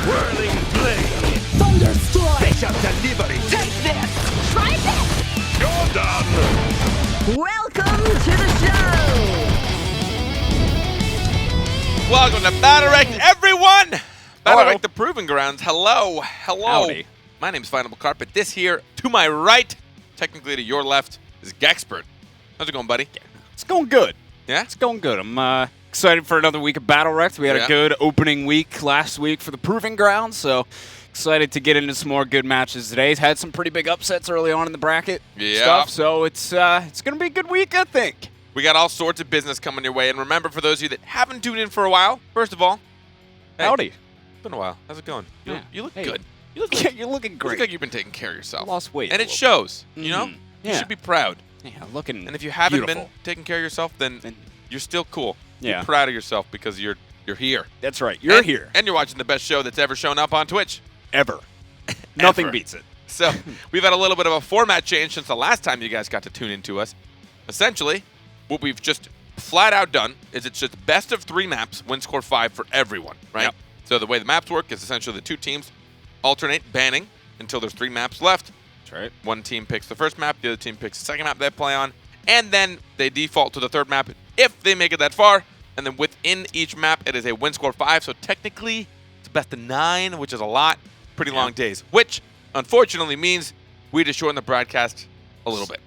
Whirling blade. Thunderstrike. Bishop delivery. Take this. Try this. You're done. Welcome to the show. Welcome to BattleRekt, everyone! Hello. BattleRekt, the Proving Grounds. Hello. Howdy. My name is Finable Carpet. This here, to my right, technically to your left, is Gexpert. How's it going, buddy? It's going good. Yeah? It's going good. I'm excited for another week of BattleRekt. We had a good opening week last week for the Proving Grounds, so excited to get into some more good matches today. He's had some pretty big upsets early on in the bracket stuff, so it's going to be a good week, I think. We got all sorts of business coming your way, and remember, for those of you that haven't tuned in for a while, first of all, hey, Howdy. It's been a while. How's it going? You look Hey. good. You look Yeah, you're looking You great. look like you've been taking care of yourself. Lost weight And a it little shows, you know? Mhm. You Yeah. should be proud. Yeah, looking And if you haven't beautiful. been taking care of yourself, then you're still cool. Yeah. Be proud of yourself because you're here. That's right. You're And- here. And you're watching the best show that's ever shown up on Twitch. Ever. Nothing Ever. beats it. So we've had a little bit of a format change since the last time you guys got to tune into us. Essentially, what we've just flat out done is it's just best of 3 maps, win score 5 for everyone, right? Yep. So the way the maps work is essentially the 2 teams alternate banning until there's 3 maps left. That's right. One team picks the first map, the other team picks the second map they play on, and then they default to the third map if they make it that far. And then within each map, it is a win score 5. So technically, it's best of 9, which is a lot. Pretty long days, which unfortunately means we just shorten the broadcast a little bit.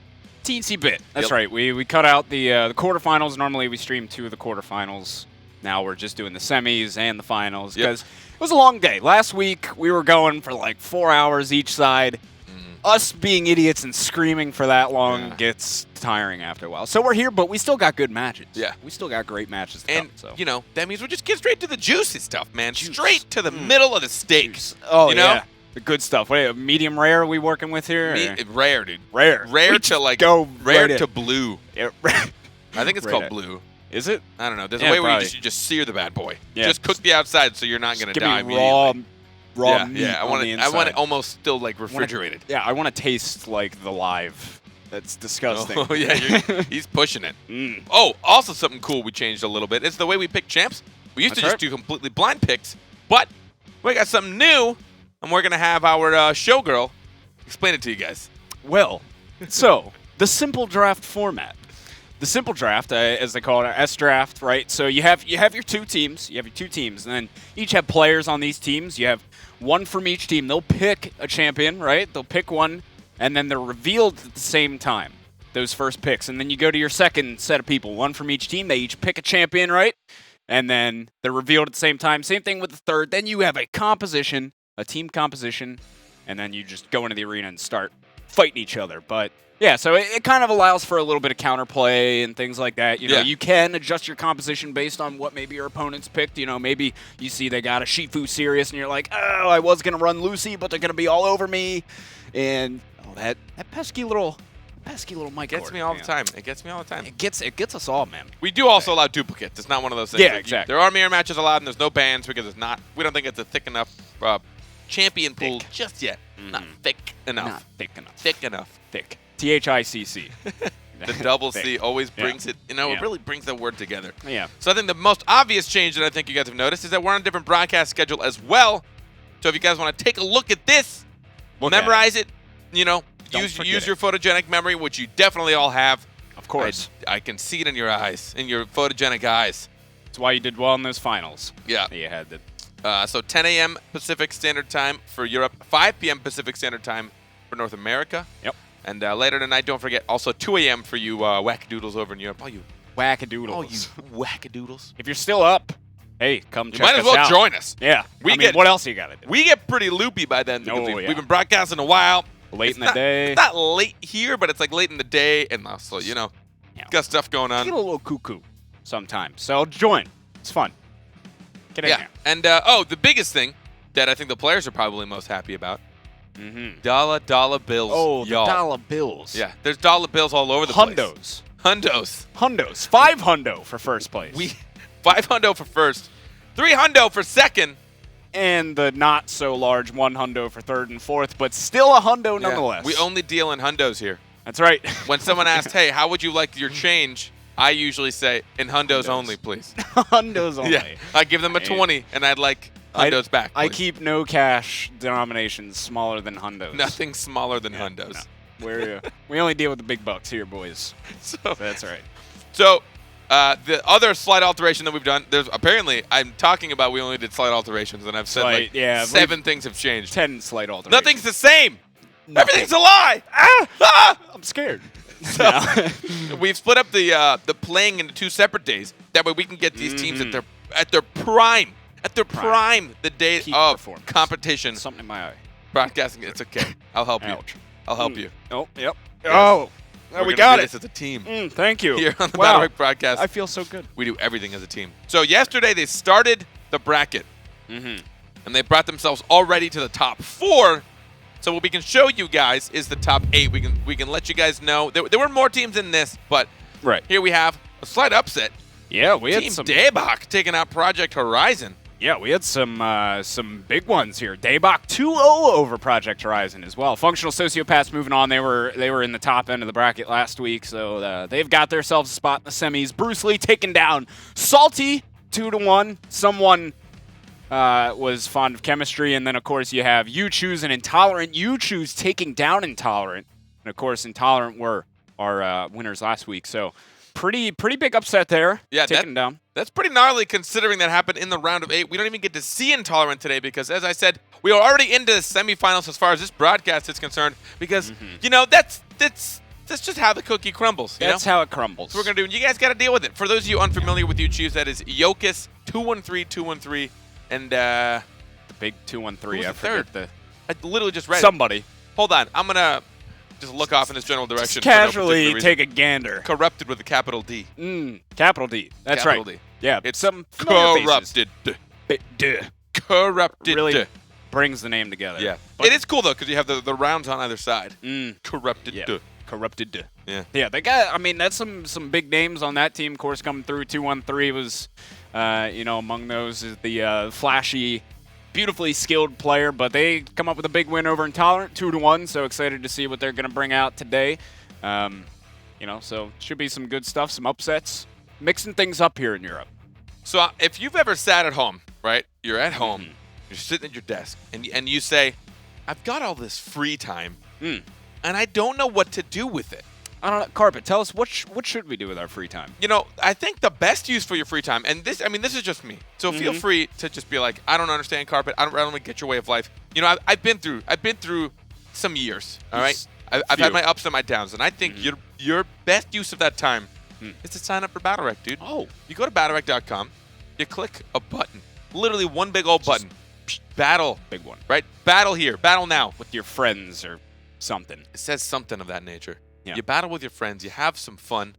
Teensy bit. That's Yep. right. We cut out the quarterfinals. Normally we stream 2 of the quarterfinals. Now we're just doing the semis and the finals because it was a long day. Last week we were going for like 4 hours each side. Us being idiots and screaming for that long gets tiring after a while. So we're here, but we still got good matches. Yeah. We still got great matches to And, come. So. you know, that means we just get straight to the juicy stuff, man. Straight to the middle of the steak. Oh, you know? yeah. The good stuff. Wait, medium rare are we working with here? or- Rare, dude. Rare. Rare We to just like, go rare right in. to blue. Yeah, I think it's Right called in. blue. Is it? I don't know. There's Yeah, a way where probably. you just sear the bad boy. Yeah. Just cook the outside so you're not going to Give die me immediately. raw meat Yeah, I on want the it. inside. I want it almost still like refrigerated. Yeah, I want to taste like the live. That's disgusting. Oh yeah, he's pushing it. Mm. Oh, also something cool we changed a little bit. It's the way we pick champs. We used to That's just do completely blind picks, but we got something new, and we're gonna have our showgirl explain it to you guys. Well, so the simple draft format. The simple draft, as they call it, S draft, right? So you have your 2 teams. You have your 2 teams, and then each have players on these teams. You have one from each team. They'll pick a champion, right? They'll pick one, and then they're revealed at the same time. Those first picks, and then you go to your second set of people. One from each team. They each pick a champion, right? And then they're revealed at the same time. Same thing with the third. Then you have a composition, a team composition, and then you just go into the arena and start fighting each other. But yeah, so it kind of allows for a little bit of counterplay and things like that. You know, you can adjust your composition based on what maybe your opponents picked. You know, maybe you see they got a Shifu Sirius, and you're like, oh, I was gonna run Lucy, but they're gonna be all over me, and that pesky little mic Gets cord, me all you the know. time. It gets me all the time. It gets us all, man. We do also allow duplicates. It's not one of those things. Yeah, that exactly. There are mirror matches allowed, and there's no bans because it's not. We don't think it's a thick enough champion pool just yet. Not thick enough. Not thick enough. Thick enough. Thick. THICC. The double Thick. C always Yeah. brings it. You know, Yeah. it really brings the word together. Yeah. So I think the most obvious change that I think you guys have noticed is that we're on a different broadcast schedule as well. So if you guys want to take a look at this, memorize it, you know, Don't use forget your photogenic memory, which you definitely all have. Of course. I can see it in your eyes, in your photogenic eyes. That's why you did well in those finals. Yeah. You had the So 10 a.m. Pacific Standard Time for Europe, 5 p.m. Pacific Standard Time for North America. Yep. And later tonight, don't forget, also 2 a.m. for you wackadoodles over in Europe. Oh, you wackadoodles. wackadoodles. If you're still up, hey, come You check might as us well out. join us. Yeah. We get- what else you got to do? We get pretty loopy by then because Oh, we've yeah. been broadcasting a while. Late It's in the not- day. It's not late here, but it's like late in the day, and also, you know, Yeah. got stuff going Get on. a little cuckoo sometimes. So join. It's fun. Get in Yeah. there. And, the biggest thing that I think the players are probably most happy about, dollar bills, Oh, the y'all. dollar bills. Yeah, there's dollar bills all over the place. Hundos. Hundos. Hundos. 5 hundo for first place. 5 hundo for first, 3 hundo for second. And the not so large 1 hundo for third and fourth, but still a hundo Yeah, nonetheless. we only deal in hundos here. That's right. When someone asks, hey, how would you like your change? I usually say, in hundos only, please. Hundos only. Yeah, I give them a 20, and I'd like Hundo's back. I boys. keep no cash denominations smaller than hundos. Nothing smaller than Yeah, hundos. No. We only deal with the big bucks here, boys. So That's right. So, the other slight alteration that we've done, there's apparently, I'm talking about we only did slight alterations, and I've said Slight, like yeah, 7 things have changed. 10 slight alterations. Nothing's the same. Nothing. Everything's a lie. I'm scared. So, we've split up the playing into 2 separate days. That way we can get these teams at their prime. At their prime, the day Peak of performance. competition. Something in my eye. Broadcasting, it's okay. I'll help you. Ouch. I'll help you. Oh, yep. Yes. Oh, We're we gonna got do it. this as a team. Thank you. Here on the Wow. BattleRekt broadcast. I feel so good. We do everything as a team. So yesterday they started the bracket, and they brought themselves already to the top 4. So what we can show you guys is the top 8. We can let you guys know there were more teams in this, but Right. here we have a slight upset. Yeah, we had Team some. Daybach taking out Project Horizon. Yeah, we had some big ones here. Daybach 2-0 over Project Horizon as well. Functional Sociopaths moving on. They were in the top end of the bracket last week, so they've got themselves a spot in the semis. Bruce Lee taking down Salty 2-1. Someone was fond of chemistry, and then of course you have You Choose and Intolerant. You Choose taking down Intolerant, and of course Intolerant were our winners last week. So pretty big upset there. Yeah, taking down. That's pretty gnarly considering that happened in the round of 8. We don't even get to see Intolerant today because, as I said, we are already into the semifinals as far as this broadcast is concerned because, you know, that's just how the cookie crumbles. You That's know? how it crumbles. That's what we're going to do. And you guys got to deal with it. For those of you unfamiliar with You Choose, that is Yokus 213-213 and The big Who 2-1-3. was I the forget third? I literally just read it. somebody. Hold on. I'm going to just look off in this general direction. Just for no casually particular reason. take a gander. Corrupted with a capital D. Capital D. That's Capital right. D. Yeah, It's some familiar faces. corrupted. Duh. Corrupted. Really brings the name together. Yeah. But- It is cool, though, because you have the rounds on either side. Corrupted. Yeah. Corrupted. Yeah. Yeah, they got. I mean, that's some big names on that team. Of course, coming through 2-1-3 was, among those is the flashy, beautifully skilled player. But they come up with a big win over Intolerant, 2-1. So excited to see what they're gonna bring out today. So should be some good stuff, some upsets, mixing things up here in Europe. So if you've ever sat at home, right? You're at home, you're sitting at your desk, and you say, I've got all this free time, and I don't know what to do with it. I don't know, Carpet. Tell us what should we do with our free time? You know, I think the best use for your free time, and this is just me. So feel free to just be like, I don't understand, Carpet. I don't really get your way of life. You know, I've been through some years. All right, I've had my ups and my downs, and I think your best use of that time is to sign up for BattleRekt, dude. Oh. You go to BattleRekt.com, you click a button, literally one big old button. Battle, Big one. right? Battle here, battle now. With your friends or something. It says something of that nature. Yeah. You battle with your friends, you have some fun,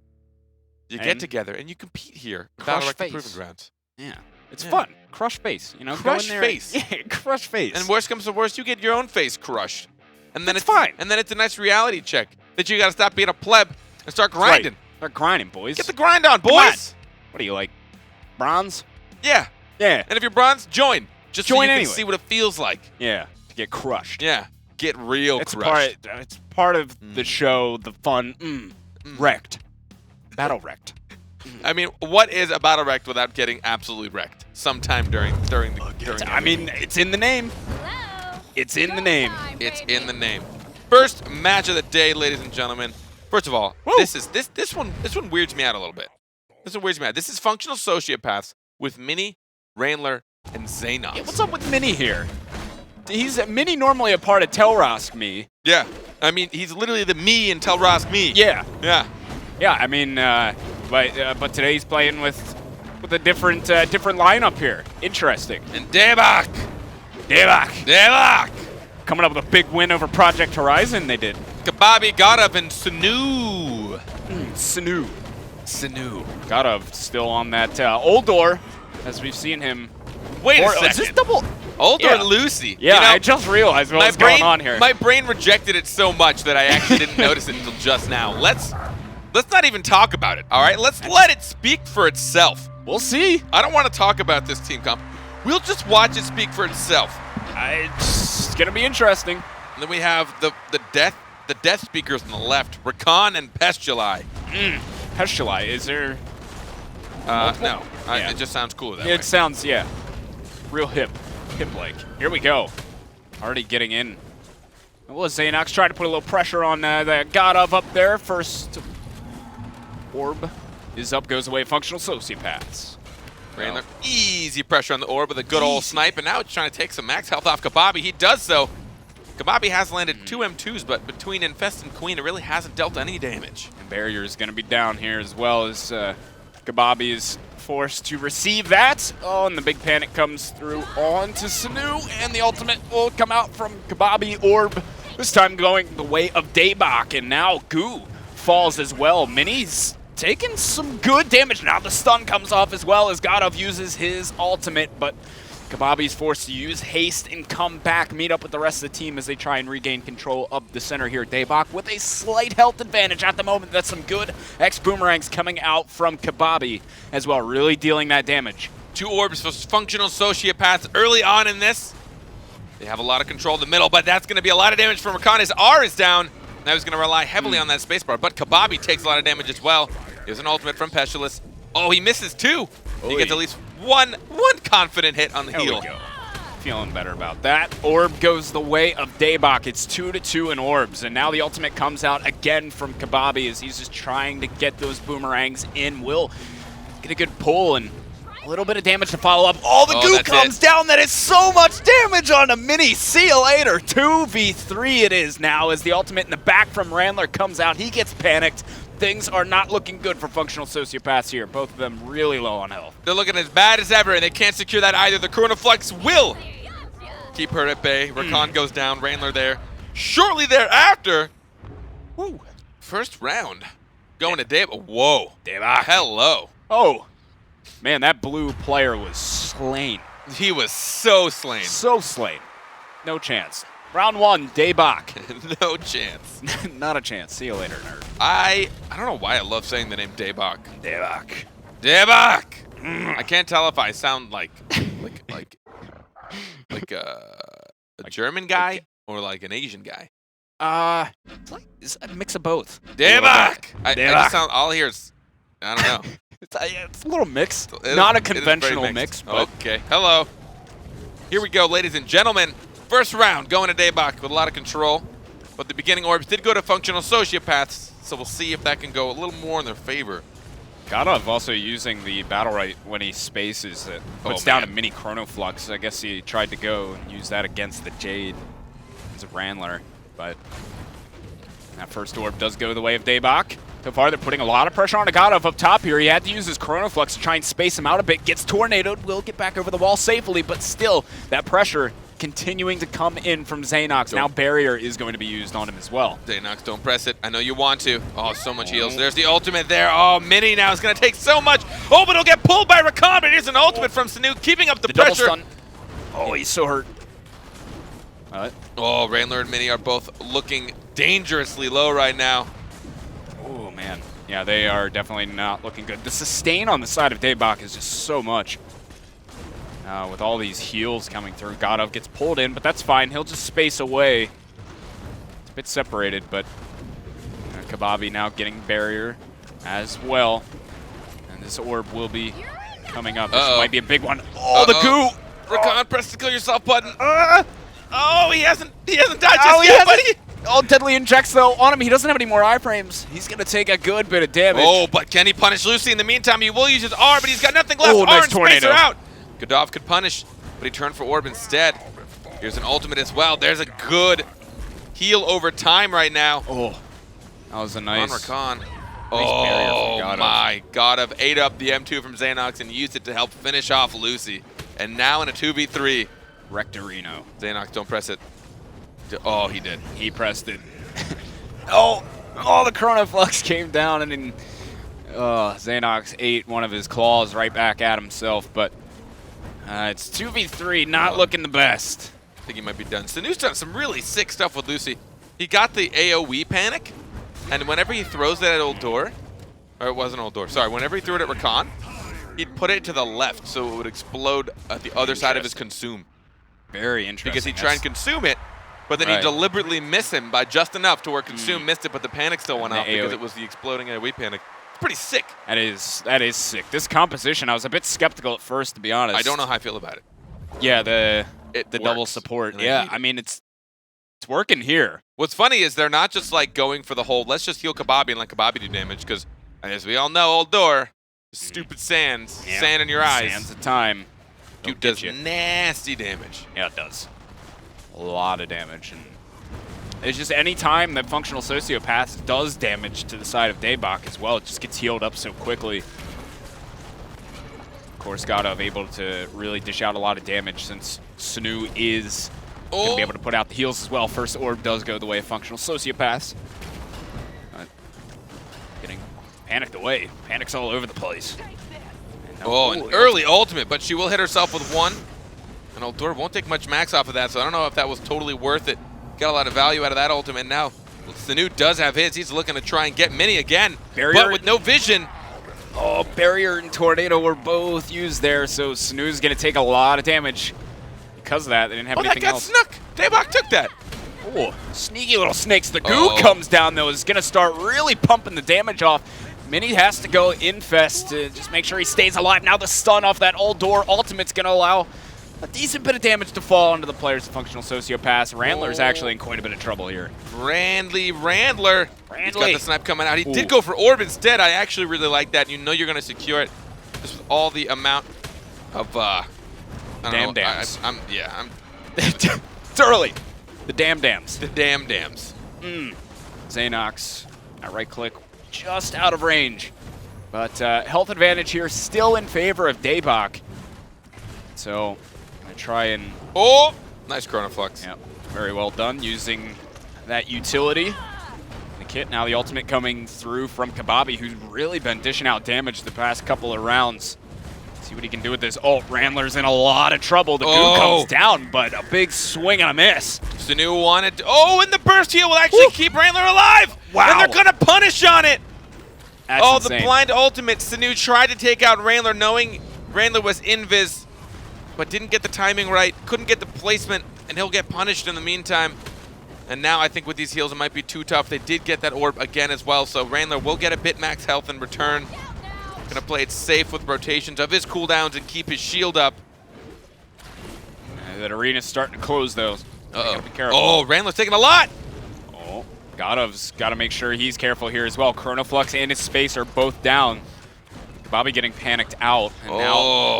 you get And together, and you compete here. crush BattleRekt face. Proving Grounds. Yeah. It's Yeah. fun. Crush face. You know, go Crush in there. face. Yeah, crush face. And worst comes to worst, you get your own face crushed. And then That's fine. And then it's a nice reality check that you got to stop being a pleb and start That's right. grinding. Start grinding, boys. Get the grind on, Come on. boys. What are you, like, bronze? Yeah. Yeah. And if you're bronze, join. Just so Join you can anyway. see what it feels like. Yeah. To get crushed. Yeah. Get real It's crushed. part of the show, the fun. Wrecked. BattleRekt. I mean, what is a BattleRekt without getting absolutely wrecked sometime during I mean, it's in the name. Hello. It's in the name. It's in the name. First match of the day, ladies and gentlemen. First of all, Woo. this one weirds me out a little bit. This one weirds me out. This is Functional Sociopaths with Mini, Rainler, and Xanos. Yeah, what's up with Mini here? He's Mini normally a part of Telrosk me. Yeah. I mean, he's literally the me in Telrosk me. Yeah. Yeah. Yeah, I mean, but today he's playing with a different lineup here. Interesting. And Daybach. Coming up with a big win over Project Horizon. They did. Kababi, Godov, and Sanu. Sanu. Godov still on that old door, as we've seen him. Wait a Or- second. Is this double? Old Yeah. or Lucy? Yeah, You know, I just realized what was going on here. My brain rejected it so much that I actually didn't notice it until just now. Let's not even talk about it, all right? Let's let it speak for itself. We'll see. I don't want to talk about this team comp. We'll just watch it speak for itself. It's gonna be interesting. And then we have the death speakers on the left, Rakan and Pestuli. Pestuli, is there? No, Yeah. it just sounds cooler that It way. sounds, yeah, real hip. Hip like. Here we go. Already getting in. Well, Xanox trying to put a little pressure on the God of up there. First orb is up, goes away. Functional Sociopaths. Randler, easy pressure on the orb with a good old snipe, and now it's trying to take some max health off Kababi. He does so. Kababi has landed 2 M2s, but between Infest and Queen, it really hasn't dealt any damage. And Barrier is going to be down here as well as Kababi is forced to receive that. Oh, and the big panic comes through onto Sanu, and the ultimate will come out from Kababi Orb. This time going the way of Daybach, and now Goo falls as well. Mini's taking some good damage. Now the stun comes off as well as Godov uses his ultimate, but Kababi's forced to use haste and come back, meet up with the rest of the team as they try and regain control of the center here. Daybach with a slight health advantage at the moment. That's some good X-Boomerangs coming out from Kababi as well, really dealing that damage. 2 orbs for Functional Sociopaths early on in this. They have a lot of control in the middle, but that's going to be a lot of damage from Rakan. His R is down. Now he's going to rely heavily on that spacebar, but Kababi takes a lot of damage as well. Here's an ultimate from Pestilus. Oh, he misses 2. He gets at least one confident hit on the heal. There we go. Feeling better about that. Orb goes the way of Daybach. It's 2-2 in orbs, and now the ultimate comes out again from Kababi as he's just trying to get those boomerangs in. Will get a good pull and a little bit of damage to follow up. Oh, the goo comes down. That is so much damage on a mini. See you later. 2v3 it is now as the ultimate in the back from Randler comes out. He gets panicked. Things are not looking good for Functional Sociopaths here. Both of them really low on health. They're looking as bad as ever, and they can't secure that either. The Corona Flux will keep her at bay. Rakan goes down. Randler there. Shortly thereafter, woo, first round going to Daybach. Whoa. Daybach. Hello. Oh. Man, that blue player was slain. He was so slain. So slain. No chance. Round 1, Daybach. No chance. Not a chance. See you later, nerd. I don't know why I love saying the name Daybach. Daybach. Daybach. I can't tell if I sound like a German guy or like an Asian guy. It's a mix of both. Daybach. I just sound. All I hear is I don't know. It's a little mixed. Not a conventional mix. But okay. Hello. Here we go, ladies and gentlemen. First round going to Daybach with a lot of control. But the beginning orbs did go to Functional Sociopaths, so we'll see if that can go a little more in their favor. Godov also using the BattleRekt when he spaces it. Puts down a mini Chrono Flux. I guess he tried to go and use that against the Jade as a Randler. But that first orb does go the way of Daybach. So far, they're putting a lot of pressure on Godov up top here. He had to use his Chrono Flux to try and space him out a bit. Gets tornadoed, will get back over the wall safely, but still, that pressure continuing to come in from Xanox. Now Barrier is going to be used on him as well. Xanox, don't press it. I know you want to. Oh, so much heals. There's the ultimate there. Oh, Mini now is going to take so much. Oh, but he'll get pulled by Rakan, but here's an ultimate from Sanu, keeping up the pressure. Double stun. Oh, he's so hurt. Oh, Randler and Mini are both looking dangerously low right now. Oh, man. Yeah, they are definitely not looking good. The sustain on the side of Daybach is just so much. With all these heals coming through, Godov gets pulled in, but that's fine. He'll just space away. It's a bit separated, but Kababi now getting Barrier as well. And this orb will be coming up. This might be a big one. Oh, the goo! Rakan, press the kill yourself button. Oh, he hasn't died just yet, buddy. Oh, Deadly Injects, though, on him. He doesn't have any more iframes. He's going to take a good bit of damage. Oh, but can he punish Lucy? In the meantime, he will use his R, but he's got nothing left. Oh, nice R and tornado. Spacer out. Godov could punish, but he turned for Orb instead. Here's an ultimate as well. There's a good heal over time right now. Oh, that was a nice... On Rakan. Oh, my Godov ate up the M2 from Xanox and used it to help finish off Lucy. And now in a 2v3. Rectorino. Xanox, don't press it. Oh, he did. He pressed it. Oh, the Chrono Flux came down, and then Xanox ate one of his claws right back at himself. But it's 2v3, not looking the best. I think he might be done. Sanu's done some really sick stuff with Lucy. He got the AoE panic, and whenever he throws that at Old Door, or it wasn't Old Door, sorry, whenever he threw it at Rakan, he'd put it to the left so it would explode at the other side of his consume. Very interesting. Because he'd try and consume it, but then he'd deliberately miss him by just enough to where consume missed it, but the panic still went off because it was the exploding AoE panic. It's pretty sick. That is sick. This composition, I was a bit skeptical at first, to be honest. I don't know how I feel about it. Yeah, the It double works, support. and I Yeah, hate I it. mean it's working here. What's funny is they're not just like going for the whole, let's just heal Kababi and let Kababi do damage, because as we all know, old door, stupid sands, Yeah. sand in your eyes. Sands of time. Dude Don't does get you. nasty damage. Yeah, it does. A lot of damage. And it's just any time that Functional Sociopath does damage to the side of Daybach as well, it just gets healed up so quickly. Of course, Gadov able to really dish out a lot of damage since Sanu is going to be able to put out the heals as well. First orb does go the way of Functional Sociopaths. Getting panicked away. Panic's all over the place. Oh, an early ultimate, but she will hit herself with one. And Oldur won't take much max off of that, so I don't know if that was totally worth it. Got a lot of value out of that ultimate. Now, Sanu does have his. He's looking to try and get Mini again, but with no vision. Oh, Barrier and Tornado were both used there, so Sanu's going to take a lot of damage. Because of that, they didn't have anything else. Oh, that got snook. Daybach took that. Oh, sneaky little snakes. The goo comes down, though, is going to start really pumping the damage off. Mini has to go infest to just make sure he stays alive. Now the stun off that old door ultimate's going to allow a decent bit of damage to fall onto the players of Functional Sociopaths. Randler's actually in quite a bit of trouble here. Randler. He's got the snipe coming out. He did go for orb instead. I actually really like that. You know you're going to secure it just with all the amount of dams. It's early. The dams. The dams. Xanox at right click, just out of range. But health advantage here still in favor of Daybach. So, I'm going to try and... Oh! Nice Chronoflux. Yep, very well done using that utility. The kit, now the ultimate coming through from Kababi, who's really been dishing out damage the past couple of rounds. See what he can do with this ult. Randler's in a lot of trouble. The goo comes down, but a big swing and a miss. Sanu wanted to... Oh, and the burst heal will actually keep Randler alive! Wow. And they're going to punish on it! That's the insane. blind ultimate. Sanu tried to take out Randler knowing Randler was invis, but didn't get the timing right, couldn't get the placement, and he'll get punished in the meantime. And now I think with these heals it might be too tough. They did get that orb again as well, so Randler will get a bit max health in return. Gonna play it safe with rotations of his cooldowns and keep his shield up. That arena's starting to close, though. Gotta be careful. Oh, Randler's taking a lot! Oh, Gadov's got to make sure he's careful here as well. Chronoflux and his space are both down. Bobby getting panicked out. And now,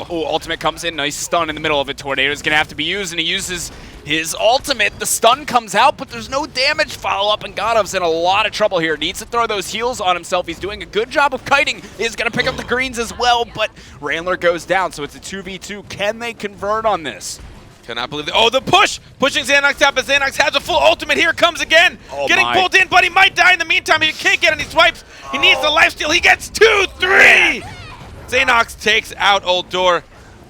ultimate comes in. Nice stun in the middle of it. Tornado's going to have to be used, and he uses his ultimate. The stun comes out, but there's no damage follow-up, and Gadov's in a lot of trouble here. Needs to throw those heals on himself. He's doing a good job of kiting. He's going to pick up the greens as well, but Randler goes down, so it's a 2v2. Can they convert on this? Cannot believe it. Oh, the push! Pushing Xanox out, but Xanox has a full ultimate. Here it comes again. Getting pulled in, but he might die in the meantime. He can't get any swipes. He needs the lifesteal. He gets 2-3! Xanox takes out Old Door.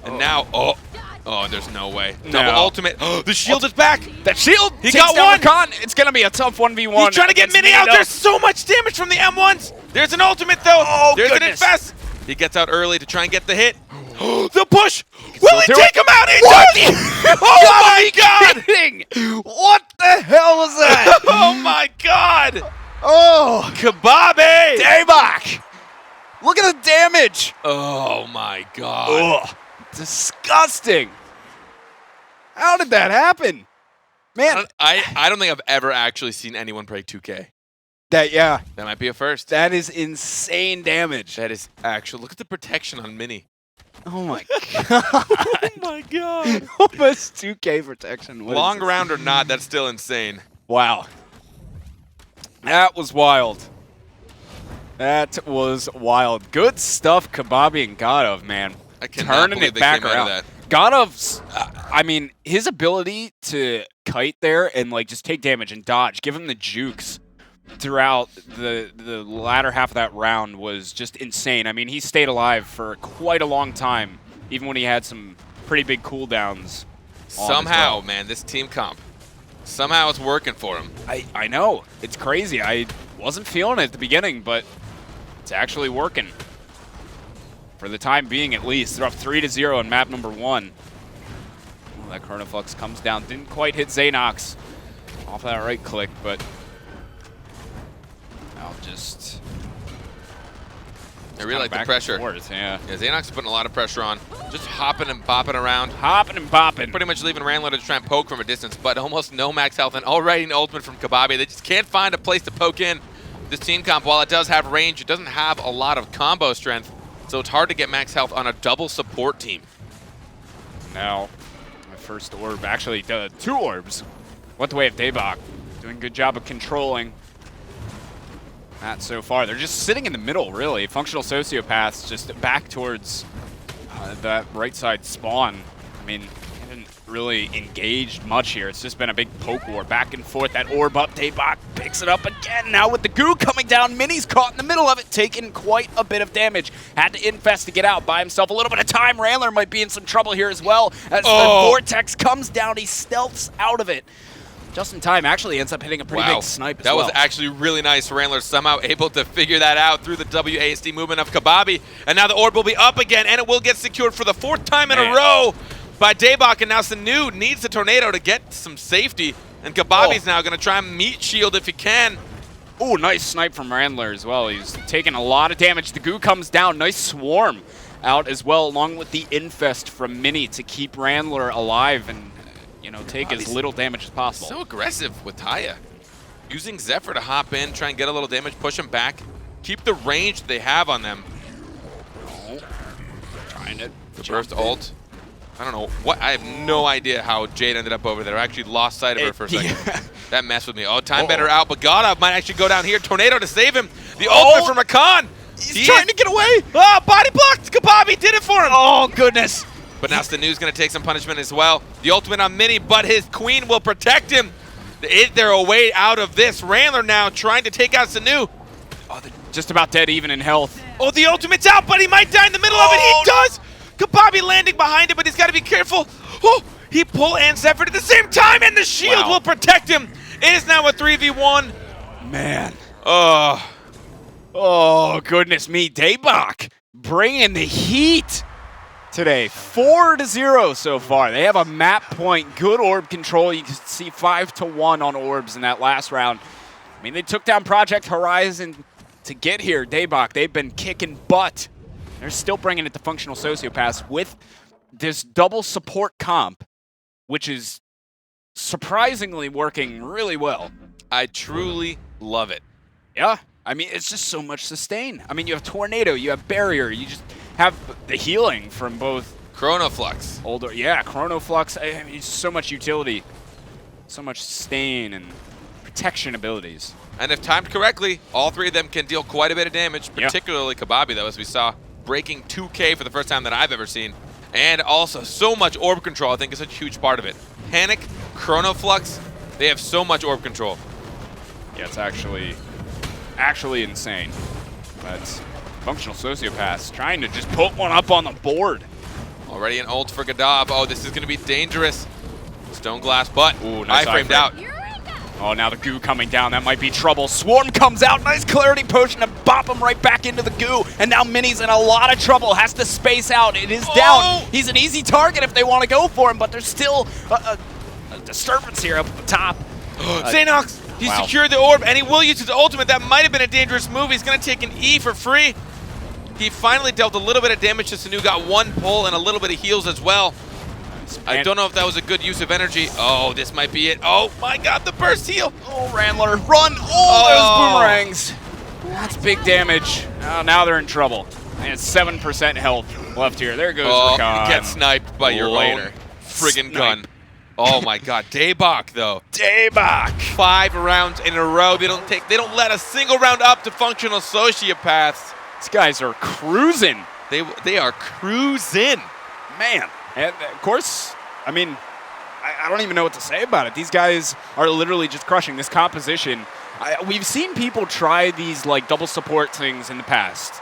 And now, there's no way. Double ultimate. Oh, the shield is back. That shield! He got one! Khan. It's going to be a tough 1v1. He's trying to get Mini out. There's so much damage from the M1s. There's an ultimate, though. Oh, there's goodness. an infest. He gets out early to try and get the hit. The push! Will he take him out? He What? does! Oh my god! Kidding. What the hell was that? Oh my god! Oh, Kababi! Daybach! Look at the damage! Oh my god. Ugh. Disgusting. How did that happen? Man, I don't think I've ever actually seen anyone break 2K. that That might be a first. that is insane damage. That is actual. Look at the protection on Mini. Oh my god. Oh my god. Almost 2K protection. What is Long this? round or not, that's still insane. Wow. That was wild. That was wild. Good stuff, Kababi and Gadov, man. I cannot Turning believe it they back came out of around. that. Gadov's, I mean, his ability to kite there and like just take damage and dodge, give him the jukes throughout the latter half of that round was just insane. I mean, he stayed alive for quite a long time, even when he had some pretty big cooldowns. Somehow, man, this team comp, somehow it's working for him. I know. It's crazy. I wasn't feeling it at the beginning, but it's actually working. For the time being, at least. They're up 3-0 on map number 1. Oh, that Chronoflux comes down. Didn't quite hit Xanox off that right click, but I'll just... I really like the pressure. Yeah. Yeah, Xanox is putting a lot of pressure on. Just hopping and bopping around. Hopping and bopping. Pretty much leaving Randler to try and poke from a distance, but almost no max health and already an ultimate from Kababi. They just can't find a place to poke in. This team comp, while it does have range, it doesn't have a lot of combo strength, so it's hard to get max health on a double support team. Now, my first orb, actually 2 orbs, went the way of Daybach. Doing a good job of controlling that so far. They're just sitting in the middle, really. Functional Sociopaths just back towards that right side spawn. I mean, haven't really engaged much here. It's just been a big poke war back and forth. That orb up, Daybach picks it up again. Now with the goo coming down, Mini's caught in the middle of it, taking quite a bit of damage. Had to infest to get out by himself. A little bit of time. Randler might be in some trouble here as well. As the Vortex comes down, he stealths out of it. Just in time, actually ends up hitting a pretty big snipe as well. That was actually really nice. Randler somehow able to figure that out through the WASD movement of Kababi. And now the orb will be up again, and it will get secured for the 4th time in a row by Daybach. And now Sanu needs the tornado to get some safety. And Kababi's now going to try and meat shield if he can. Oh, nice snipe from Randler as well. He's taking a lot of damage. The goo comes down. Nice swarm out as well, along with the infest from Mini to keep Randler alive and take as little damage as possible. So aggressive with Taya. Using Zephyr to hop in, try and get a little damage, push him back, keep the range they have on them. Trying to the burst ult. I don't know what. I have no idea how Jade ended up over there. I actually lost sight of her for a second. That messed with me. Oh, time bender out, but Godov might actually go down here. Tornado to save him. The ultimate from Rakan. He's trying to get away. Oh, body blocked. Kababi did it for him. Oh, goodness. But now Stanu's going to take some punishment as well. The ultimate on Mini, but his queen will protect him. They're a way out of this. Randler now trying to take out Stanu. Oh, they're just about dead even in health. Oh, the ultimate's out, but he might die in the middle of it. He does. Kababi landing behind him, but he's got to be careful. Oh, he pull and Zephyr at the same time, and the shield will protect him. It is now a 3v1. Man. Oh, goodness me. Daybach bringing the heat today. 4-0 so far. They have a map point, good orb control. You can see 5-1 on orbs in that last round. I mean, they took down Project Horizon to get here. Daybach, they've been kicking butt. They're still bringing it to Functional Sociopaths with this double support comp, which is surprisingly working really well. I truly love it. Yeah. I mean, it's just so much sustain. I mean, you have Tornado, you have Barrier, you just have the healing from both Chronoflux. Chronoflux. I mean, so much utility, so much sustain and protection abilities. And if timed correctly, all 3 of them can deal quite a bit of damage, particularly Kababi, though, as we saw, breaking 2K for the first time that I've ever seen. And also so much orb control, I think, is a huge part of it. Panic, Chronoflux, they have so much orb control. Yeah, it's actually insane. But Functional Sociopaths trying to just put one up on the board. Already an ult for Godov. Oh, this is going to be dangerous. Stone glass, but nice I-framed out. Oh, now the goo coming down. That might be trouble. Swarm comes out. Nice clarity potion to bop him right back into the goo. And now Mini's in a lot of trouble. Has to space out. It is down. He's an easy target if they want to go for him, but there's still a disturbance here up at the top. Xanox, he secured the orb, and he will use his ultimate. That might have been a dangerous move. He's going to take an E for free. He finally dealt a little bit of damage to Sanu. Got 1 pull and a little bit of heals as well. I don't know if that was a good use of energy. Oh, this might be it. Oh, my God, the burst heal. Oh, Randler, run. Oh, those boomerangs. That's big damage. Oh, now they're in trouble. And 7% health left here. There goes Rakan. Get sniped by your own friggin' gun. Oh, my God. Daybach, though. Daybach. 5 rounds in a row. They don't let a single round up to Functional Sociopaths. These guys are cruising. They are cruising. Man. And of course, I mean, I don't even know what to say about it. These guys are literally just crushing this composition. We've seen people try these like double support things in the past.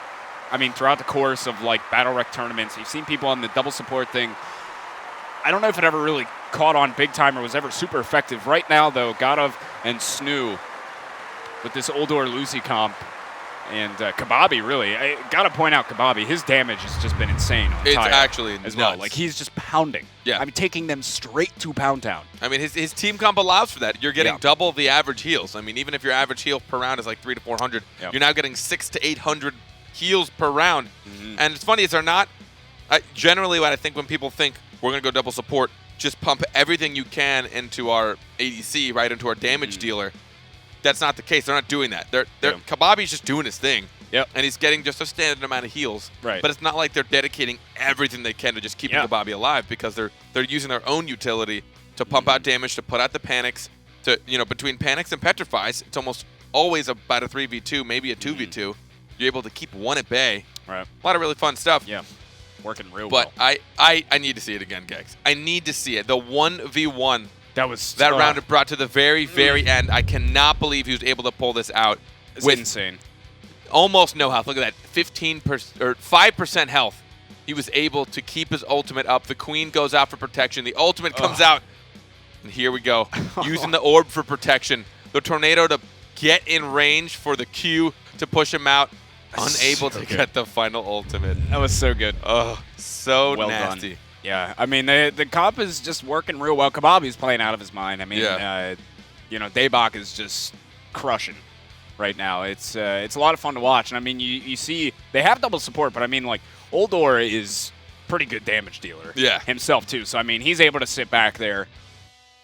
I mean, throughout the course of like BattleRekt tournaments, you've seen people on the double support thing. I don't know if it ever really caught on big time or was ever super effective. Right now, though, Godov and Snoo with this Oldor Lucy comp. And Kababi, really, I gotta point out Kababi. His damage has just been insane. It's actually as nuts. well. Like he's just pounding. Yeah, I'm taking them straight to Pound Town. I mean, his team comp allows for that. You're getting double the average heals. I mean, even if your average heal per round is like 300 to 400, you're now getting 600 to 800 heals per round. And it's funny, they're not Generally, what I think when people think we're going to go double support, just pump everything you can into our ADC, right, into our damage dealer. That's not the case. They're not doing that. Kababi's just doing his thing. Yep. And he's getting just a standard amount of heals. Right. But it's not like they're dedicating everything they can to just keeping Kababi alive, because they're using their own utility to pump out damage, to put out the panics, to between panics and petrifies, it's almost always about a 3v2, maybe a 2v2. You're able to keep one at bay. Right. A lot of really fun stuff. Yeah. Working real But well. I need to see it again, Gex. I need to see it. The 1v1 that round it brought to the very, very end. I cannot believe he was able to pull this out. It's with insane. Almost no health. Look at that, 15% or 5% health. He was able to keep his ultimate up. The queen goes out for protection. The ultimate comes out, and here we go, using the orb for protection. The tornado to get in range for the Q to push him out. Unable to get the final ultimate. That was so good. Oh, so well nasty. Done. Yeah, I mean, the comp is just working real well. Kababi's playing out of his mind. I mean, Daybach is just crushing right now. It's a lot of fun to watch. And I mean, you see they have double support, but I mean, like, Oldor is pretty good damage dealer himself too. So I mean, he's able to sit back there,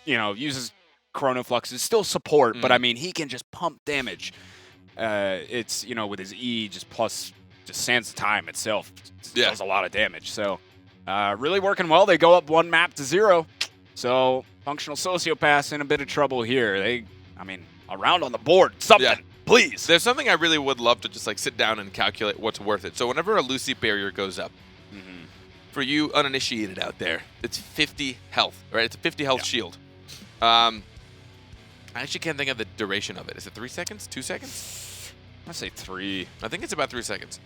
uses Chrono Fluxes, still support, but I mean, he can just pump damage. It's with his E just Sands Time itself does a lot of damage. So really working well. They go up 1 map to 0. So Functional Sociopath's in a bit of trouble here. A round on the board, something, please. There's something I really would love to just sit down and calculate what's worth it. So whenever a Lucy barrier goes up, for you uninitiated out there, it's 50 health, right? It's a 50 health shield. I actually can't think of the duration of it. Is it 3 seconds? 2 seconds? I say 3. I think it's about 3 seconds.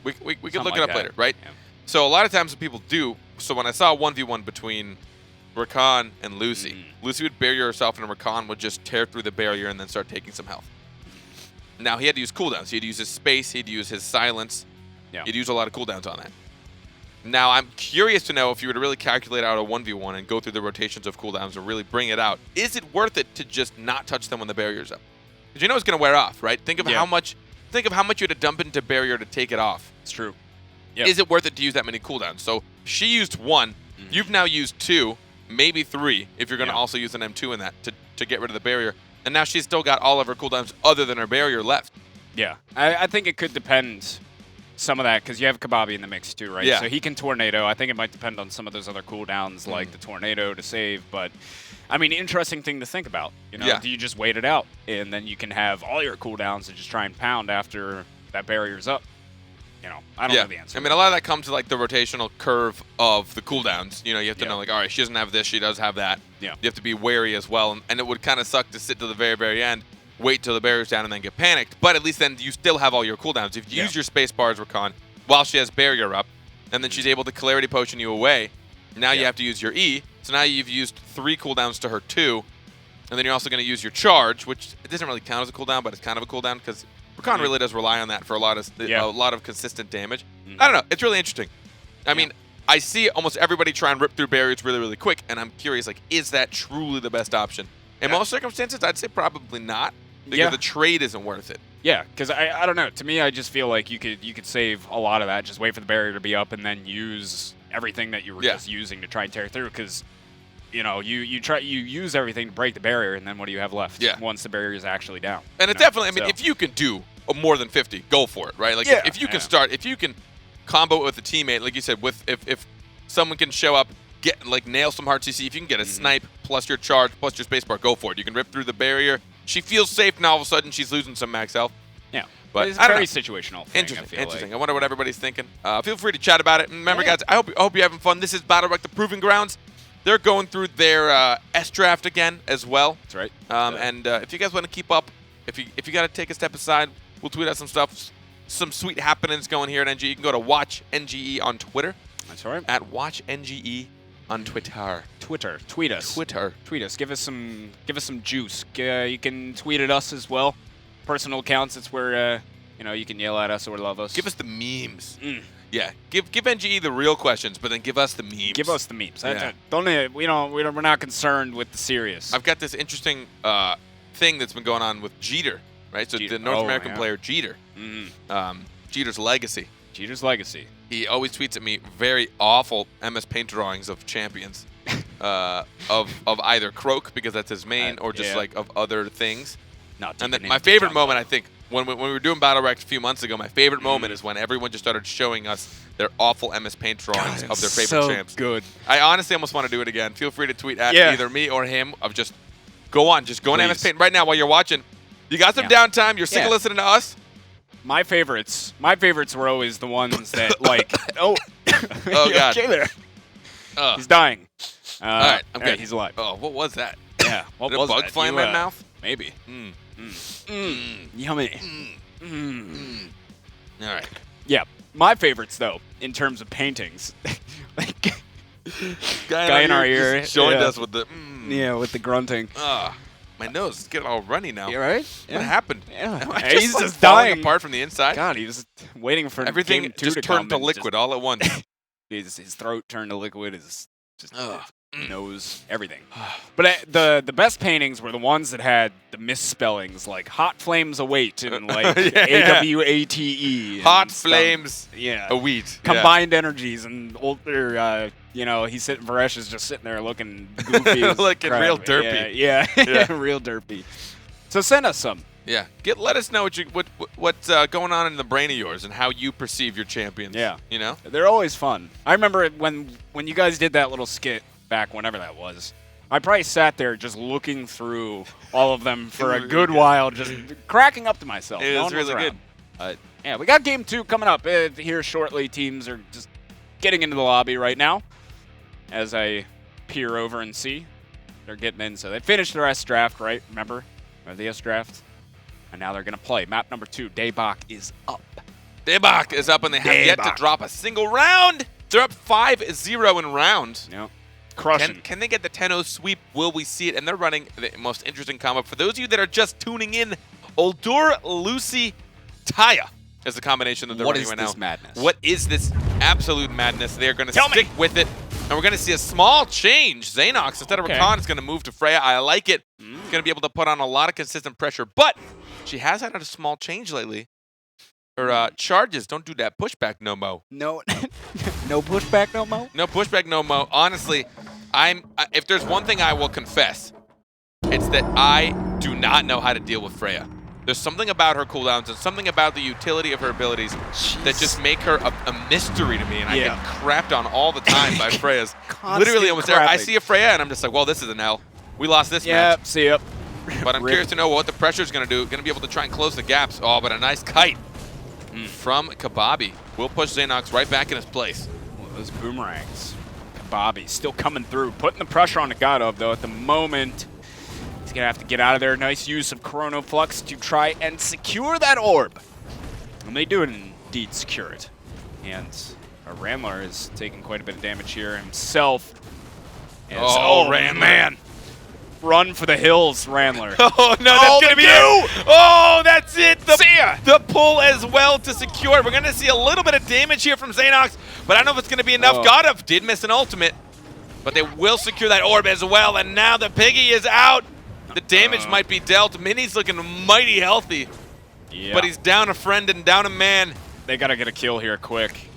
We can Something look like it up that. later, right? Yeah. So a lot of times what people do, so when I saw a 1v1 between Rakan and Lucy, Lucy would barrier herself and Rakan would just tear through the barrier and then start taking some health. Now he had to use cooldowns. He'd use his space, he'd use his silence, he'd use a lot of cooldowns on that. Now I'm curious to know if you were to really calculate out a 1v1 and go through the rotations of cooldowns and really bring it out, is it worth it to just not touch them when the barrier's up? Because it's going to wear off, right? Think of how much you had to dump into barrier to take it off. It's true. Yep. Is it worth it to use that many cooldowns? So she used 1. You've now used 2, maybe 3, if you're going to also use an M2 in that to get rid of the barrier. And now she's still got all of her cooldowns other than her barrier left. Yeah. I think it could depend some of that, because you have Kababi in the mix too, right? Yeah. So he can Tornado. I think it might depend on some of those other cooldowns, like the Tornado to save. But, I mean, interesting thing to think about. Do you just wait it out, and then you can have all your cooldowns and just try and pound after that barrier's up? I don't know the answer. I mean, a lot of that comes to, the rotational curve of the cooldowns. You have to know, all right, she doesn't have this, she does have that. Yeah. You have to be wary as well. And it would kind of suck to sit to the very, very end, wait till the barrier's down, and then get panicked. But at least then you still have all your cooldowns. If you use your space bars, Rakan, while she has barrier up, and then she's able to Clarity Potion you away, now you have to use your E. So now you've used 3 cooldowns to her 2. And then you're also going to use your charge, which it doesn't really count as a cooldown, but it's kind of a cooldown because Rakan really does rely on that for a lot of consistent damage. I don't know. It's really interesting. I mean, I see almost everybody try and rip through barriers really, really quick, and I'm curious, is that truly the best option? In most circumstances, I'd say probably not, because the trade isn't worth it. Yeah, because I don't know. To me, I just feel like you could save a lot of that. Just wait for the barrier to be up, and then use everything that you were just using to try and tear through. Because you use everything to break the barrier, and then what do you have left? Once the barrier is actually down. And it definitely, I mean, if you can do more than 50, go for it, right? If you can start, if you can combo it with a teammate, like you said, if someone can show up, nail some hard CC, if you can get a snipe plus your charge plus your spacebar, go for it. You can rip through the barrier. She feels safe now. All of a sudden, she's losing some max health. Yeah, but it's very situational. Interesting. I wonder what everybody's thinking. Feel free to chat about it. And remember, guys, I hope you're having fun. This is BattleRekt, the Proving Grounds. They're going through their S draft again as well. That's right. And if you guys want to keep up, if you got to take a step aside, we'll tweet out some stuff, some sweet happenings going here at NGE. You can go to Watch NGE on Twitter. That's right. At Watch NGE on Twitter. Tweet us. Tweet us. Give us some juice. You can tweet at us as well. Personal accounts. It's where you can yell at us or love us. Give us the memes. Yeah, give NGE the real questions, but then give us the memes. Give us the memes. Yeah. We're not concerned with the serious. I've got this interesting thing that's been going on with Jeter, right? So Jeter. the North American player Jeter. Jeter's legacy. Jeter's legacy. he always tweets at me very awful MS Paint drawings of champions, of either Croak because that's his main, or just like of other things. And then my favorite moment, I think, when we were doing BattleRekt a few months ago, my favorite moment is when everyone just started showing us their awful MS Paint drawings of their favorite champs. Good. I honestly almost want to do it again. Feel free to tweet at either me or him of just go on MS Paint right now while you're watching. You got some downtime. You're sick of listening to us. My favorites were always the ones that like. Oh God. Okay there. He's dying. All right, I'm good. He's alive. Oh, what was that? Yeah. What Did was a bug that? fly in my mouth? Maybe. Yummy. All right. Yeah. My favorites, though, in terms of paintings, like Guy in our just ear joined us with the. with the grunting. My nose is getting all runny now. You right? What happened? Yeah. Am I He's like, just falling dying apart from the inside. God, he was waiting for Everything game 2 just to turned to come and liquid all at once. His throat turned to liquid. His nose, everything. But the best paintings were the ones that had the misspellings, like "hot flames await" and like AWATE. Hot flames. Yeah. Await. Combined energies and older. He's sitting. Varesh is just sitting there looking goofy, looking crap. real derpy. Yeah, real derpy. So send us some. Yeah. Let us know what's going on in the brain of yours and how you perceive your champions. Yeah. You know? They're always fun. I remember when you guys did that little skit back whenever that was. I probably sat there just looking through all of them for a good while, just cracking up to myself. It was really good. Yeah, we got game 2 coming up here shortly. Teams are just getting into the lobby right now. As I peer over and see, they're getting in. So they finished their S draft, right? Remember? The S draft? And now they're going to play. Map number 2, Daybach is up. Daybach is up, and they have yet to drop a single round. They're up 5-0 in round. Yep. Crushing. Can they get the 10-0 sweep? Will we see it? And they're running the most interesting combo. For those of you that are just tuning in, Uldur, Lucy, Taya is the combination that they're running right now. What is this madness? What is this absolute madness? They're going to stick with it. And we're going to see a small change. Xanox, instead of Rakan, is going to move to Freya. I like it. He's going to be able to put on a lot of consistent pressure. But she has had a small change lately. Her charges don't do that pushback no mo. No, no pushback no mo? No pushback no mo. Honestly, if there's one thing I will confess, it's that I do not know how to deal with Freya. There's something about her cooldowns and something about the utility of her abilities that just make her a mystery to me, and I get crapped on all the time by Freya's. Literally, almost there. I see a Freya, and I'm just like, well, this is an L. We lost this match. See ya. But I'm curious to know what the pressure's going to do. Going to be able to try and close the gaps. Oh, but a nice kite from Kababi will push Xanox right back in his place. Well, those boomerangs. Kababi still coming through, putting the pressure on the Godov, though, at the moment. He's going to have to get out of there. Nice use of Chrono Flux to try and secure that orb. And they do indeed secure it. And Rambler is taking quite a bit of damage here himself. Rambler. Man. Run for the hills, Rambler. Oh, no, that's going to be it. Oh, that's it. The pull as well to secure. We're going to see a little bit of damage here from Xanox, but I don't know if it's going to be enough. Godov did miss an ultimate, but they will secure that orb as well. And now the Piggy is out. The damage might be dealt. Mini's looking mighty healthy, but he's down a friend and down a man. They got to get a kill here quick.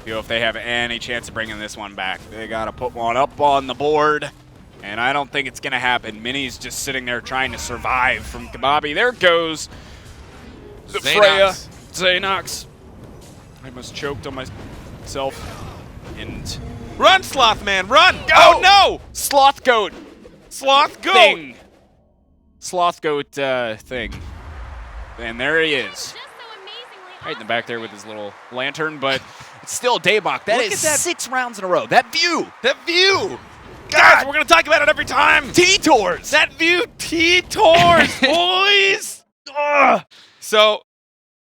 If they have any chance of bringing this one back, they got to put one up on the board. And I don't think it's going to happen. Mini's just sitting there trying to survive from Kababi. There goes the Freya. Xanox. I almost choked on myself. And run, Slothman, run! Go! Oh, no! Sloth Goat. Sloth Goat. Thing. Sloth Goat thing. And there he is. Right in the back there with his little lantern, but it's still Daybach. That is 6 rounds in a row. That view. That view. Guys, we're going to talk about it every time. T-Tours. That view, T-Tours, boys. Ugh. So,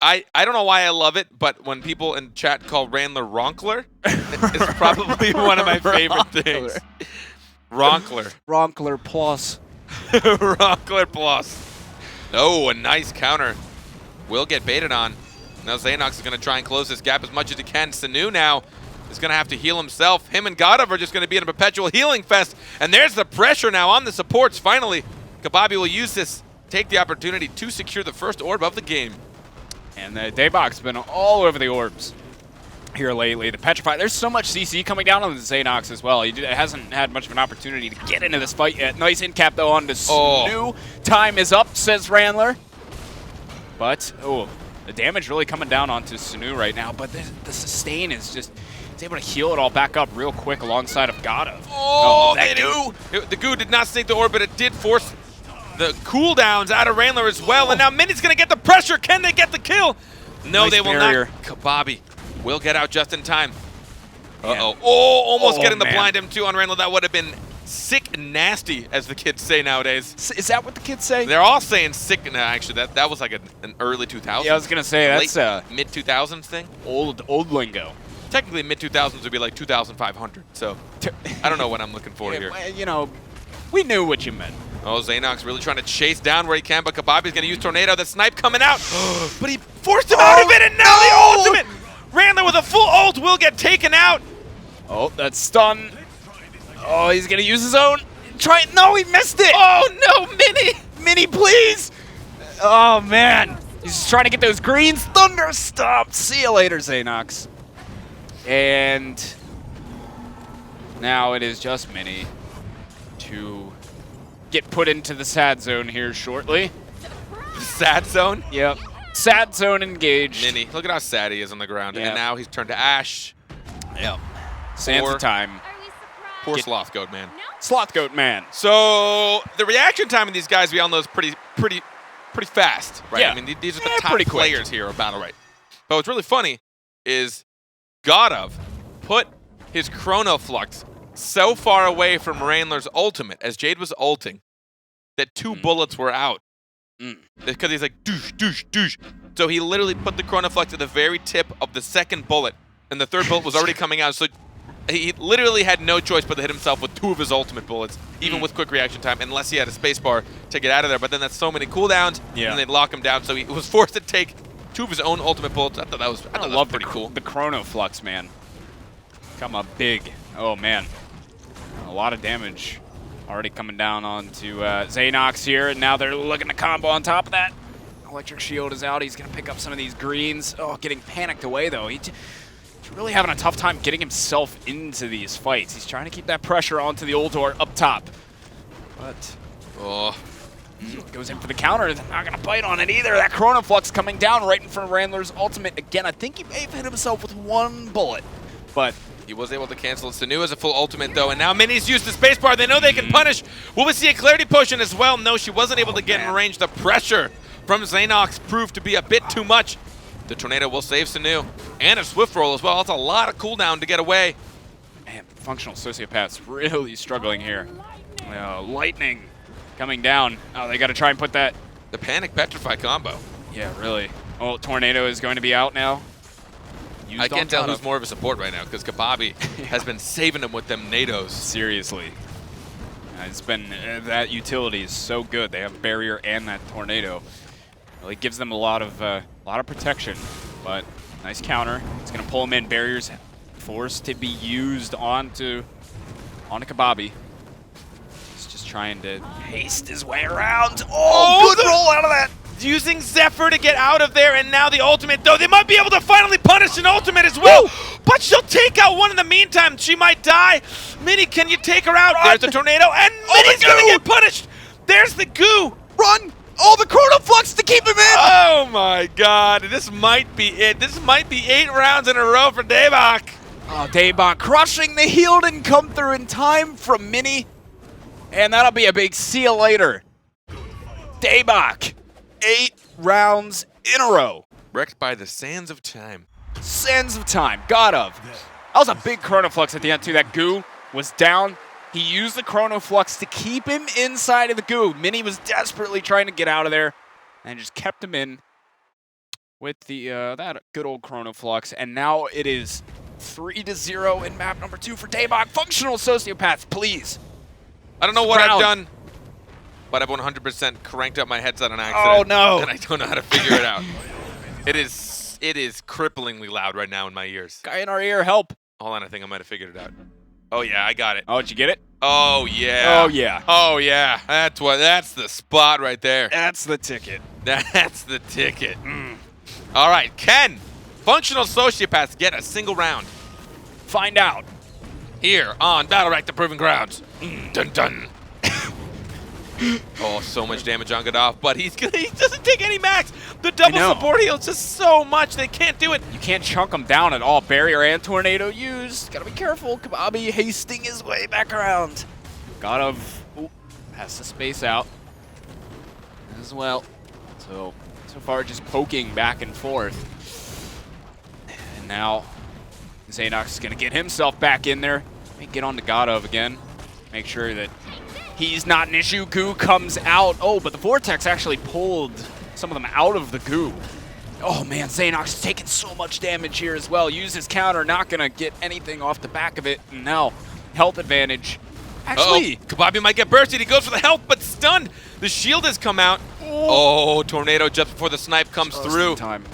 I don't know why I love it, but when people in chat call Randler Ronkler, it's probably one of my favorite things. Ronkler. Ronkler Plus. Ronkler Plus. Oh, a nice counter. Will get baited on. Now Xanox is going to try and close this gap as much as he can. Sanu now is going to have to heal himself. Him and Godov are just going to be in a perpetual healing fest. And there's the pressure now on the supports. Finally, Kababi will use this, take the opportunity to secure the first orb of the game. And Daybach's been all over the orbs. here lately. The Petrify. There's so much CC coming down on the Xanox as well. He hasn't had much of an opportunity to get into this fight yet. Nice in cap though on to Snu. Time is up, says Randler. But the damage really coming down onto Snu right now. But the sustain is just. He's able to heal it all back up real quick alongside of Godov. That goo! The goo did not sink the orb, but it did force the cooldowns out of Randler as well. And now Mini's going to get the pressure. Can they get the kill? No, nice they will barrier. not. Bobby will get out just in time. Uh-oh. Oh, almost getting the blind M2 on Randler. That would have been sick and nasty, as the kids say nowadays. Is that what the kids say? They're all saying sick. No, actually, that was like an early 2000s. Yeah, I was going to say, that's a mid-2000s thing. Old lingo. Technically, mid-2000s would be like 2,500. So I don't know what I'm looking for here. You know, we knew what you meant. Oh, Xanox really trying to chase down where he can, but Kababi's going to use Tornado. The snipe coming out. But he forced him out of it, and now the ultimate. Randler with a full ult will get taken out. Oh, that's stun. Oh, he's going to use his own. Try it. No, he missed it. Oh, no, Mini. Mini, please. Oh, man. He's just trying to get those greens. Thunder stop. See you later, Xanox. And now it is just Mini to get put into the sad zone here shortly. Sad zone? Yep. Sad zone engaged. Mini, look at how sad he is on the ground. Yep. And now he's turned to Ash. Yep. Sands of time. Poor Sloth Goat, man. Sloth Goat, man. So the reaction time of these guys, we all know, is pretty fast, right? Yeah. I mean, these are the top pretty quick. players here of BattleRekt. But what's really funny is Godov put his Chrono Flux so far away from Randler's ultimate as Jade was ulting that 2 bullets were out. Because he's like, douche, douche, douche. So he literally put the Chrono Flux at the very tip of the second bullet, and the third bullet was already coming out. So he literally had no choice but to hit himself with 2 of his ultimate bullets, even with quick reaction time, unless he had a spacebar to get out of there. But then that's so many cooldowns, and they'd lock him down. So he was forced to take 2 of his own ultimate bullets. I thought that was pretty cool. The Chrono Flux, man. Come up big. Oh, man. A lot of damage already coming down onto Xanox here, and now they're looking to combo on top of that. Electric Shield is out. He's going to pick up some of these greens. Oh, getting panicked away, though. He's really having a tough time getting himself into these fights. He's trying to keep that pressure onto the Uldor up top. But goes in for the counter. They're not going to bite on it either. That Chrono Flux coming down right in front of Randler's ultimate. Again, I think he may have hit himself with 1 bullet, but he was able to cancel it. Sanu has a full ultimate, though, and now Mini's used the spacebar. They know they can punish. Will we see a Clarity Potion as well? No, she wasn't able to get in range. The pressure from Xanox proved to be a bit too much. The Tornado will save Sanu, and a Swift Roll as well. That's a lot of cooldown to get away. Man, Functional Sociopath's really struggling here. Lightning coming down. Oh, they got to try and put that. The Panic Petrify combo. Yeah, really. Oh, Tornado is going to be out now. I can't tell who's more of a support right now because Kababi has been saving him with them NATOs. Seriously. It's been, that utility is so good. They have Barrier and that Tornado. Really gives them a lot of protection, but nice counter. It's going to pull him in. Barriers forced to be used onto Kababi. He's just trying to haste his way around. Oh, good roll out of that. Using Zephyr to get out of there, and now the ultimate, though. They might be able to finally punish an ultimate as well. Woo! But she'll take out one in the meantime. She might die. Mini, can you take her out? There's the Tornado, and Mini's going to get punished. There's the goo. Run. Oh, the Chrono Flux to keep him in. Oh, my God. This might be it. This might be 8 rounds in a row for Daybach. Oh, Daybach crushing. The heal didn't come through in time from Mini. And that'll be a big see you later. Daybach. 8 rounds in a row. Wrecked by the sands of time. Sands of time. Godov. That was a big Chrono Flux at the end, too. That goo was down. He used the Chrono Flux to keep him inside of the goo. Mini was desperately trying to get out of there and just kept him in with the that good old Chrono Flux. And now it is 3-0 in map number 2 for Daybach. Functional Sociopath, please. I don't know what I've done, but I've 100% cranked up my headset on accident. Oh, no. And I don't know how to figure it out. It is cripplingly loud right now in my ears. Guy in our ear, help. Hold on, I think I might have figured it out. Oh, yeah, I got it. Oh, did you get it? Oh, yeah. Oh, yeah. Oh, yeah. That's the spot right there. That's the ticket. That's the ticket. All right, Ken. Functional Sociopaths get a single round Find out. here on BattleRekt, the Proven Grounds. Dun dun. Oh, so much damage on Godov, but he doesn't take any max. The double know. support heal is just so much, they can't do it. You can't chunk him down at all. Barrier and Tornado used. Gotta be careful. Kababi hasting his way back around. Godov has to space out as well. So far just poking back and forth. And now Xanox is gonna get himself back in there. Maybe get on to Godov again. Make sure that he's not an issue. Goo comes out. Oh, but the Vortex actually pulled some of them out of the goo. Oh man, Xanox is taking so much damage here as well. Use his counter, not gonna get anything off the back of it. And now, health advantage. Actually, Kababi might get bursted. He goes for the health, but stunned. The shield has come out. Oh, Tornado just before the snipe comes through. Time.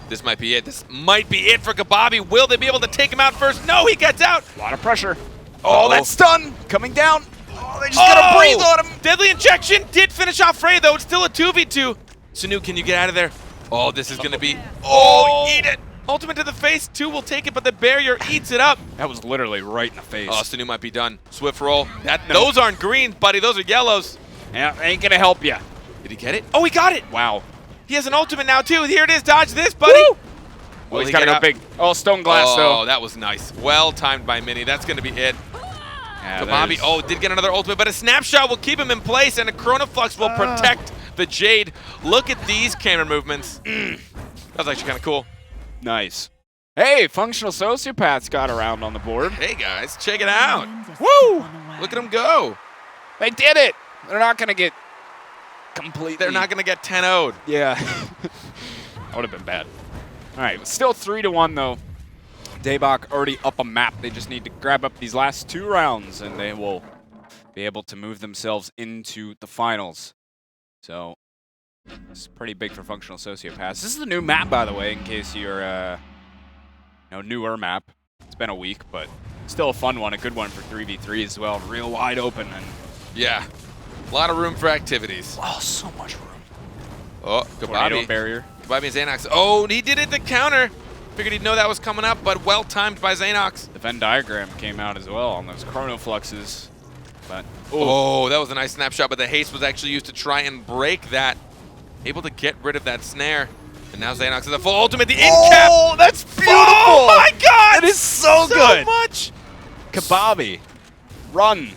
This might be it. This might be it for Kababi. Will they be able to take him out first? No, he gets out. A lot of pressure. Oh, that stun coming down. Oh, they just gotta breathe on him. Deadly Injection did finish off Frey, though. It's still a 2v2. Sanu, can you get out of there? Oh, this is going to be... Oh, eat it. Ultimate to the face. 2 will take it, but the barrier eats it up. That was literally right in the face. Oh, Sanu might be done. Swift roll. Those aren't greens, buddy. Those are yellows. Yeah, ain't gonna help you. Did he get it? Oh, he got it. Wow. He has an ultimate now, too. Here it is. Dodge this, buddy. Woo! Will Well, he's he gotta get go out? big. Oh, stone glass, though. Oh, that was nice. Well timed by Mini. That's going to be it. Yeah, Kababi, did get another ultimate, but a snapshot will keep him in place, and a Chronoflux will protect the Jade. Look at these camera movements. That was actually kind of cool. Nice. Hey, Functional Sociopaths got around on the board. Hey, guys, check it out. Woo! Look at them go. They did it. They're not gonna get completely. They're not going to get 10-0'd. Yeah. That would have been bad. All right, still 3-1 though. Daybach already up a map. They just need to grab up these last 2 rounds, and they will be able to move themselves into the finals. So, it's pretty big for Functional Sociopaths. This is the new map, by the way, in case you're, newer map. It's been a week, but still a fun one, a good one for 3v3 as well. Real wide open and Yeah. A lot of room for activities. oh, so much room. Oh, Tornado Kababi. barrier. Kababi and Xanox. Oh, he did it to counter. Figured he'd know that was coming up, but well timed by Xanox. The Venn diagram came out as well on those Chronofluxes. But Oh, that was a nice snapshot, but the haste was actually used to try and break that. Able to get rid of that snare. And now Xanox is a full ultimate. The in cap. Oh, that's beautiful! Oh my god! That is so good! Much! Kababi, run.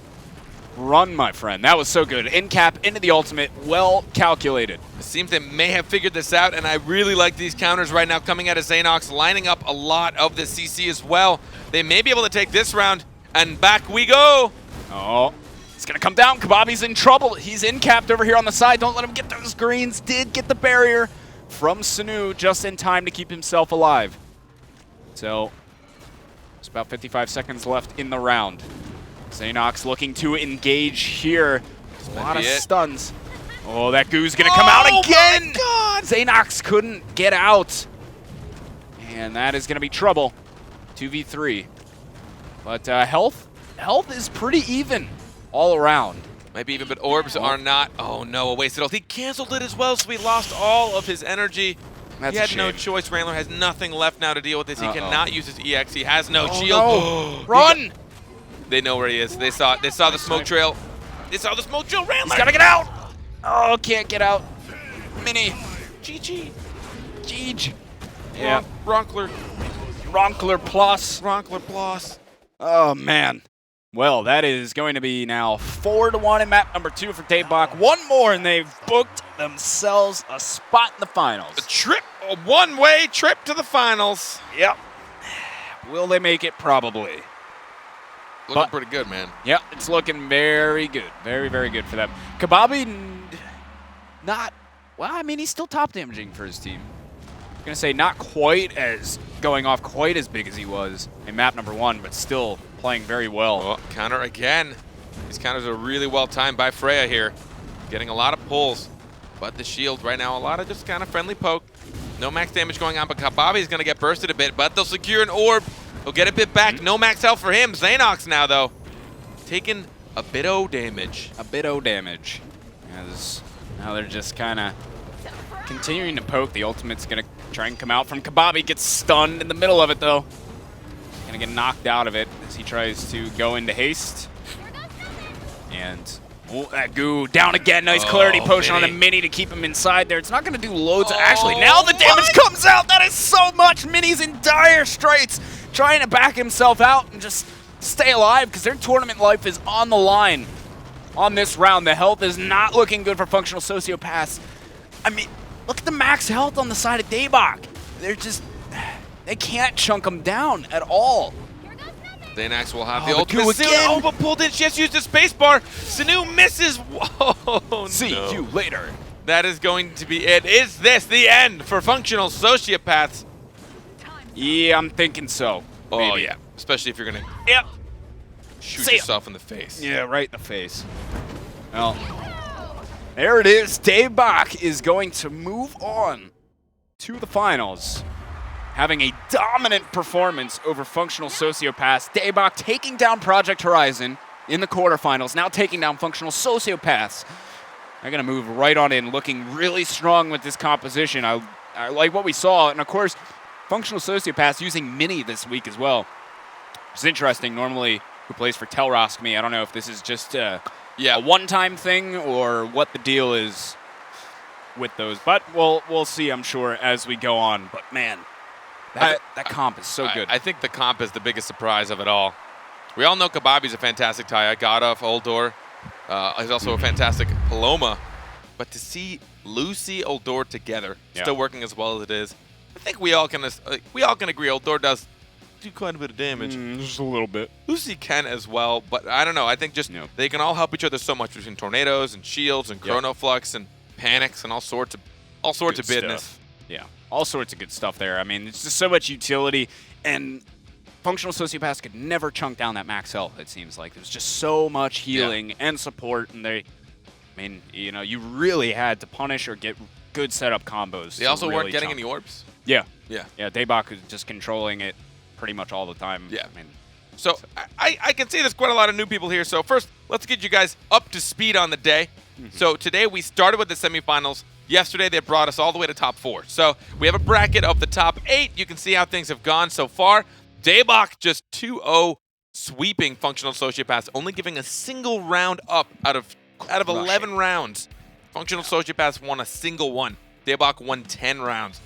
Run, my friend. That was so good. In cap into the ultimate, well calculated. It seems they may have figured this out, and I really like these counters right now coming out of Xanox, lining up a lot of the CC as well. They may be able to take this round, and back we go. Oh, it's gonna come down. Kababi's in trouble. He's in capped over here on the side. Don't let him get those greens. Did get the barrier from Sanu just in time to keep himself alive. So, it's about 55 seconds left in the round. Xanox looking to engage here. A lot of stuns. Oh, that goo's gonna come out again! Oh my god! Xanox couldn't get out. And that is gonna be trouble. 2v3. But health is pretty even all around. Might be even, but orbs are not. Oh no, a wasted ult. He canceled it as well, so he lost all of his energy. That's he a had shame. no choice. Randler has nothing left now to deal with this. He Uh-oh. cannot use his EX. He has no Oh, shield. no. Run! They know where he is. They saw it. They saw the smoke trail. They saw the smoke trail. Randler! He's gotta get out! Oh, can't get out. Mini. GG. Jeej. Yeah. Ronkler. Ronkler plus. Ronkler plus. Oh, man. Well, that is going to be now 4-1 in map number 2 for Daybach. One more, and they've booked themselves a spot in the finals. A one-way trip to the finals. Yep. Will they make it? Probably. Looking pretty good, man. Yep, it's looking very good. Very, very good for them. Kababi, not, well, I mean, he's still top damaging for his team. I'm going to say not quite as, going off quite as big as he was in map number 1, but still playing very well. Oh, counter again. These counters are really well timed by Freya here. Getting a lot of pulls. But the shield right now, a lot of just kind of friendly poke. No max damage going on, but Kababi's going to get bursted a bit, but they'll secure an orb. He'll get a bit back. No max health for him. Xanox now, though, taking a bit of damage. A bit of damage. As now they're just kind of continuing to poke. The ultimate's going to try and come out from Kababi. Gets stunned in the middle of it, though. Gonna get knocked out of it as he tries to go into haste. And that goo down again. Nice clarity potion on the Mini to keep him inside there. It's not gonna do loads. Actually, now the damage comes out. That is so much. Mini's in dire straits, trying to back himself out and just stay alive because their tournament life is on the line. On this round, the health is not looking good for Functional Sociopaths. I mean, look at the max health on the side of Daybach. They can't chunk them down at all. Danax will have Oh, the the ultimate goo soon. again. Oh, but pulled in. She has used the spacebar. Sanu misses. Whoa, See you later. That is going to be it. Is this the end for Functional Sociopaths? Yeah, I'm thinking so. Oh, Maybe. yeah. Especially if you're going to Yep. shoot See ya. yourself in the face. Yeah, right in the face. Well, there it is. Daybach is going to move on to the finals, having a dominant performance over Functional Sociopaths. Daybach taking down Project Horizon in the quarterfinals, now taking down Functional Sociopaths. They're going to move right on in, looking really strong with this composition. I like what we saw, and of course, Functional Sociopaths using Mini this week as well. It's interesting. Normally, who plays for Telroskme, I don't know if this is just a one-time thing or what the deal is with those, but we'll see, I'm sure, as we go on. But man, that comp is so good. I think the comp is the biggest surprise of it all. We all know Kababi's a fantastic Taya. Godoff, Uldor. He's also a fantastic Paloma. But to see Lucy, Uldor together, still working as well as it is, I think we all can agree Uldor does do quite a bit of damage. Just a little bit. Lucy can as well, but I don't know. I think just they can all help each other so much between tornadoes and shields and chrono flux and panics and all sorts of business. Stuff. Yeah, all sorts of good stuff there. I mean, it's just so much utility, and Functional Sociopaths could never chunk down that max health, it seems like. There's just so much healing and support, and you really had to punish or get good setup combos. They also really weren't getting chunk. any orbs. Yeah. Yeah. Yeah, Daybach was just controlling it pretty much all the time. Yeah. I mean, So I can see there's quite a lot of new people here. So first, let's get you guys up to speed on the day. So today we started with the semifinals. Yesterday they brought us all the way to top 4. So we have a bracket of the top 8. You can see how things have gone so far. Daybach just 2-0 sweeping Functional Sociopaths, only giving a single round up out of 11 rounds. Functional Sociopaths won a single one. Daybach won 10 rounds.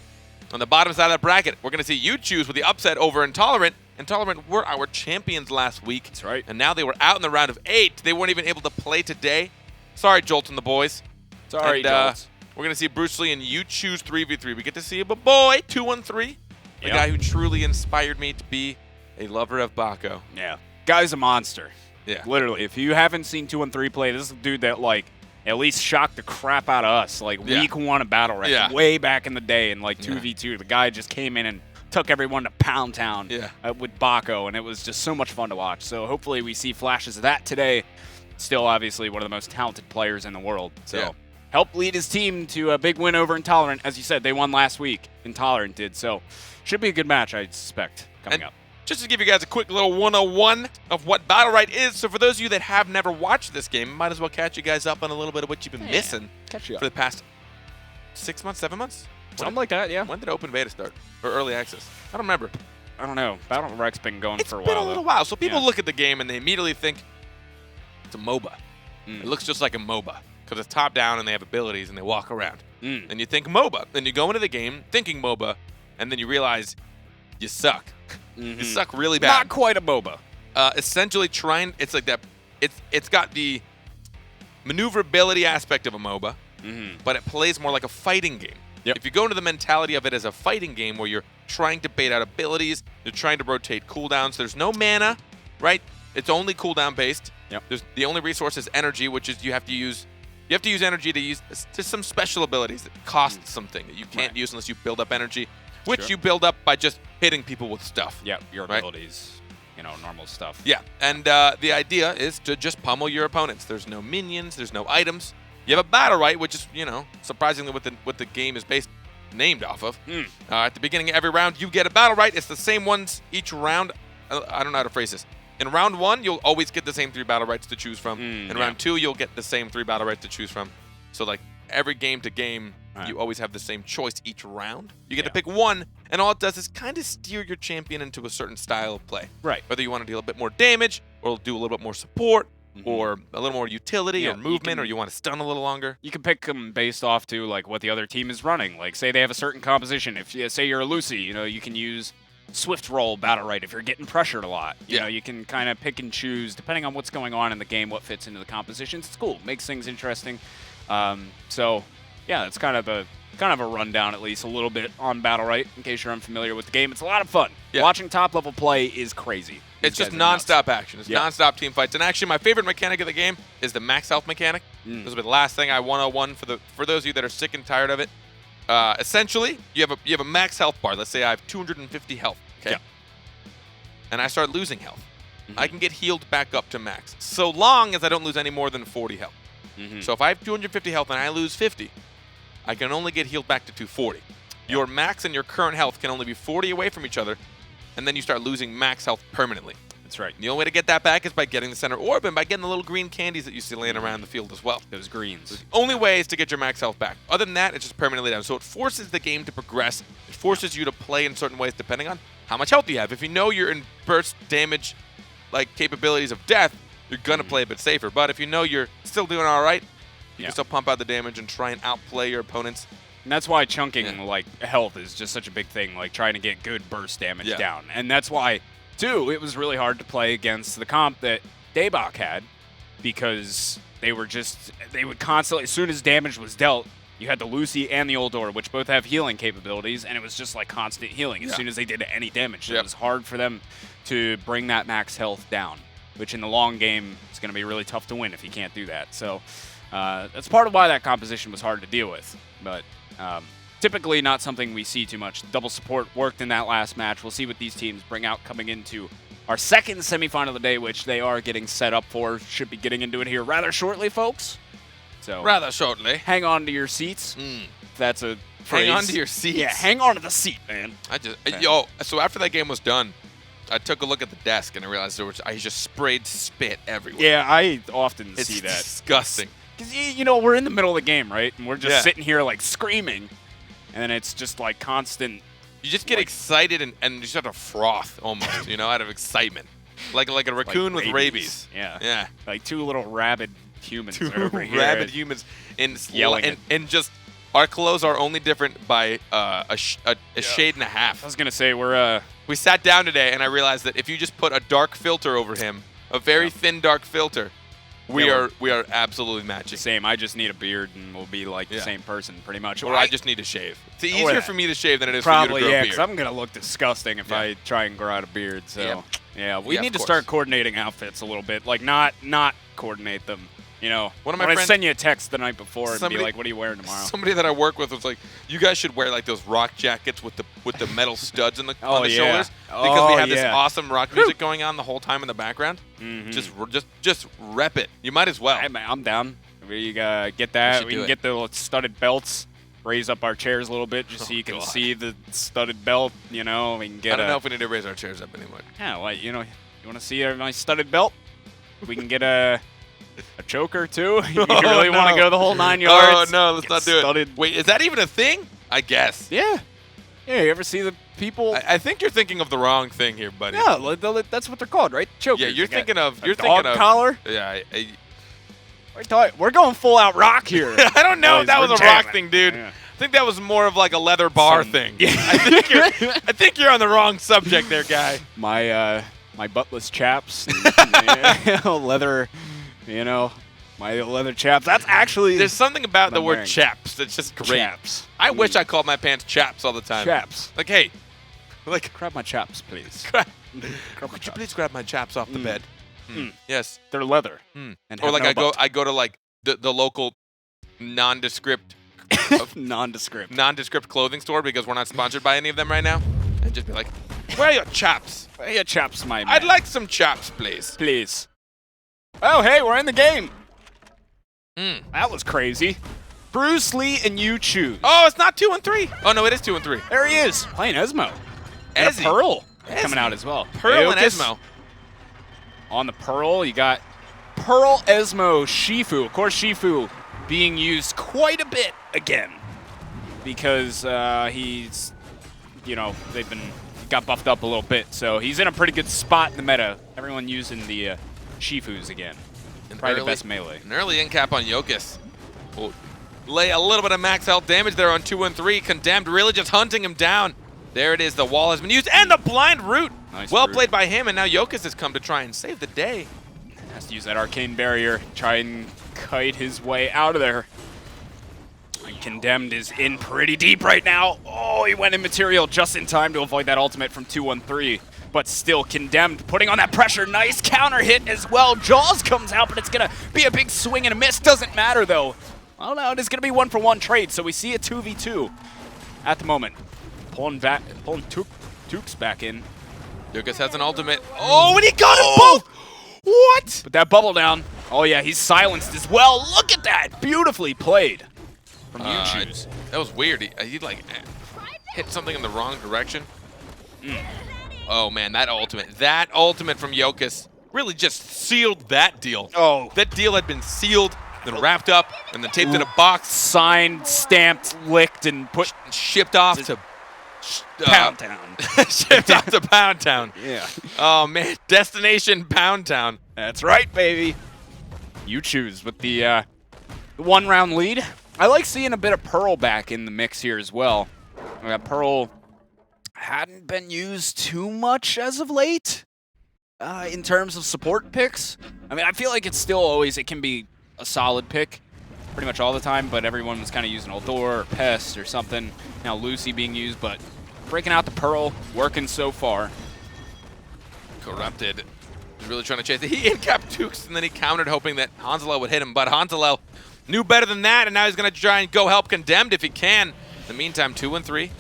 On the bottom side of the bracket, we're going to see you choose with the upset over Intolerant. Intolerant were our champions last week. That's right. And now they were out in the round of 8. They weren't even able to play today. Sorry, Jolt and the boys. sorry, Jolt. We're going to see Bruce Lee and you choose 3v3. We get to see a boy, 2-1-3. The guy who truly inspired me to be a lover of Baco. Yeah. Guy's a monster. Yeah. Literally. If you haven't seen 2-1-3 play, this is a dude that, at least shocked the crap out of us. Week 1 of BattleRekt, way back in the day in, 2v2. The guy just came in and took everyone to Pound Town with Baco, and it was just so much fun to watch. So hopefully we see flashes of that today. Still, obviously, one of the most talented players in the world. So helped lead his team to a big win over Intolerant. As you said, they won last week. Intolerant did. So should be a good match, I suspect, coming up. Just to give you guys a quick little 101 of what BattleRekt is, so for those of you that have never watched this game, might as well catch you guys up on a little bit of what you've been missing Catch you up. for the past 6 months, 7 months? Something like that, yeah. When did open beta start? Or early access? I don't remember. I don't know. BattleRekt's been going for a while. It's been a little though. while. So people look at the game and they immediately think it's a MOBA. It looks just like a MOBA because it's top down and they have abilities and they walk around. And you think MOBA. Then you go into the game thinking MOBA, and then you realize you suck. You suck really bad. Not quite a MOBA. Essentially it's like that. It's got the maneuverability aspect of a MOBA, but it plays more like a fighting game. Yep. If you go into the mentality of it as a fighting game where you're trying to bait out abilities, you're trying to rotate cooldowns, there's no mana, right? It's only cooldown based. Yep. The only resource is energy, which is you have to use energy to use to some special abilities that cost something that you can't use unless you build up energy, which you build up by just hitting people with stuff. Yeah, your abilities, normal stuff. Yeah, and the idea is to just pummel your opponents. There's no minions, there's no items. You have a BattleRekt, which is, surprisingly what the game is named off of. At the beginning of every round, you get a BattleRekt. It's the same ones each round. I don't know how to phrase this. In round 1, you'll always get the same 3 BattleRekts to choose from. In round 2, you'll get the same 3 BattleRekts to choose from. So, every game to game, Right. you always have the same choice each round. You get to Yeah. pick one, and all it does is kind of steer your champion into a certain style of play. Right. Whether you want to deal a bit more damage, or do a little bit more support, Mhm. or a little more utility Yeah, or you movement, or can- you want to stun a little longer. You can pick them based off to like what the other team is running. Like say they have a certain composition. If you say you're a Lucy, you know, you can use Swift Roll BattleRekt if you're getting pressured a lot. You Yeah. know, you can kind of pick and choose depending on what's going on in the game, what fits into the compositions. It's cool. Makes things interesting. So yeah, it's kind of a rundown, at least a little bit on BattleRekt in case you're unfamiliar with the game. It's a lot of fun. Yeah. Watching top level play is crazy. It's These just guys are nuts. non-stop action. It's Yeah. non-stop team fights. And actually, my favorite mechanic of the game is the max health mechanic. Mm. This will be the last thing I 101 for those of you that are sick and tired of it. Essentially, you have a max health bar. Let's say I have 250 health. Okay. Yeah. And I start losing health. Mhm. I can get healed back up to max, so long as I don't lose any more than 40 health. Mhm. So if I have 250 health and I lose 50, I can only get healed back to 240. Your max and your current health can only be 40 away from each other, and then you start losing max health permanently. That's right. And the only way to get that back is by getting the center orb and by getting the little green candies that you see laying around the field as well. Those greens. Only way is to get your max health back. Other than that, it's just permanently down. So it forces the game to progress. It forces you to play in certain ways depending on how much health you have. If you know you're in burst damage, like capabilities of death, you're gonna play a bit safer. But if you know you're still doing all right, you Yeah. can still pump out the damage and try and outplay your opponents. And that's why chunking Yeah. like health is just such a big thing, like trying to get good burst damage Yeah. down. And that's why, too, it was really hard to play against the comp that Daybach had because they would constantly, as soon as damage was dealt, you had the Lucy and the Oldor, which both have healing capabilities, and it was just like constant healing as Yeah. soon as they did any damage. So Yep. it was hard for them to bring that max health down, which in the long game is going to be really tough to win if you can't do that. So that's part of why that composition was hard to deal with. But typically not something we see too much. Double support worked in that last match. We'll see what these teams bring out coming into our second semifinal of the day, which they are getting set up for. Should be getting into it here rather shortly, folks. So Rather shortly. hang on to your seats. Mm. If that's a Hang phrase. on to your seats. Yeah, hang on to the seat, man. Okay. So after that game was done, I took a look at the desk and I realized I just sprayed spit everywhere. Yeah, I often It's see that. disgusting. Because, you know, we're in the middle of the game, right? And we're just Yeah. sitting here, like, screaming. And then it's just, like, constant. You just get Like- excited and you start to froth almost, out of excitement. Like a raccoon with rabies. Yeah. Yeah. Like two little rabid humans Two over here. rabid humans Yelling and just our clothes are only different by a shade and a half. I was going to say, we're, We sat down today and I realized that if you just put a dark filter over him, a very thin dark filter, we Yeah, are absolutely matching. same. I just need a beard and we'll be like the Yeah. same person pretty much. Or I just need to shave. It's Or easier that. for me to shave than it is Probably, for you to grow yeah, a because beard. I'm going to look disgusting if Yeah. I try and grow out a beard. So, Yep. yeah, we Yeah, need of to course. start coordinating outfits a little bit. Like, not coordinate them. You know, One of my when I friends- send you a text the night before and Somebody- be like, what are you wearing tomorrow? Somebody that I work with was like, "You guys should wear like those rock jackets with the metal studs on the Oh, on the yeah. shoulders because we Oh, have this yeah. awesome rock music going on the whole time in the background. Mhm. Just rep it. You might as well. I'm down. We get that. should We do can it. get the studded belts. Raise up our chairs a little bit just so you can God. see the studded belt. You know, we can get. I don't know if we need to raise our chairs up anymore. Yeah, like you want to see my studded belt? We can get a choker too. You Oh, really want to no. go the whole 9 Oh yards? no, let's Get not do it. studded. Wait, is that even a thing? I guess. Yeah. Yeah. You ever see the people? I think you're thinking of the wrong thing here, buddy. Yeah, that's what they're called, right? Chokers. Yeah, you're They got thinking of a you're dog thinking of collar. Yeah, We're going full out rock here. I don't know if Boys, that was we're a rock jamming. thing, dude. Yeah. I think that was more of like a leather bar Some- thing. Yeah. I think you're on the wrong subject there, guy. my buttless chaps, and, leather, my leather chaps. That's actually There's something about what the I'm word wearing. chaps that's just great. chaps. I wish I called my pants chaps all the time. Chaps. Like, hey, like, Grab my chaps, please. grab, Grab my could you chaps. please grab my chaps off the bed? Yes. They're leather. Hmm. And Or have like no I go to like the local nondescript nondescript. clothing store because we're not sponsored by any of them right now, and just be like, where are your chaps? Where are your chaps, my man? I'd like some chaps, please. please. Oh, hey, we're in the game. Mm. That was crazy. Bruce Lee and you choose. Oh, it's not 2 and 3. Oh no, it is 2 and 3. There he is, playing Esmo. And a Ezzy. Pearl Ezzy. coming out as well. Pearl and Aeokis. Esmo. On the Pearl, you got Pearl, Esmo, Shifu. Of course, Shifu being used quite a bit again because he's, you know, got buffed up a little bit, so he's in a pretty good spot in the meta. Everyone using the Shifus again. Probably the best melee. An early in cap on Jokic. Will lay a little bit of max health damage there on 2 and 3. Condemned really just hunting him down. There it is. The wall has been used, and the blind root. Nice well root. played by him, and now Jokic has come to try and save the day. Has to use that arcane barrier, try and kite his way out of there. And Condemned is in pretty deep right now. Oh, he went in material just in time to avoid that ultimate from 2-1-3. But still, Condemned putting on that pressure. Nice counter hit as well. Jaws comes out, but it's going to be a big swing and a miss. Doesn't matter, though. Well, no, it is going to be 1-for-1 trade, so we see a 2v2 at the moment. Pulling Tukes back in. Jokic has an ultimate. Oh, and he got them both! What? Put that bubble down. Oh, yeah, he's silenced as well. Look at that. Beautifully played from Yuchus. That was weird. He like hit something in the wrong direction. Oh, man, that ultimate from Jokic really just sealed that deal. Oh. That deal had been sealed, then wrapped up, and then taped in a box. Signed, stamped, licked, and put Shipped off to Pound Town. shipped off to Pound Town. Yeah. Oh, man, destination Pound Town. That's right, baby. You choose with the 1-round lead. I like seeing a bit of Pearl back in the mix here as well. Pearl hadn't been used too much as of late in terms of support picks. I mean, I feel like it's still always, it can be a solid pick pretty much all the time, but everyone was kind of using Eldor or Pest or something. Now Lucy being used, but breaking out the Pearl, working so far. Corrupted. He's really trying to chase it. He in-capped Tukes, and then he countered hoping that Hanselo would hit him, but Hanselo knew better than that, and now he's going to try and go help Condemned if he can. In the meantime, 2 and 3.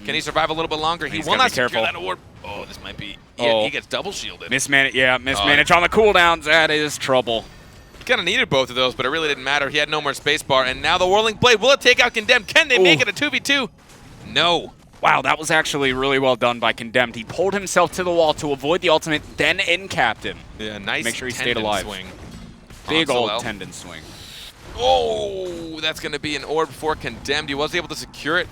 Can he survive a little bit longer? He will not secure that award. Oh, this might be... He gets double shielded. Mismanage on the cooldowns. That is trouble. He kind of needed both of those, but it really didn't matter. He had no more spacebar, and now the Whirling Blade. Will it take out Condemned? Can they make it a 2v2? No. Wow, that was actually really well done by Condemned. He pulled himself to the wall to avoid the ultimate, then in-capped him. Yeah, nice. Make sure he stayed alive. Swing. Big old tendon swing. Oh, that's going to be an orb for Condemned. He was able to secure it.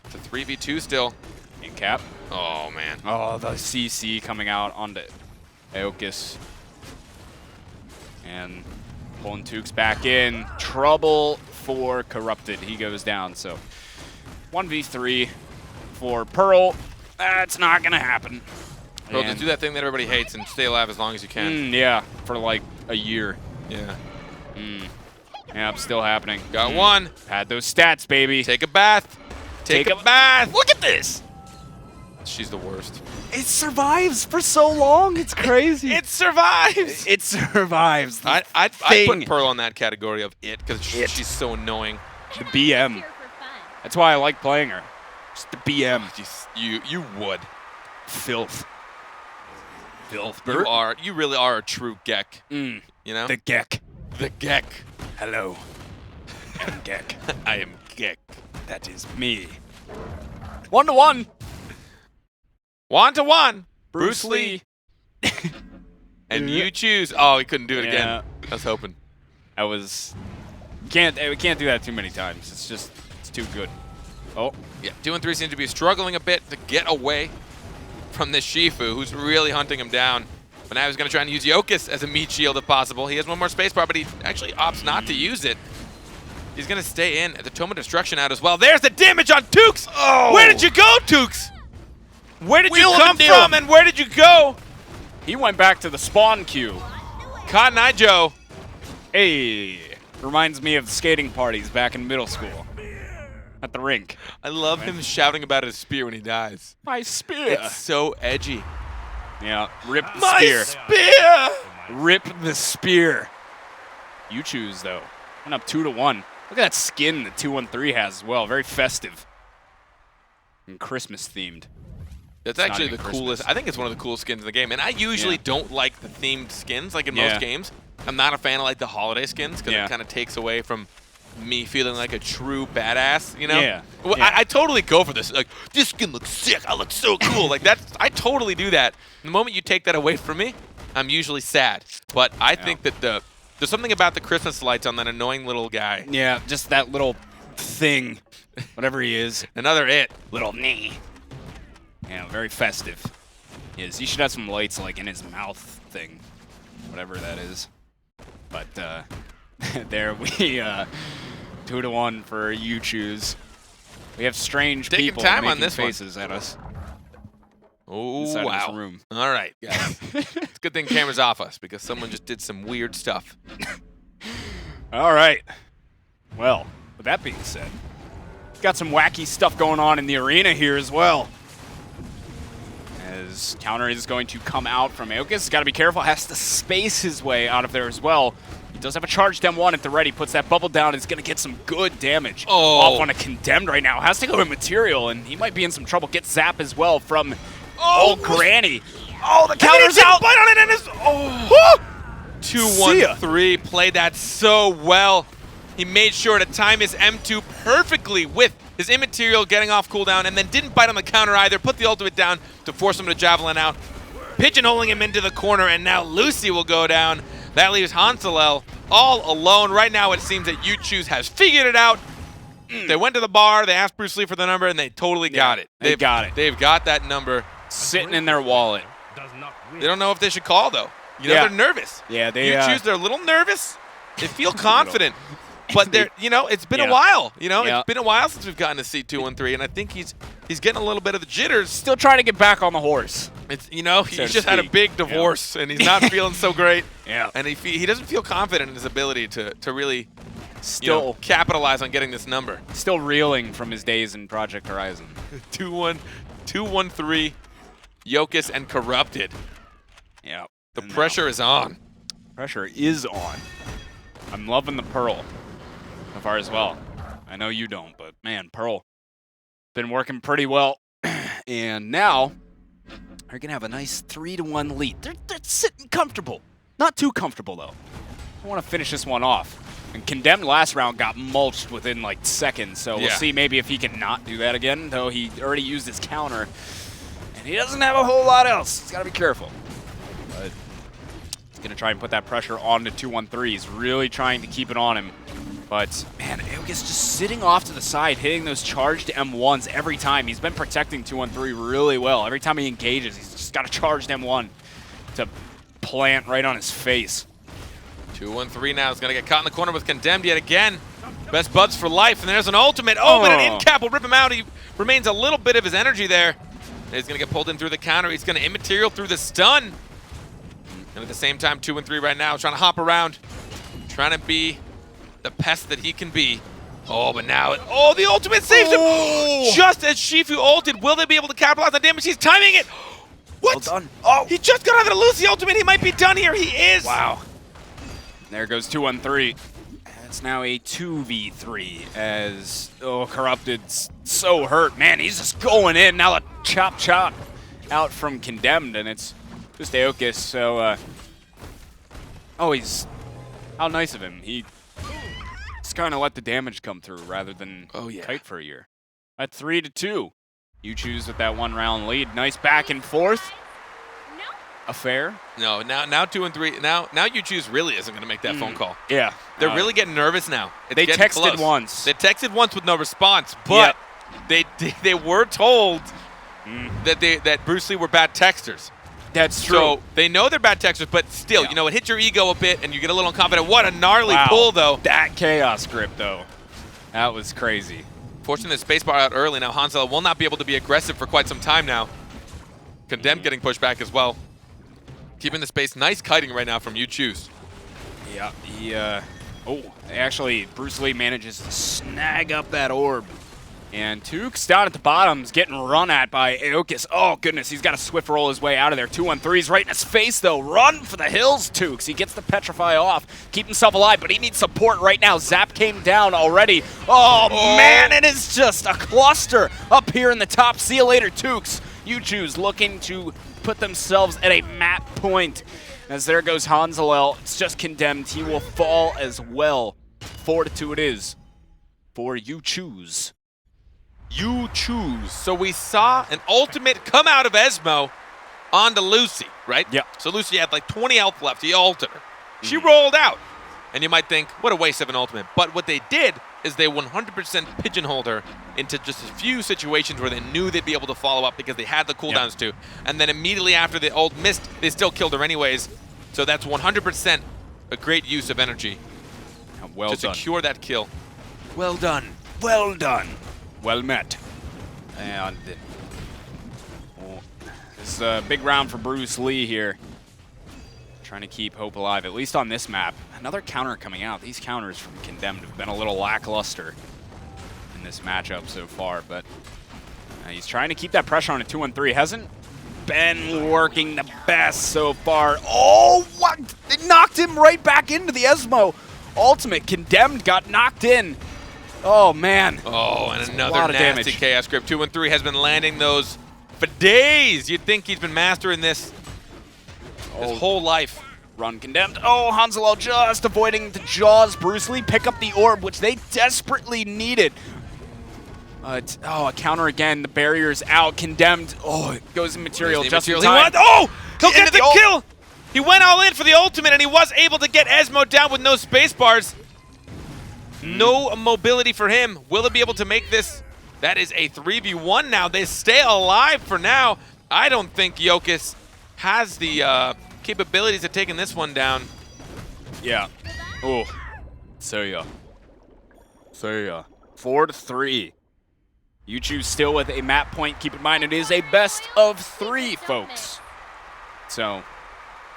It's a 3v2 still. In-cap. Oh, man. Oh, the CC coming out onto Aeokis. And pulling Tukes back in. Trouble for Corrupted. He goes down, so 1v3 for Pearl. That's not going to happen. Pearl, just do that thing that everybody hates and stay alive as long as you can. Yeah, for like a year. Yeah. Yeah, it's still happening. Got one. Had those stats, baby. Take a bath. Take a bath. Look at this. She's the worst. It survives for so long. It's crazy. It survives. It survives. I'd put Pearl in that category of it because she's so annoying. The BM. That's why I like playing her. Just the BM. You would. Filth. You really are a true Gek. You know? The Gek. The Gek. Hello. I'm Gek. I am Gek. That is me. 1-1. 1-1. Bruce Lee. And you choose. Oh, he couldn't do it Yeah. again. I was hoping. That was... We can't do that too many times. It's too good. Oh. Yeah, 2 and 3 seem to be struggling a bit to get away from this Shifu, who's really hunting him down. But now he's going to try and use Jokic as a meat shield if possible. He has one more spacebar, but he actually opts not to use it. He's going to stay in. The Tome of Destruction out as well. There's the damage on Tukes! Oh. Where did you go, Tukes? Where did you come from and where did you go? He went back to the spawn queue. Cotton Eye Joe. Hey. Reminds me of skating parties back in middle school. At the rink. I love him shouting about his spear when he dies. My spear. It's so edgy. Yeah, rip the My spear. spear! Rip the spear. You choose, though. Went up 2-1. Look at that skin that 2-1-3 has as well. Very festive. And Christmas themed. That's actually the coolest. I think it's one of the coolest skins in the game. And I usually don't like the themed skins, like in most games. I'm not a fan of like the holiday skins because it kind of takes away from me feeling like a true badass, you know? Yeah. Well, I totally go for this. Like, this skin looks sick. I look so cool. Like, I totally do that. The moment you take that away from me, I'm usually sad. But I think that There's something about the Christmas lights on that annoying little guy. Yeah, just that little thing, whatever he is. Another it. Little knee. Yeah, very festive. He should have some lights like in his mouth thing, whatever that is. But there we 2-1 for you choose. We have strange Taking people time making on this one. faces at us. Oh, Inside of wow. this room. All right, guys. It's a good thing camera's off us because someone just did some weird stuff. All right. Well, with that being said, got some wacky stuff going on in the arena here as well. As counter is going to come out from Aokus. Got to be careful. Has to space his way out of there as well. He does have a charged M1 at the ready. Puts that bubble down. Is going to get some good damage. Off on a Condemned right now. Has to go in material, and he might be in some trouble. Gets zap as well from old Granny. Oh, the counter's out. Bite on it and it's, oh. 2-1-3. Played that so well. He made sure to time his M2 perfectly with his immaterial getting off cooldown, and then didn't bite on the counter either. Put the ultimate down to force him to javelin out. Pigeonholing him into the corner, and now Lucy will go down. That leaves Hansalel all alone. Right now it seems that You Choose has figured it out. They went to the bar, they asked Bruce Lee for the number, and they totally got it. They got it. They've got that number. Sitting in their wallet. They don't know if they should call, though. You know, Yeah. they're nervous. Yeah, they You Choose, they're a little nervous. They feel confident. But they're, it's been Yeah. a while. Yeah. It's been a while since we've gotten to see 2-1-3, and I think he's getting a little bit of the jitters. still trying to get back on the horse. It's he's to just had a speak. big divorce, and he's not feeling so great. Yeah. And he doesn't feel confident in his ability to really Still capitalize on getting this number. still reeling from his days in Project Horizon. 2-1-3, Jokic and Corrupted. Yeah. The pressure is on. Pressure is on. I'm loving the Pearl so far as well. I know you don't, but man, Pearl been working pretty well. And now they're going to have a nice 3-1 lead. They're sitting comfortable. Not too comfortable, though. I want to finish this one off. And Condemned last round got mulched within like seconds, so we'll see maybe if he can not do that again, though he already used his counter. And he doesn't have a whole lot else. He's got to be careful. But he's going to try and put that pressure on the 2-1-3. He's really trying to keep it on him. But, man, Aokus just sitting off to the side, hitting those charged M1s every time. He's been protecting 2-1-3 really well. Every time he engages, he's just got a charged M1 to plant right on his face. 2-1-3 now is going to get caught in the corner with Condemned yet again. Best buds for life, and there's an ultimate. Oh, but an in-cap will rip him out. He remains a little bit of his energy there. He's going to get pulled in through the counter. He's going to immaterial through the stun. And at the same time, 2-3 right now, trying to hop around, trying to be the pest that he can be. Oh, but now, the ultimate saves him! Just as Shifu ulted, will they be able to capitalize on damage? He's timing it! What? Well done. Oh, he just got out of the Lucy ultimate. He might be done here. He is! Wow. There goes 2-1-3. It's now a 2v3 as, Corrupted's so hurt. Man, he's just going in. Now a chop out from Condemned, and it's just Aokus. So, he's, how nice of him. He just kind of let the damage come through rather than kite for a year. At 3-2. You choose with that 1 round lead. Nice back and forth. Affair. No, now 2-3. Now You Choose really isn't going to make that phone call. Yeah. They're really getting nervous now. It's They getting texted close. once. They texted once with no response, but they were told that Bruce Lee were bad texters. That's true. So they know they're bad texters, but still, it hits your ego a bit, and you get a little unconfident. What a gnarly pull, though. That chaos grip, though. That was crazy. Fortunately, the spacebar out early. Now Hansel will not be able to be aggressive for quite some time now. Condemned getting pushed back as well. Keeping the space. Nice kiting right now from You Choose. Yeah, actually, Bruce Lee manages to snag up that orb. And Tukes down at the bottom is getting run at by Aokus. Oh, goodness, he's got to swift roll his way out of there. 2-1-3's right in his face, though. Run for the hills, Tukes. He gets the Petrify off, keep himself alive, but he needs support right now. Zap came down already. Oh, man, it is just a cluster up here in the top. See you later, Tukes. You Choose looking to put themselves at a map point. As there goes Hansalel. It's just Condemned. He will fall as well. 4-2 it is for You Choose. You Choose. So we saw an ultimate come out of Esmo onto Lucy, right? Yep. So Lucy had like 20 health left. He ulted her. She rolled out. And you might think, what a waste of an ultimate. But what they did is they 100% pigeonholed her into just a few situations where they knew they'd be able to follow up because they had the cooldowns too. And then immediately after the ult missed, they still killed her anyways. So that's 100% a great use of energy to secure that kill. Well done. Well done. Well met. And this is a big round for Bruce Lee here. Trying to keep hope alive, at least on this map. Another counter coming out. These counters from Condemned have been a little lackluster in this matchup so far, but he's trying to keep that pressure on a 2-1-3. Hasn't been working the best so far. Oh, what? It knocked him right back into the Esmo. Ultimate Condemned got knocked in. Oh, man. Oh, and that's another nasty Chaos Grip. 2-1-3 has been landing those for days. You'd think he's been mastering this his whole life. Run Condemned. Oh, Hanzalo just avoiding the jaws. Bruce Lee pick up the orb, which they desperately needed. A counter again. The barrier's out. Condemned. Oh, it goes in material just in time. He'll get the kill! He went all in for the ultimate, and he was able to get Esmo down with no space bars. No mobility for him. Will it be able to make this? That is a 3v1 now. They stay alive for now. I don't think Jokic has the capabilities of taking this one down. Yeah. Oh. So yeah. 4-3. You choose still with a map point. Keep in mind it is a best of 3, folks. So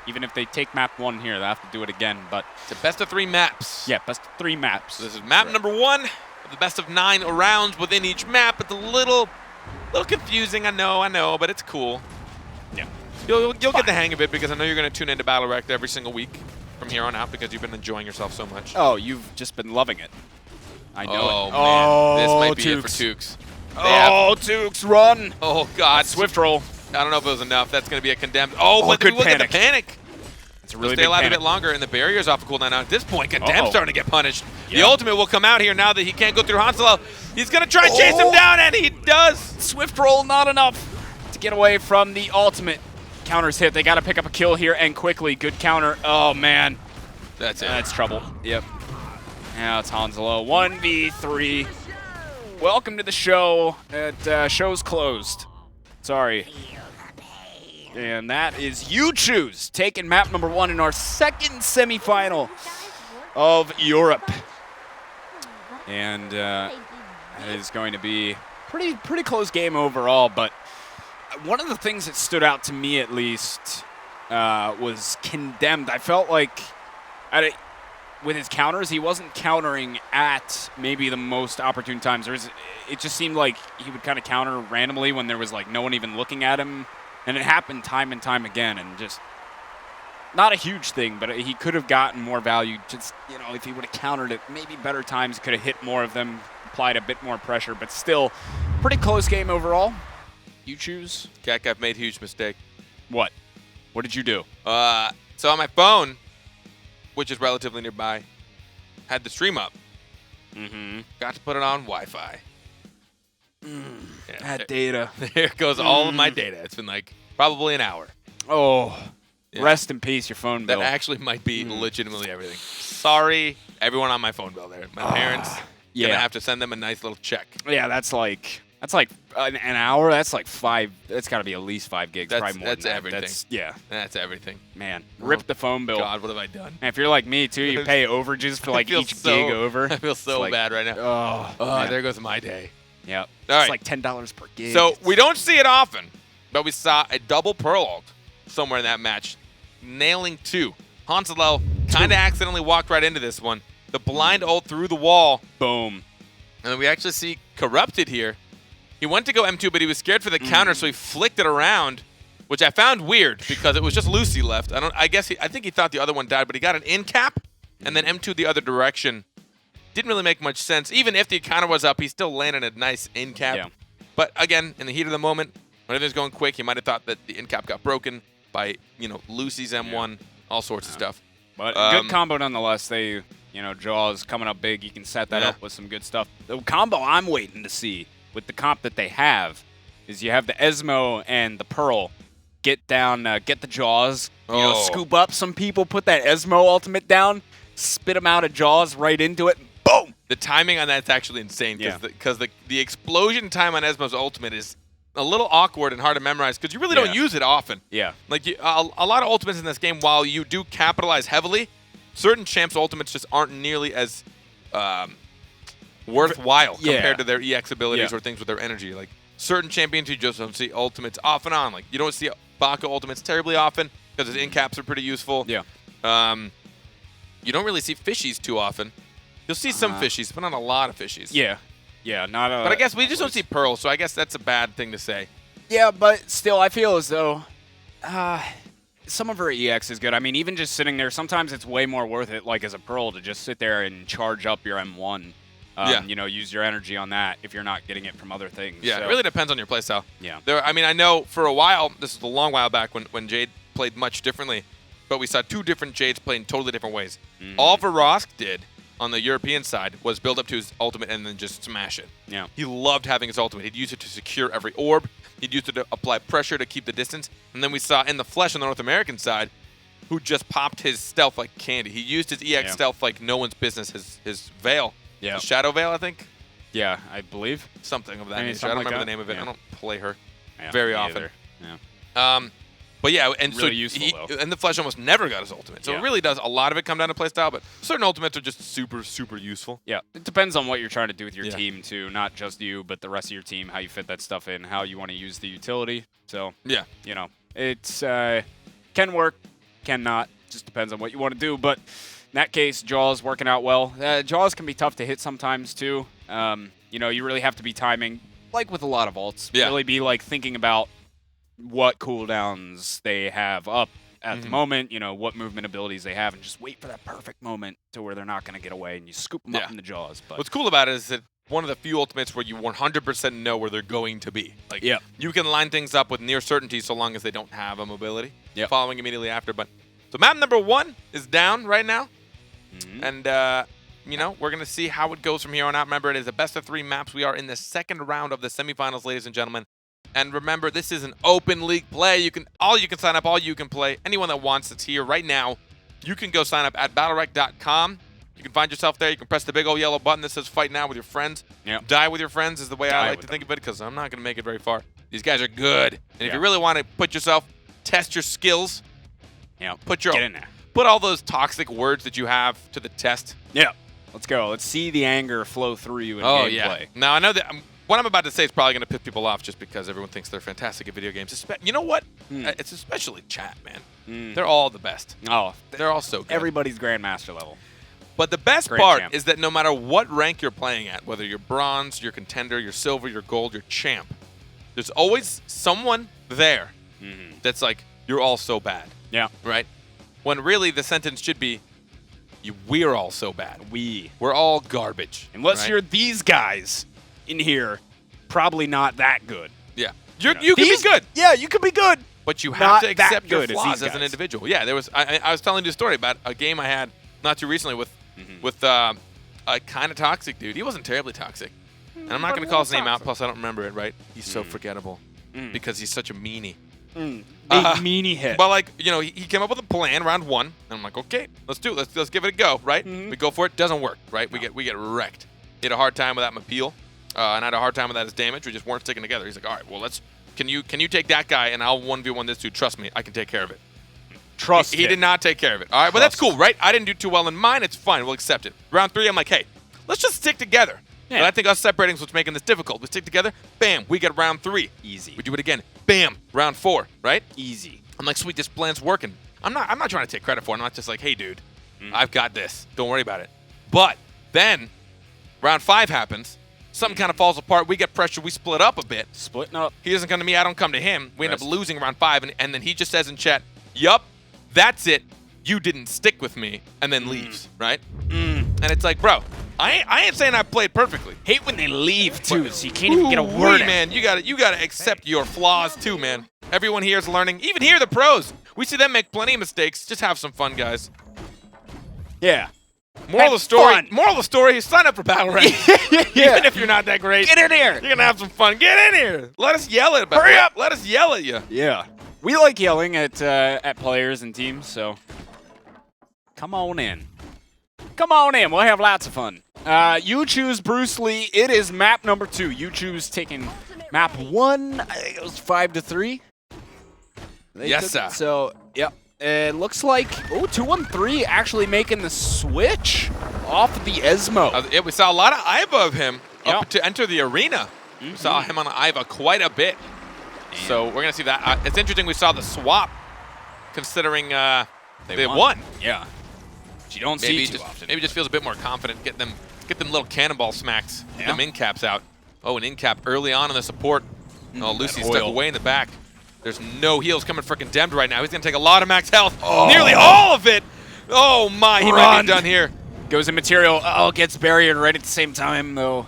even if they take map 1 here, they have to do it again. But it's a best of 3 maps. Yeah, best of 3 maps. So this is map number 1 of the best of 9 rounds within each map. It's a little confusing, I know, but it's cool. Yeah. You'll get the hang of it because I know you're going to tune into BattleRekt every single week from here on out because you've been enjoying yourself so much. Oh, you've just been loving it. I know it. Man. This might be it for Tukes. Tukes, run! Oh, God. Swift roll. I don't know if it was enough. That's going to be a Condemned. Oh, but good look panic. at the panic. It's a really stay big alive panic. a bit longer, and the barrier's off the cooldown now. At this point, Condemned's starting to get punished. Yeah. The ultimate will come out here now that he can't go through Hanzalo. He's going to try and chase him down, and he does. Swift roll, not enough to get away from the ultimate. Counters hit. They got to pick up a kill here and quickly. Good counter. Oh, man. That's it. That's trouble. Yep. Now it's Hanzalo. 1v3. Welcome to the show. Show's closed. Sorry. And that is You Choose, taking map number 1 in our second semifinal of Europe. And it is going to be pretty close game overall, but one of the things that stood out to me, at least, was Condemned. I felt like with his counters, he wasn't countering at maybe the most opportune times. It just seemed like he would kind of counter randomly when there was like no one even looking at him, and it happened time and time again. And just not a huge thing, but he could have gotten more value. Just if he would have countered it, maybe better times, could have hit more of them, applied a bit more pressure. But still, pretty close game overall. You choose. I've made a huge mistake. What? What did you do? So on my phone, which is relatively nearby, had the stream up. Mm-hmm. Got to put it on Wi-Fi. That data. There goes all of my data. It's been like probably an hour. Oh, rest in peace, your phone bill. That actually might be legitimately everything. Sorry, everyone on my phone bill there. My parents, gonna have to send them a nice little check. Yeah, that's like an hour. That's like 5. That's got to be at least 5 gigs. Probably more that's than that. everything. That's everything. Man, rip the phone bill. God, what have I done? And if you're like me too, you pay overages for like each gig over. I feel so bad right now. Oh, there goes my day. Yeah. All it's right. like $10 per gig. So we don't see it often, but we saw a double Pearl ult somewhere in that match, nailing 2. Hanzalo kind of accidentally walked right into this one. The blind ult through the wall. Boom. And then we actually see Corrupted here. He went to go M2, but he was scared for the counter, so he flicked it around, which I found weird because it was just Lucy left. I think he thought the other one died, but he got an in cap and then M2 the other direction. Didn't really make much sense. Even if the counter was up, he still landed a nice in cap. Yeah. But again, in the heat of the moment, when everything's going quick, he might have thought that the in cap got broken by Lucy's M1, all sorts of stuff. But good combo nonetheless. They, Jaws coming up big. You can set that up with some good stuff. The combo I'm waiting to see with the comp that they have is you have the Esmo and the Pearl get down, get the Jaws, scoop up some people, put that Esmo ultimate down, spit them out of Jaws right into it. Boom! The timing on that's actually insane because the explosion time on Esmo's ultimate is a little awkward and hard to memorize because you really don't use it often. Yeah. Like a lot of ultimates in this game, while you do capitalize heavily, certain champs' ultimates just aren't nearly as worthwhile compared to their EX abilities or things with their energy. Like certain champions, you just don't see ultimates off and on. Like you don't see Baka ultimates terribly often because his in-caps are pretty useful. Yeah. You don't really see fishies too often. You'll see some fishies, but not a lot of fishies. Yeah. Yeah, not a... But I guess we just don't see pearls, so I guess that's a bad thing to say. Yeah, but still, I feel as though some of her EX is good. I mean, even just sitting there, sometimes it's way more worth it, like as a pearl, to just sit there and charge up your M1. You know, use your energy on that if you're not getting it from other things. Yeah, so. it really depends on your playstyle. Yeah. I mean, I know for a while, this is a long while back when Jade played much differently, but we saw two different Jades playing totally different ways. All Verosk did on the European side was build up to his ultimate and then just smash it. Yeah. He loved having his ultimate. He'd use it to secure every orb. He'd use it to apply pressure to keep the distance. And then we saw in the flesh on the North American side, who just popped his stealth like candy. He used his EX stealth like no one's business. His veil. Yeah. His Shadow Veil, I think. Yeah, I believe. Something of that Maybe nature. I something don't like remember the that. name of it. Yeah. I don't play her Yeah, very me often. either. Yeah. But yeah, and Really so useful, though. and the flesh almost never got his ultimate. So it really does a lot of it come down to playstyle, but certain ultimates are just super, super useful. Yeah, it depends on what you're trying to do with your Yeah. team, too. Not just you, but the rest of your team, how you fit that stuff in, how you want to use the utility. So, Yeah. you know, it's can work, can not. Just depends on what you want to do. But in that case, Jaws working out well. Jaws can be tough to hit sometimes, too. You know, you really have to be timing, like with a lot of ults. Yeah. Really be, like, thinking about what cooldowns they have up at the moment, you know, what movement abilities they have, and just wait for that perfect moment to where they're not going to get away, and you scoop them up in the Jaws. But What's cool about it is that one of the few ultimates where you 100% know where they're going to be. Like, you can line things up with near certainty so long as they don't have a mobility following immediately after. But so map number 1 is down right now, and you know, we're gonna see how it goes from here on out. Remember, it is a best of 3 maps. We are in the second round of the semifinals, ladies and gentlemen. And remember, this is an open league play. You can sign up, all you can play. Anyone that wants, it's here right now. You can go sign up at BattleRekt.com. You can find yourself there. You can press the big old yellow button that says "Fight Now" with your friends. Die with your friends is the way I like to think of it, because I'm not going to make it very far. These guys are good, and if you really want to test your skills, get in there. Put all those toxic words that you have to the test. Yeah, let's go. Let's see the anger flow through you in gameplay. Now I know that what I'm about to say is probably going to piss people off just because everyone thinks they're fantastic at video games. You know what? It's especially chat, man. They're all the best. Oh, they're all so good. Everybody's Grandmaster level. But the best part is that no matter what rank you're playing at, whether you're bronze, you're contender, you're silver, you're gold, you're champ, there's always someone there that's like, you're all so bad. Yeah. Right? When really the sentence should be, we're all so bad. We're all garbage. Unless you're these guys in here, probably not that good. Yeah. You can be good. Yeah, you can be good. But you have to accept your good as flaws these as an guys. individual. Yeah, I was telling you a story about a game I had not too recently with a kind of toxic dude. He wasn't terribly toxic. And I'm not going to call his name out, plus I don't remember it, right? He's so forgettable because he's such a meanie. Big meanie hit. But like, you know, he came up with a plan round 1, and I'm like, okay, let's do it. Let's give it a go, right? We go for it. Doesn't work, right? We get wrecked. He had a hard time without Mapeel, and I had a hard time without his damage. We just weren't sticking together. He's like, all right, well, can you take that guy, and I'll 1v1 this dude. Trust me, I can take care of it. He did not take care of it. All right, but that's cool, right? I didn't do too well in mine. It's fine. We'll accept it. Round 3, I'm like, hey, let's just stick together. Yeah. But I think us separating is what's making this difficult. We stick together. Bam, we get round 3. Easy. We do it again. Bam, round 4, right? Easy. I'm like, sweet, this plan's working. I'm not trying to take credit for it. I'm not just like, hey, dude, I've got this. Don't worry about it. But then round 5 happens. Something kind of falls apart. We get pressure. We split up a bit. Splitting up. He doesn't come to me. I don't come to him. We end up losing round 5. And then he just says in chat, yup, that's it. You didn't stick with me. And then leaves, right? And it's like, bro, I ain't saying I played perfectly. Hate when they leave, too, so you can't even get a word in. Man, you gotta accept your flaws, too, man. Everyone here is learning. Even here, the pros. We see them make plenty of mistakes. Just have some fun, guys. Yeah. Moral of the story, sign up for BattleRekt. Even if you're not that great. Get in here. You're going to have some fun. Get in here. Let us yell at Hurry up. Let us yell at you. Yeah. We like yelling at players and teams, so come on in. come on in. We'll have lots of fun. You choose Bruce Lee. It is map number 2. You choose taking map 1. I think it was 5-3. Yes, sir. So, yep. It looks like 213 actually making the switch off of the Esmo. Yeah, we saw a lot of Iva of him up Yep. to enter the arena. We saw him on Iva quite a bit. So we're going to see that. It's interesting we saw the swap, considering they won. Yeah. Which you don't see too often. Maybe just feels a bit more confident. Get them little cannonball smacks. Get them in caps out. Oh, an in cap early on in the support. Oh, Lucy stuck away in the back. There's no heals coming for Condemned right now. He's going to take a lot of max health. Nearly all of it. Oh, my. He might be done here. Goes in material. Oh, gets barriered right at the same time, though.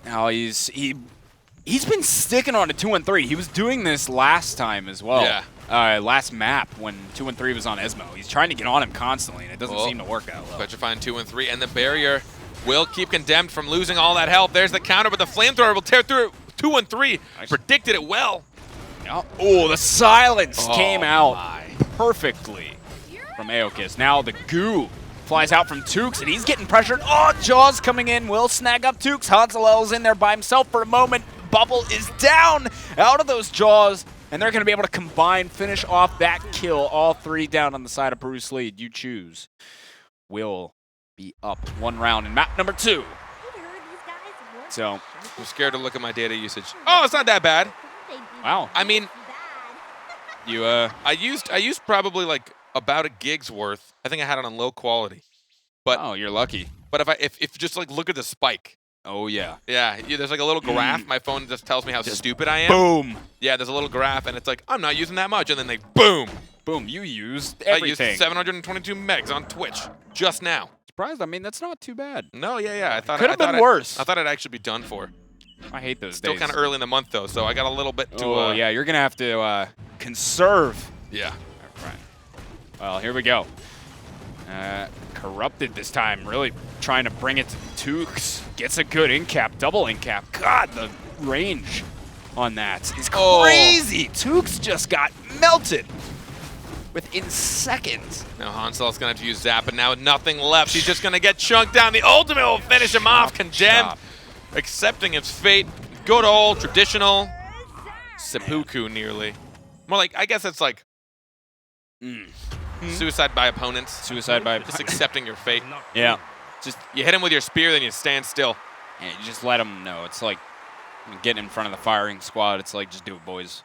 Now he's been sticking on to 2-3. He was doing this last time as well. Yeah. Last map when 2-3 was on Esmo. He's trying to get on him constantly, and it doesn't seem to work out well. Petrifying 2-3, and the barrier will keep Condemned from losing all that health. There's the counter, but the flamethrower will tear through 2-3. Nice. Predicted it well. Oh, the silence came out my. perfectly from Aokis. Now the goo flies out from Tukes, and he's getting pressured. Oh, Jaws coming in will snag up Tukes. Hansalel's in there by himself for a moment. Bubble is down out of those Jaws, and they're going to be able to combine, finish off that kill. All 3 down on the side of Bruce Lee. You choose. Will be up 1 round in map number 2. So, I'm scared to look at my data usage. Oh, it's not that bad. wow. I mean, You I used probably like about a gig's worth. I think I had it on low quality. But oh, you're lucky. But if you just like look at the spike. Oh yeah. Yeah, there's like a little graph. My phone just tells me how stupid I am. Boom. Yeah, there's a little graph, and it's like, I'm not using that much. And then boom. Boom. You used I everything. used 722 megs on Twitch just now. Surprised. I mean, that's not too bad. No, yeah. I thought Could have been worse. I thought it'd actually be done for. I hate those Still days. kind of early in the month, though, so I got a little bit to... Oh, yeah. You're going to have to conserve. Yeah. All right. Well, here we go. Corrupted this time. Really trying to bring it to Tukes. Gets a good in-cap. Double in-cap. God, the range on that is crazy. Tukes just got melted within seconds. Now Hansel's going to have to use Zap, and now with nothing left, he's just going to get chunked down. The ultimate will finish him off. Condemned. Accepting its fate. Good old traditional seppuku nearly. More like, I guess it's like suicide by opponents. Suicide by Just accepting your fate. Yeah. Just you hit him with your spear, then you stand still. And you just let them know. It's like getting in front of the firing squad. It's like, just do it, boys.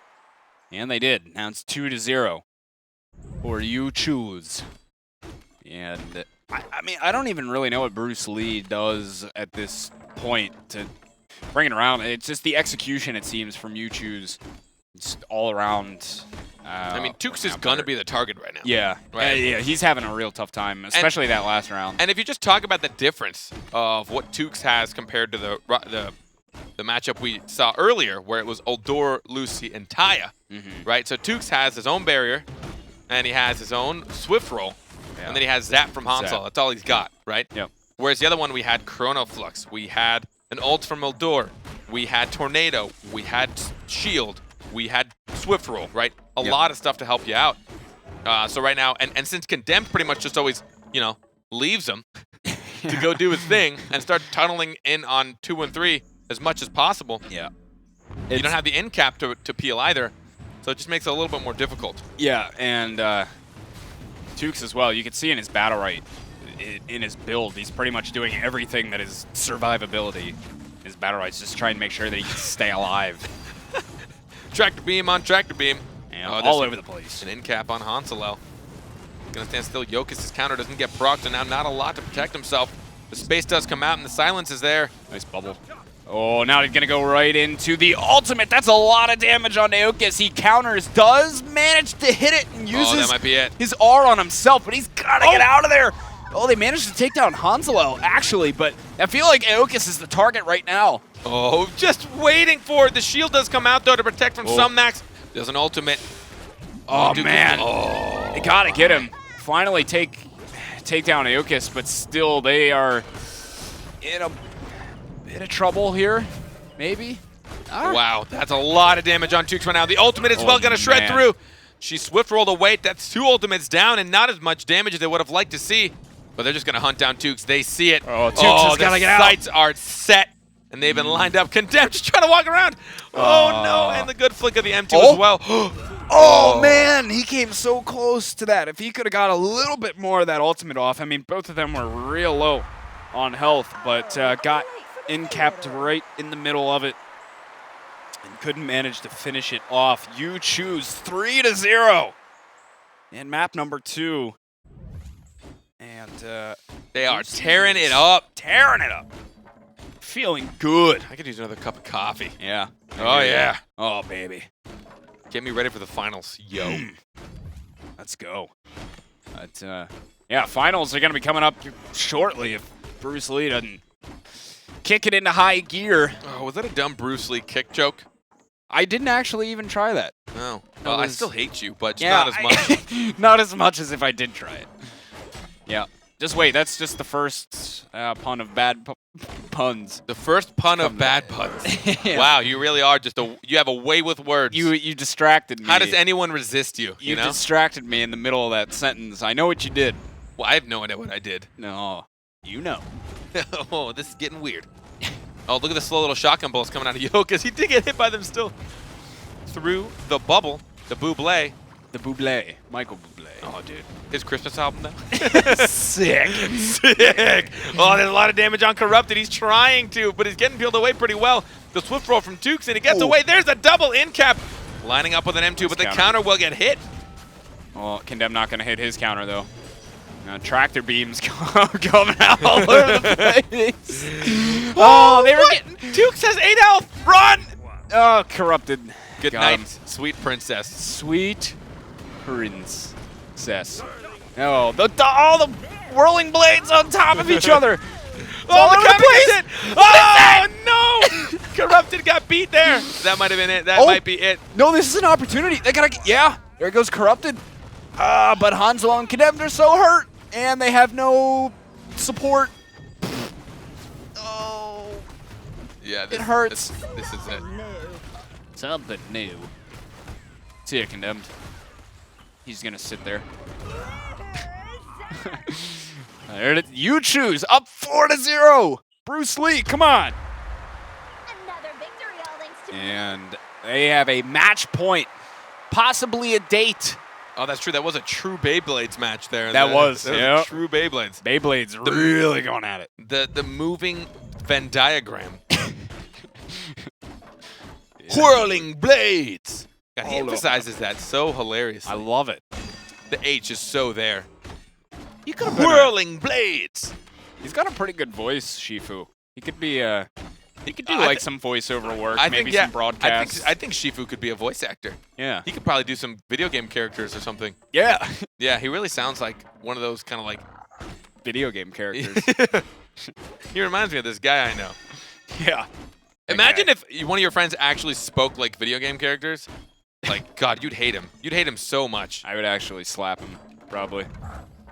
And they did. Now it's 2-0. Or you choose. And I mean, I don't even really know what Bruce Lee does at this point to bring it around. It's just the execution, it seems, from You Choose. It's all around. I mean, Tukes is going to be the target right now. Yeah. Right. Yeah, he's having a real tough time, especially that last round. And if you just talk about the difference of what Tukes has compared to the matchup we saw earlier, where it was Uldor, Lucy, and Taya, right? So Tukes has his own barrier, and he has his own Swift Roll, and then he has Zap from Hansel. Zap. That's all he's got, right? Yep. Whereas the other one, we had Chrono Flux, we had an ult from Uldor, we had Tornado, we had Shield, we had Swift Roll, right? A lot of stuff to help you out. So right now, and since Condemned pretty much just always, leaves him to go do his thing and start tunneling in on 2 and 3 as much as possible. Yeah. You don't have the end cap to peel either, so it just makes it a little bit more difficult. Yeah, and Tukes as well. You can see in his BattleRekt, in his build, he's pretty much doing everything that is survivability. His BattleRekt's just trying to make sure that he can stay alive. Tractor beam on tractor beam. Yeah, all over the place. An end cap on Hansalel. Gonna stand still. Jokis' counter doesn't get procced, and now not a lot to protect himself. The space does come out, and the silence is there. Nice bubble. Oh, now he's going to go right into the ultimate. That's a lot of damage on Aokis. He counters, does manage to hit it, and uses that might be it. his R on himself, but he's got to get out of there. Oh, they managed to take down Hansalel, actually, but I feel like Aokis is the target right now. Oh, just waiting for it. The shield does come out, though, to protect from some max. There's an ultimate. Oh, man. Oh, They got to get him. Finally take down Aokis, but still they are in a bit of trouble here, maybe. Wow, that's a lot of damage on Tukes right now. The ultimate is well going to shred through. She swift rolled away. That's 2 ultimates down and not as much damage as they would have liked to see. But they're just going to hunt down Tukes. They see it. Oh, Tukes has got to get out. The sights are set, and they've been lined up. Condemned just trying to walk around. Oh, no, and the good flick of the M2 as well. Oh, man, he came so close to that. If he could have got a little bit more of that ultimate off, I mean, both of them were real low on health, but got in-capped right in the middle of it and couldn't manage to finish it off. You choose 3-0 in map number 2. And they are tearing it up. Feeling good. I could use another cup of coffee. Yeah. Oh, yeah. Oh, baby. Get me ready for the finals, yo. Let's go. But, yeah, finals are going to be coming up shortly if Bruce Lee doesn't kick it into high gear. Oh, was that a dumb Bruce Lee kick joke? I didn't actually even try that. No. Well, I still hate you, but just Yeah, not as much. not as much as if I did try it. Yeah. Just wait, that's just the first pun of bad puns. The first pun of bad puns. Yeah. Wow, you really are just you have a way with words. You distracted me. How does anyone resist you? You know? distracted me in the middle of that sentence. I know what you did. Well, I have no idea what I did. No, you know. Oh, this is getting weird. Oh, look at the slow little shotgun bullets coming out of Yo, because he did get hit by them still. Through the bubble, the Bublé. The Bublé, Michael Bublé. Oh, dude. His Christmas album, though? Sick. Sick. Oh, there's a lot of damage on Corrupted. He's trying to, but he's getting peeled away pretty well. The swift roll from Tukes, and he gets away. There's a double in cap. Lining up with an M2, but the counter will get hit. Well, Condemn not going to hit his counter, though. Tractor beams coming out all over the place. Oh, they were getting... Tukes has 8 health. Run! Oh, Corrupted. Good Got night, him. sweet princess. Sweet princess. Oh, all the whirling blades on top of each other. Oh, the counter gets hit. Oh, no! Corrupted got beat there. That might have been it. That might be it. No, this is an opportunity. They gotta get, yeah, there goes Corrupted. But Hansel and Condemned are so hurt, and they have no support. Oh. Yeah, It hurts. This is it. Something new. See ya, Condemned. He's gonna sit there. There it is. You choose. Up 4-0. Bruce Lee, come on. Another victory, all thanks to And they have a match point, possibly a date. Oh, that's true. That was a true Beyblades match there. That was a true Beyblades. Beyblades really going at it. The moving Venn diagram. Whirling blades. God, he emphasizes that so hilariously. I love it. The H is so there. He could have Whirling blades. He's got a pretty good voice, Shifu. He could be he could do like some voiceover work, maybe some broadcasts. I think Shifu could be a voice actor. Yeah. He could probably do some video game characters or something. Yeah. Yeah, he really sounds like one of those kind of like Video game characters. He reminds me of this guy I know. Yeah. Imagine if one of your friends actually spoke like video game characters. Like, God, you'd hate him. You'd hate him so much. I would actually slap him, probably.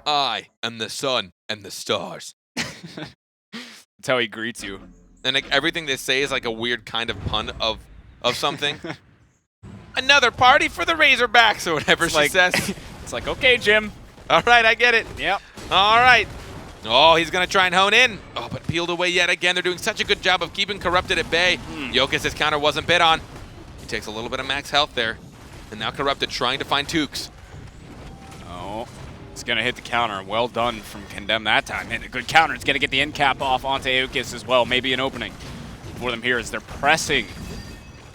I am the sun and the stars. That's how he greets you. And like everything they say is like a weird kind of pun of something. Another party for the Razorbacks or whatever she says. It's like, okay, Jim. All right, I get it. Yep. All right. Oh, he's going to try and hone in. Oh, but peeled away yet again. They're doing such a good job of keeping Corrupted at bay. Jokic' counter wasn't bid on. He takes a little bit of max health there. And now Corrupted trying to find Tukes. Oh, it's going to hit the counter. Well done from Condemn that time. Hit a good counter. It's going to get the end cap off onto Aokis as well. Maybe an opening for them here as they're pressing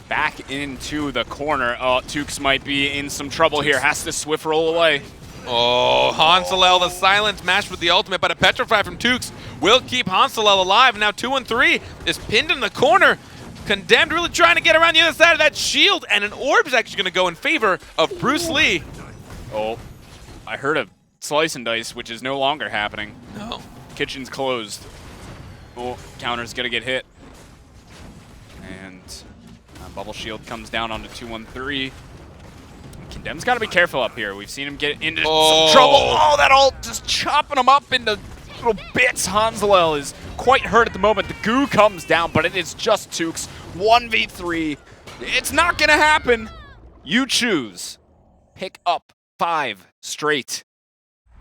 back into the corner. Oh, Tukes might be in some trouble here. Has to swift roll away. Oh, Hansalel, the silence matched with the ultimate, but a Petrify from Tukes will keep Hansalel alive. Now 2-3 is pinned in the corner. Condemned really trying to get around the other side of that shield, and an orb is actually going to go in favor of Bruce Lee. Oh, I heard a slice and dice, which is no longer happening. No. Kitchen's closed. Oh, counter's going to get hit. And Bubble Shield comes down onto 2-1-3. Condemn's got to be careful up here. We've seen him get into some trouble. Oh, that ult just chopping him up into little bits. Hansalel is quite hurt at the moment. The goo comes down, but it is just Tukes. 1v3. It's not going to happen. You choose. Pick up 5 straight.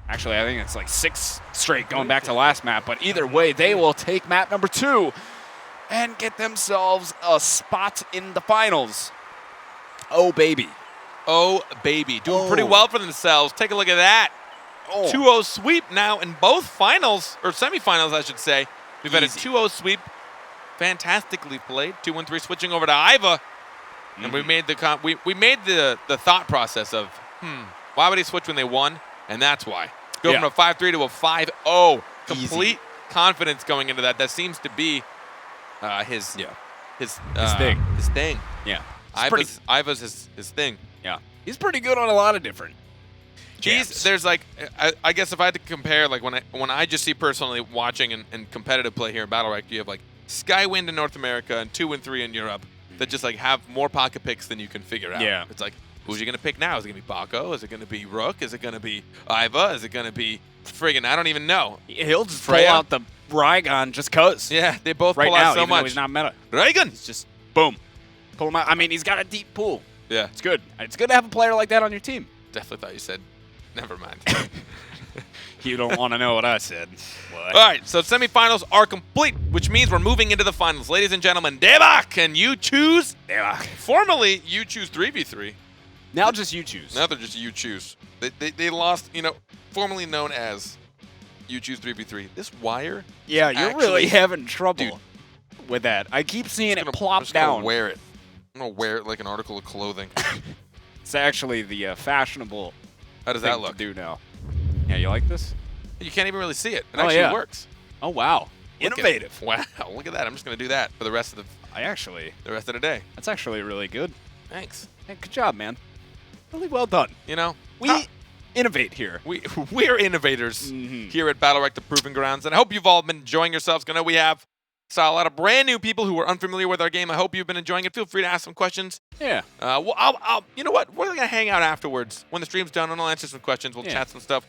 Actually, I think it's like 6 straight going back to last map. But either way, they will take map number 2 and get themselves a spot in the finals. Oh, baby. Oh, baby. Doing pretty well for themselves. Take a look at that. 2-0 sweep now in both finals, or semifinals, I should say. We've had a 2-0 sweep. Fantastically played. 2-1-3 switching over to Iva. And we made the we made the thought process of, why would he switch when they won? And that's why. Go from a 5-3 to a 5-0. Complete confidence going into that. That seems to be his thing. His thing. Yeah. Iva's his thing. Yeah. He's pretty good on a lot of different. There's like, I guess if I had to compare, like when I just see personally watching and competitive play here in BattleRekt, you have like Skywind in North America and 2-3 in Europe that just like have more pocket picks than you can figure out. Yeah. It's like, who's you gonna pick now? Is it gonna be Baco? Is it gonna be Rook? Is it gonna be Iva? Is it gonna be friggin' I don't even know. He'll just Freya? pull out the Rygon just cause. Yeah, they both Right pull now, out so even though much. he's not meta. Rygon. He's just boom, pull him out. I mean, he's got a deep pool. Yeah, It's good. It's good to have a player like that on your team. definitely thought you said. Never mind. You don't want to know what I said. What? All right, so semifinals are complete, which means we're moving into the finals. Ladies and gentlemen, Devak, can you choose? Devak. Formerly, you choose 3v3. Now just you choose. Now they're just you choose. They lost, formerly known as you choose 3v3. This wire. Yeah, is you're actually- really having trouble Dude. with that. I keep seeing I'm it plop just gonna down. wear it. I'm gonna wear it like an article of clothing. It's actually the fashionable How does thing that look? to do now. Yeah, you like this? You can't even really see it. It Oh, actually yeah. works. Oh wow, Look at it. innovative. Wow, look at that. I'm just gonna do that for the rest of the rest of the day. That's actually really good. Thanks. Hey, good job, man. Really well done. We innovate here. We're innovators Mhm. here at BattleRekt, the Proving Grounds, and I hope you've all been enjoying yourselves. I know we saw a lot of brand new people who were unfamiliar with our game. I hope you've been enjoying it. Feel free to ask some questions. Yeah. Well, you know what? We're gonna hang out afterwards when the stream's done, and I'll answer some questions. We'll Yeah. chat some stuff.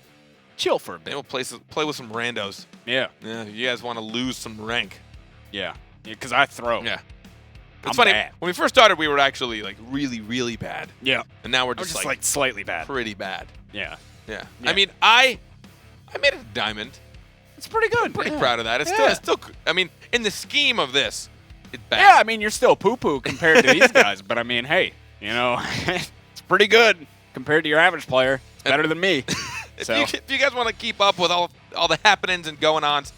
Chill for a Then bit. we'll play with some randos. Yeah. Yeah, if you guys want to lose some rank. Yeah. Because I throw. Yeah. It's I'm funny. bad. When we first started, we were actually like really, really bad, Yeah. and now we're I'm just, like slightly bad. pretty bad. Yeah. Yeah. Yeah. I mean, I made it a diamond. It's pretty good. Pretty yeah. proud of that. It's Yeah. still. I mean, in the scheme of this, it's bad. Yeah, I mean, you're still poo-poo compared to these guys, but I mean, hey, it's pretty good compared to your average player. It's better than me. If So, you guys want to keep up with all the happenings and going-ons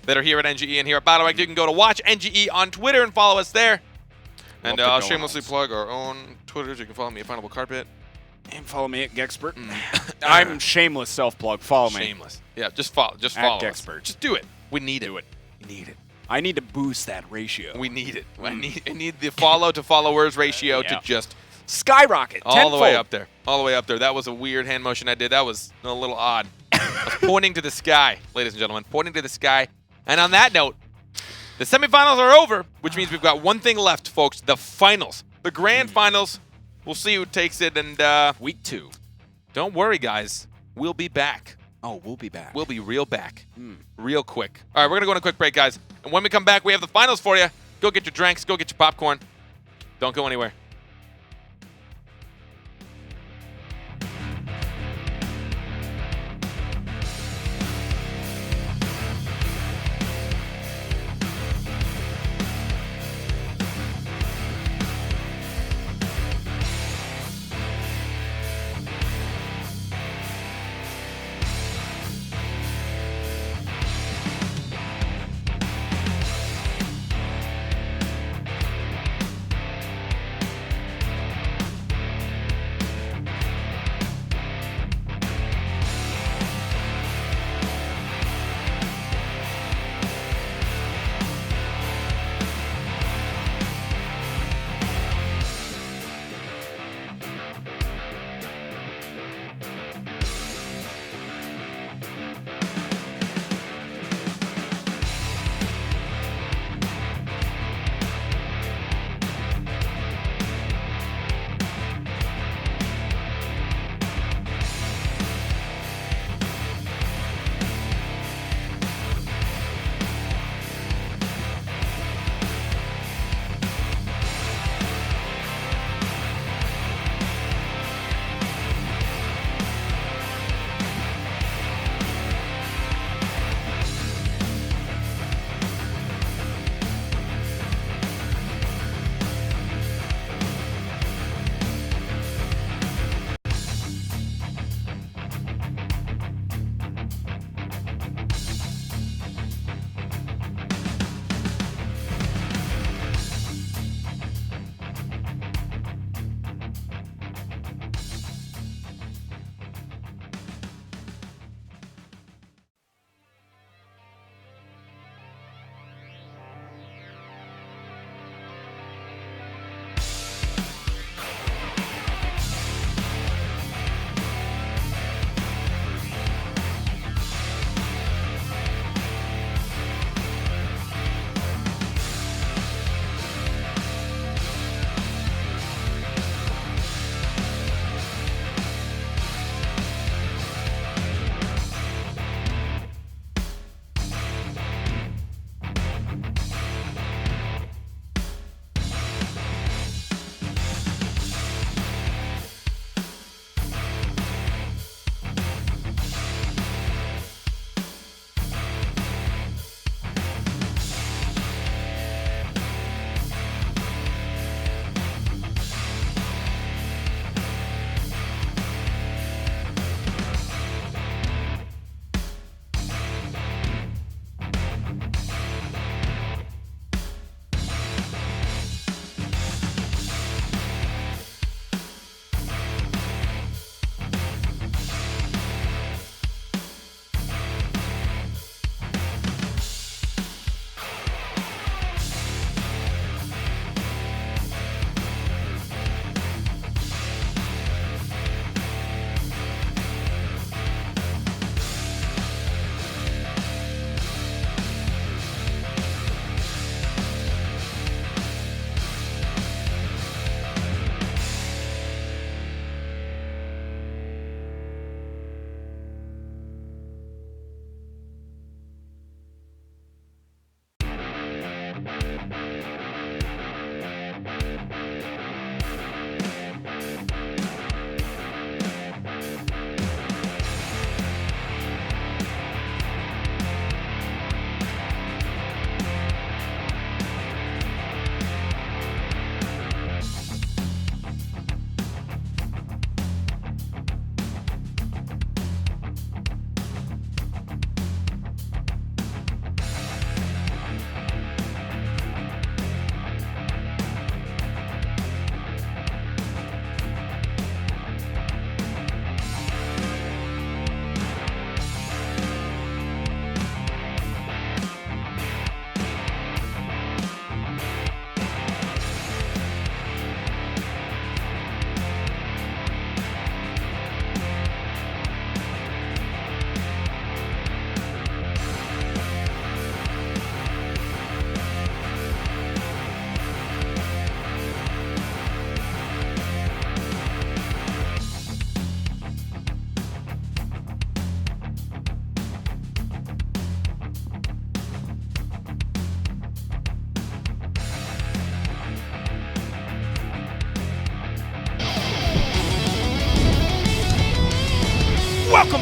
that are here at NGE and here at BattleRekt, you can go to Watch NGE on Twitter and follow us there. And Love the I'll going-ons. shamelessly plug our own Twitters. You can follow me at Finable Carpet. and follow me at Gexpert. I'm shameless self-plug. Follow me. Shameless. Yeah, just follow. Just At follow us. Gexpert. Just do it. We need it. We need it. I need to boost that ratio. We need it. I need the follow to followers ratio Yeah. to just Skyrocket. all the way tenfold. up there. All the way up there. That was a weird hand motion I did. That was a little odd. I was pointing to the sky, ladies and gentlemen. Pointing to the sky. And on that note, the semifinals are over, which means we've got one thing left, folks. The finals. The grand finals. We'll see who takes it. And Week 2. don't worry, guys. We'll be back. Oh, we'll be back. We'll be real back. Real quick. All right, we're going to go on a quick break, guys. And when we come back, we have the finals for you. Go get your drinks. Go get your popcorn. Don't go anywhere.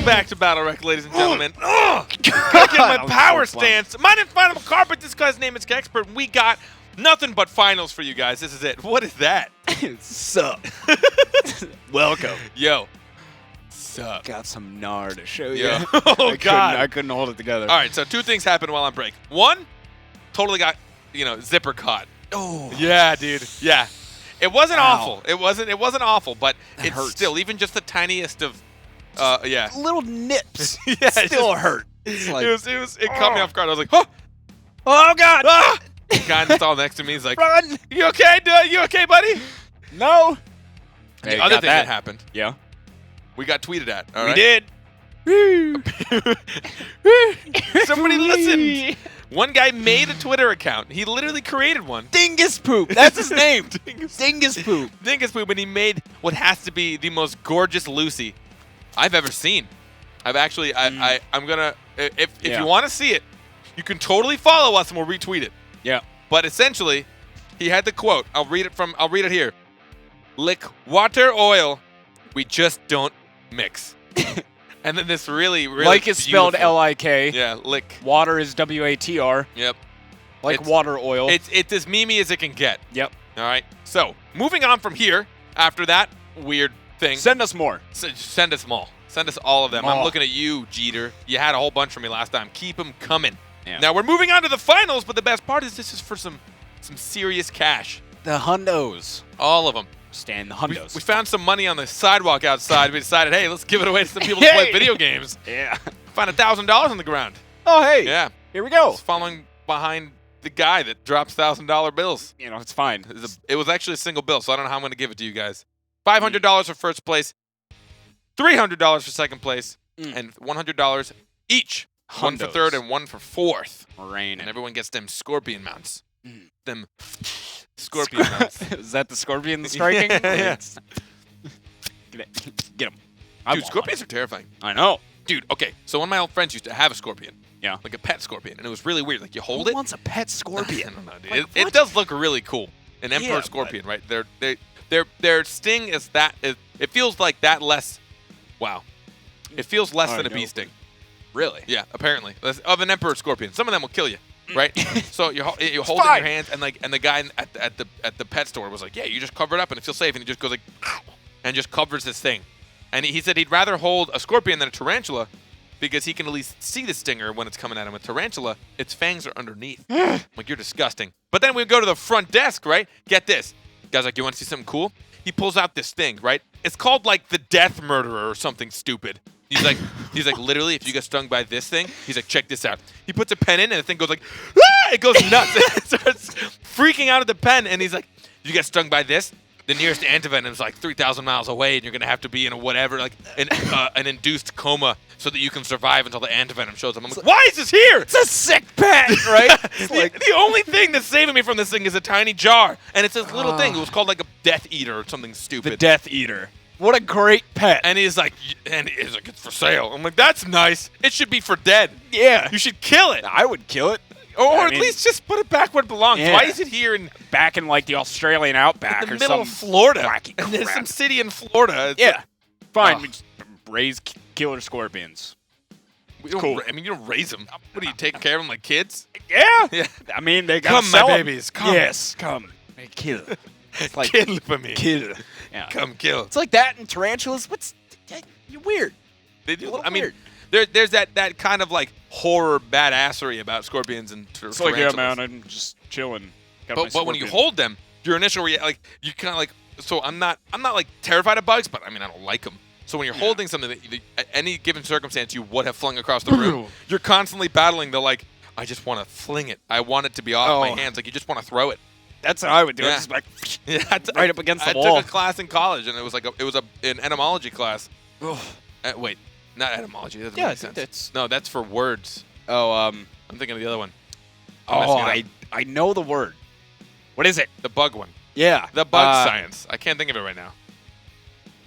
Welcome back to BattleRekt, ladies and gentlemen. Gotta get my power stance. My name's Final Carpet. This guy's name is Expert. We got nothing but finals for you guys. This is it. What is that? Sup? Welcome. Yo. Sup? Got some gnar to show you. Yo. Oh, God. I couldn't hold it together. All right, so 2 things happened while on break. One, totally got, zipper caught. Oh. Yeah, dude. Yeah. It wasn't Ow. awful. It wasn't awful, but That it's hurts. still, even just the tiniest of, yeah. Little nips. Yeah, it Still just- hurt. It's like, It caught me off guard. I was like, oh, oh God. ah! The guy that's all next to me is like, Run. you okay, dude? You okay, buddy? No. The other thing that happened, Yeah. we got tweeted at. All We right? did. Somebody listened. One guy made a Twitter account. He literally created one. Dingus Poop. That's his name. Dingus Poop. Dingus Poop, and he made what has to be the most gorgeous Lucy I've ever seen. I'm gonna, if Yeah. you want to see it, you can totally follow us and we'll retweet it. Yeah. But essentially, he had the quote. I'll read it here. Lick water, oil, we just don't mix. And then this really, really Like is spelled beautiful- L-I-K. Yeah, lick. Water is W-A-T-R. Yep. Like It's- water oil. It's as memey as it can get. Yep. All right. So moving on from here, after that weird thing, Send us more. send us them all. Send us all of them. I'm All. looking at you, Jeter. You had a whole bunch for me last time. Keep them coming. Yeah. Now we're moving on to the finals, but the best part is this is for some serious cash. The hundos. All of them. Stand the We hundos. found some money on the sidewalk outside. We decided, hey, let's give it away to some people who play Hey! video games. Yeah. Found $1,000 on the ground. Oh, hey. Yeah. Here we go. Just following behind the guy that drops $1,000 bills. You know, it's fine. It was actually a single bill, so I don't know how I'm going to give it to you guys. $500 for first place, $300 for second place, and $100 each. One for Hundos. third and one for fourth. Rain. And everyone gets them scorpion mounts. Mm. Them scorpion mounts. Is that the scorpion striking? Yeah. Get him. Dude, scorpions are terrifying. I know. Dude, okay, so one of my old friends used to have a scorpion. Yeah. Like a pet scorpion, and it was really weird. Like, you hold Who it. wants a pet I scorpion? don't know, dude. Like, It what? does look really cool. An emperor Yeah, but- scorpion, right? Their sting is that. It feels like that less. Wow. It feels less I than a know. bee sting. Really? Yeah, apparently. Of an emperor scorpion. Some of them will kill you, right? So you hold it in fine. your hands, and the guy at the pet store was like, "Yeah, you just cover it up and it feels safe." And he just goes like, and just covers this thing. And he said he'd rather hold a scorpion than a tarantula, because he can at least see the stinger when it's coming at him. A tarantula, its fangs are underneath. Like, you're disgusting. But then we go to the front desk, right? Get this. Guy's like, you want to see something cool? He pulls out this thing, right? It's called like the death murderer or something stupid. He's like, literally, if you get stung by this thing, he's like, check this out. He puts a pen in and the thing goes like, ah! It goes nuts. It starts freaking out at the pen. And he's like, you get stung by this? The nearest antivenom is like 3,000 miles away, and you're gonna have to be in a whatever, like an induced coma, so that you can survive until the antivenom shows up. I'm like, why is this here? It's a sick pet, right? It's The only thing that's saving me from this thing is a tiny jar, and it's this little thing. It was called like a Death Eater or something stupid. the Death Eater. What a great pet. And he's like, it's for sale. I'm like, that's nice. It should be for dead. Yeah. You should kill it, I would kill it. or I at mean- least just put it back where it belongs. Yeah. Why is it here in Back in like the Australian outback the or middle some of Florida? wacky And there's crap. some city in Florida. It's Yeah. Fine. Ugh. We just raise killer scorpions. We don't Cool. I mean, you don't raise them. What are you taking care of them like kids? Yeah. Yeah. I mean, they got Come, my babies, come. Yes, come. Hey, kill. It's like Kill for me. kill. Yeah. Come kill. It's like that and tarantulas. You're weird. They A do. little I mean, weird. there's that kind of like horror badassery about scorpions and It's like, yeah, tarantulas. man, I'm just chilling. Got my But when you scorpion. hold them, your initial like you kind of like. So I'm not like terrified of bugs, but I mean I don't like them. So when you're holding something that at any given circumstance you would have flung across the room, you're constantly battling the like. I just want to fling it. I want it to be off my Oh. hands. Like you just want to throw it. That's how I would do Yeah. it. Just like, Yeah, Right up against the I wall. took a class in college, and it was like an etymology class. Wait, not etymology. That doesn't Yeah, make sense. that's- No, that's for words. oh, I'm thinking of the other one. I'm messing oh, it up. I know the word. What is it? The bug one. Yeah. The bug science. I can't think of it right now.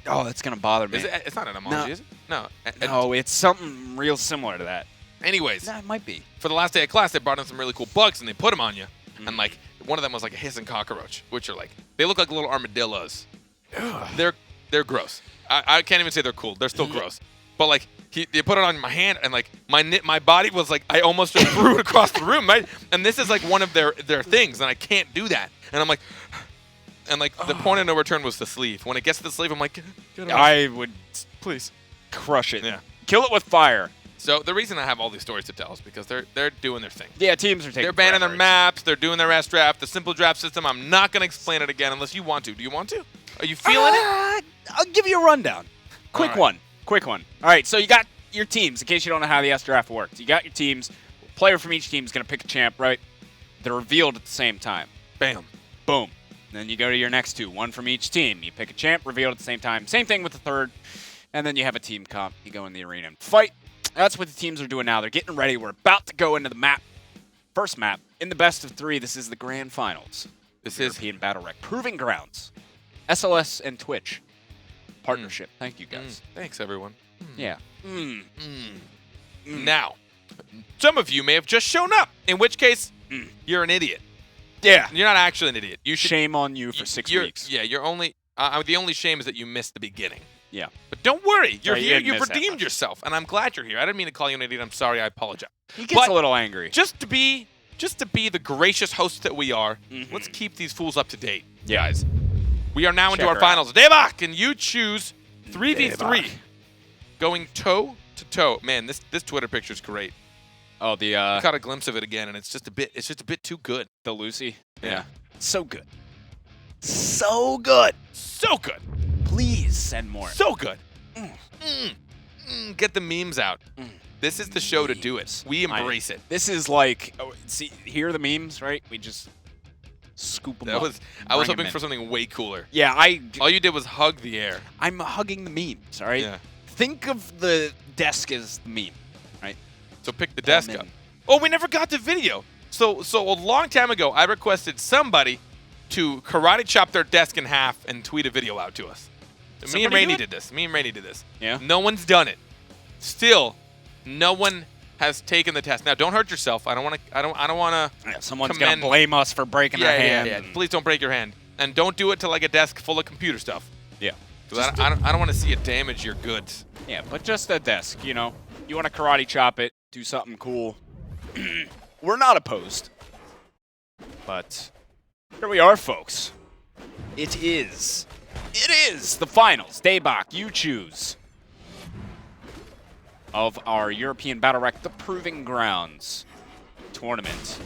Oh, that's gonna bother me. Is it? It's not etymology, No. is it? No. No, it's something real similar to that. Anyways, Nah, it might be. for the last day of class, they brought in some really cool bugs, and they put them on you. Mm-hmm. And like one of them was like a hissing cockroach, which are like they look like little armadillos. They're gross. I can't even say they're cool. They're still gross. But like they put it on my hand, and like my body was like, I almost just threw it across the room, right? And this is like one of their things, and I can't do that. And I'm like, and like the point of no return was the sleeve. When it gets to the sleeve, I'm like, get off. I would Please. crush it. Yeah. Kill it with fire. So the reason I have all these stories to tell is because they're doing their thing. Yeah, teams are taking They're banning their forever. maps. They're doing their S draft, the simple draft system. I'm not going to explain it again unless you want to. Do you want to? Are you feeling it? I'll give you a rundown. Quick right. one. Quick one. All right, so you got your teams, in case you don't know how the S draft works. You got your teams. Player from each team is going to pick a champ, right? They're revealed at the same time. Bam. Boom. Then you go to your next two, one from each team. You pick a champ, revealed at the same time. Same thing with the third. And then you have a team comp. You go in the arena and fight. That's what the teams are doing now. They're getting ready. We're about to go into the map. First map. In the best of 3, this is the grand finals. This is is European BattleRekt. Proving Grounds. SLS and Twitch. Partnership. Thank you, guys. Thanks, everyone. Yeah. Now, some of you may have just shown up, in which case, you're an idiot. Yeah. You're not actually an idiot. You should. Shame on you for 6 weeks. Yeah, you're only. The only shame is that you missed the beginning. Yeah. But don't worry, you're Right, you here. didn't You've miss that redeemed much. yourself, and I'm glad you're here. I didn't mean to call you an idiot. I'm sorry. I apologize. He gets But a little angry. Just to be the gracious hosts that we are, let's keep these fools up to date, guys. We are now into Check our her finals. Debak, and you choose 3v3, Debak. going toe to toe. Man, this Twitter picture is great. Oh, the I caught a glimpse of it again, and it's just a bit too good. the Lucy. Yeah. So good. So good. So good. Please send more. So good. Get the memes out. This is the show to do it. We embrace it. This is like, see, hear the memes, right? We just scoop them up. I was bring 'em hoping in. for something way cooler. Yeah, All you did was hug the air. I'm hugging the memes, all right? Yeah. Think of the desk as the meme, right? So pick the desk in. up. Oh, we never got the video. So a long time ago, I requested somebody to karate chop their desk in half and tweet a video out to us. Me and Somebody Rainey do it? did this. Me and Rainey did this. Yeah. No one's done it. Still, no one has taken the test. Now, don't hurt yourself. I don't want to. I don't want to. Yeah, someone's commend- gonna blame us for breaking our hand. Yeah. Please don't break your hand, and don't do it to like a desk full of computer stuff. Yeah. 'Cause I don't want to see it damage your goods. Yeah, but just a desk, you know. You want to karate chop it, do something cool. We're not opposed. But here we are, folks. It is the finals. Daybach, you choose. Of our European BattleRekt, the Proving Grounds tournament.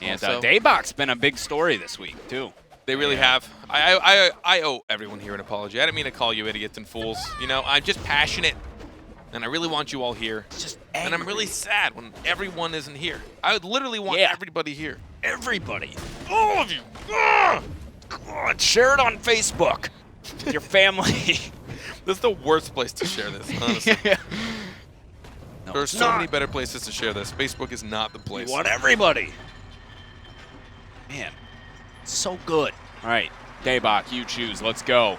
And Also- Daybach's been a big story this week, too. They really have. I owe everyone here an apology. I didn't mean to call you idiots and fools. You know, I'm just passionate, and I really want you all here. Just And I'm really sad when everyone isn't here. I would literally want Yeah. everybody here. everybody. All of you. God, share it on Facebook. Your family. This is the worst place to share this, honestly. No, There are it's so not. many better places to share this. Facebook is not the place. We want everybody. Man, so good. All right, Daybach, you choose. Let's go.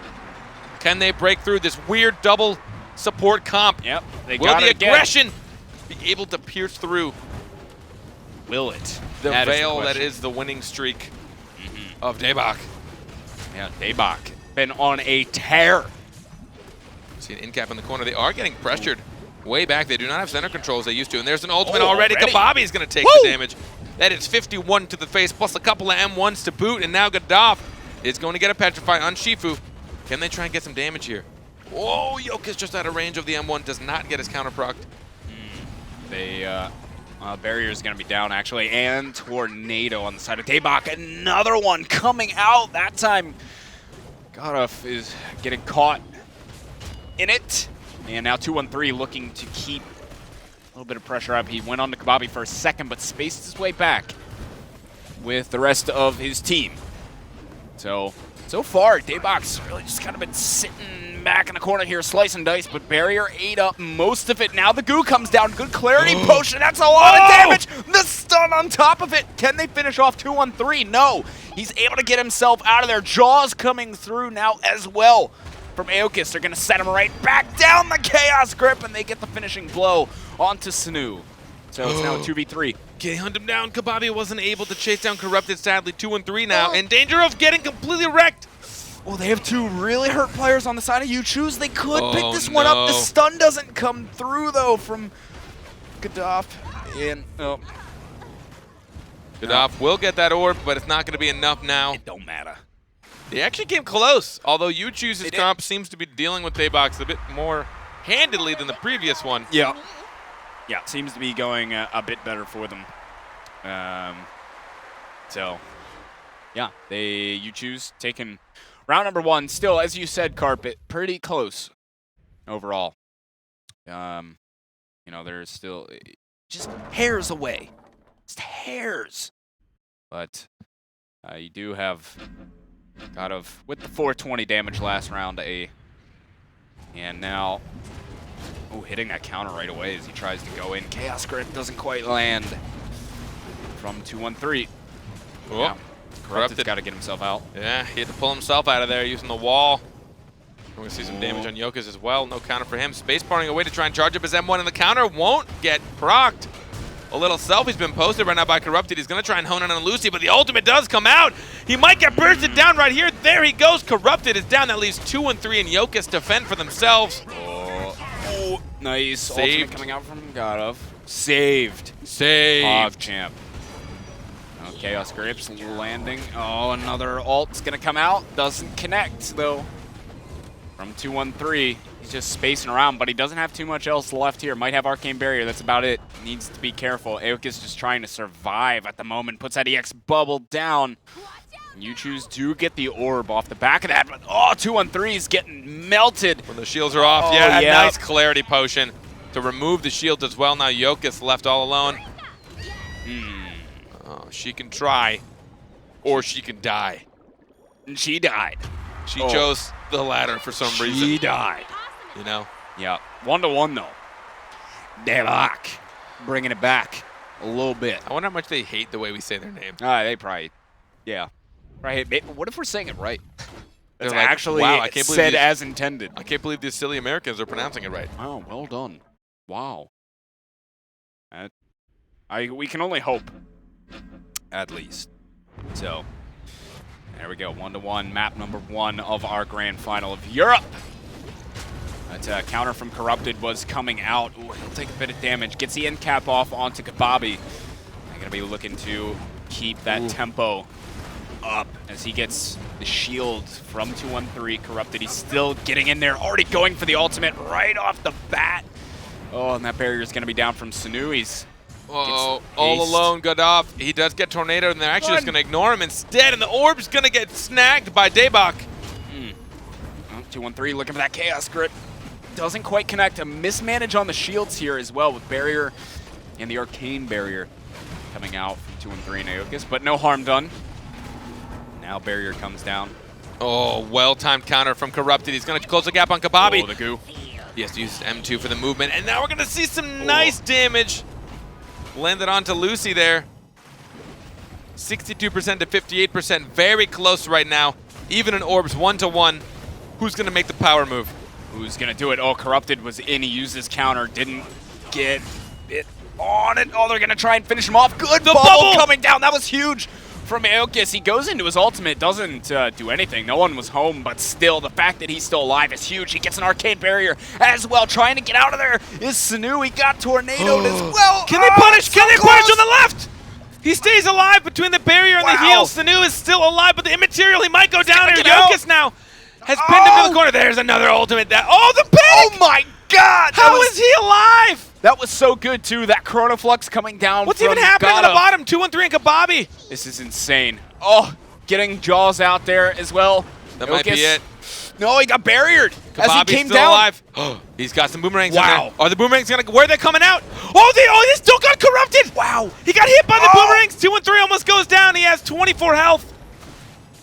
Can they break through this weird double support comp? Yep, they Will got the it again. aggression be able to pierce through Will it? the That is the veil that question. is the winning streak of Daybach? Yeah, Daybach been on a tear. See an in cap in the corner. They are getting pressured way back. They do not have center control as they used to. And there's an ultimate Oh, already. already? Kababi's going to take Woo! the damage. That is 51 to the face, plus a couple of M1s to boot. And now Gaddafi is going to get a petrify on Shifu. Can they try and get some damage here? Oh, Yoke is just out of range of the M1. Does not get his counter procced. They, barrier's gonna be down actually, and Tornado on the side of Daybach. Another one coming out. That time, Gaddafi is getting caught in it. And now 2-1-3 looking to keep a little bit of pressure up. He went on to Kababi for a second, but spaced his way back with the rest of his team. So far, Daybach's really just kind of been sitting back in the corner here, slicing dice, but Barrier ate up most of it. Now the goo comes down. Good clarity potion. That's a lot of damage. The stun on top of it. Can they finish off 2-1-3? No. He's able to get himself out of there. Jaws coming through now as well from Aokis. They're going to set him right back down the Chaos Grip, and they get the finishing blow onto Sanu. So it's now a 2v3. Okay, hunt him down. Kababi wasn't able to chase down Corrupted, sadly. 2-3 now. In danger of getting completely wrecked. Oh, they have two really hurt players on the side of You Choose. They could pick this one no. up. The stun doesn't come through, though, from Gaddafi. And, oh. Gaddafi will get that orb, but it's not going to be enough now. It don't matter. They actually came close, although You Choose's comp seems to be dealing with Daybox a bit more handedly than the previous one. Yeah. Yeah, seems to be going a bit better for them. So, yeah, You Choose taking round number 1. Still, as you said, Carpet, pretty close overall. You know, there's still just hairs away. Just hairs. But you do have, with the 420 damage last round, and now, hitting that counter right away as he tries to go in. Chaos Grip doesn't quite land from 2-1-3. Oh, Yeah. Corrupted's got to get himself out. Yeah, he had to pull himself out of there using the wall. We're going to see some damage on Yokas as well. No counter for him. Space parting away to try and charge up his M1, and the counter won't get procced. A little selfie's been posted right now by Corrupted. He's going to try and hone in on Lucy, but the ultimate does come out. He might get bursted down right here. There he goes. Corrupted is down. That leaves 2-3, and Yokas to fend for themselves. Oh, nice. Saved. Ultimate coming out from Gaddafi. Saved. Saved. Champ. Oh, Chaos Grips landing. Oh, another ult's going to come out. Doesn't connect, though. From 2-1-3. He's just spacing around, but he doesn't have too much else left here. Might have Arcane Barrier. That's about it. Needs to be careful. Aoki's just trying to survive at the moment. Puts that EX bubble down. You Choose to get the orb off the back of that, but 2-1-3 is getting melted. When the shields are off, yeah. Nice clarity potion to remove the shields as well. Now Yokas left all alone. Oh, she can try, or she can die. And she died. She chose the latter for some reason. She died. You know? Yeah. 1-1 though. BattleRekt bringing it back a little bit. I wonder how much they hate the way we say their name. They probably, yeah. Right. What if we're saying it right? It's like, actually wow, I can't believe said these- as intended. I can't believe these silly Americans are pronouncing it right. Oh, well done. Wow. We can only hope, at least. So, there we go. 1-1, map number 1 of our grand final of Europe. That counter from Corrupted was coming out. Ooh, he'll take a bit of damage. Gets the end cap off onto Kababi. They're going to be looking to keep that tempo up as he gets the shield from 2-1-3. Corrupted, he's still getting in there. Already going for the ultimate right off the bat. Oh, and that barrier is going to be down from Sanu. He's all alone, Gaddafi. He does get Tornado, and they're actually just going to ignore him instead, and the orb's going to get snagged by Daybok. 2-1-3 looking for that Chaos Grip. Doesn't quite connect. A mismanage on the shields here as well with Barrier and the Arcane Barrier coming out from 2-3 and Aokus, but no harm done. Now Barrier comes down. Oh, well-timed counter from Corrupted. He's going to close the gap on Kababi. Oh, the goo. He has to use M2 for the movement, and now we're going to see some nice damage landed onto Lucy there. 62% to 58%, very close right now. Even in orbs, 1-1. Who's going to make the power move? Who's going to do it? Oh, Corrupted was in. He used his counter. Didn't get it on it. Oh, they're going to try and finish him off. Good bubble coming down. That was huge from Aokus. He goes into his ultimate. Doesn't do anything. No one was home, but still, the fact that he's still alive is huge. He gets an Arcane Barrier as well. Trying to get out of there is Sanu. He got tornadoed as well. Can they punish? Can they punish on the left? He stays alive between the barrier and the heal. Sanu is still alive, but the immaterial, he might go down here. Yokas now has pinned him to the corner. There's another ultimate. The panic! Oh my God! How is he alive? That was so good too. That Chronoflux coming down. What's even happening on the bottom? 2-1-3 and Kababi. This is insane. Oh, getting Jaws out there as well. That might be it. No, he got barriered as he came still down. Alive. He's got some boomerangs. Wow. In there. Are the boomerangs gonna? Where are they coming out? They still got Corrupted. Wow. He got hit by the boomerangs. 2-1-3 almost goes down. He has 24 health.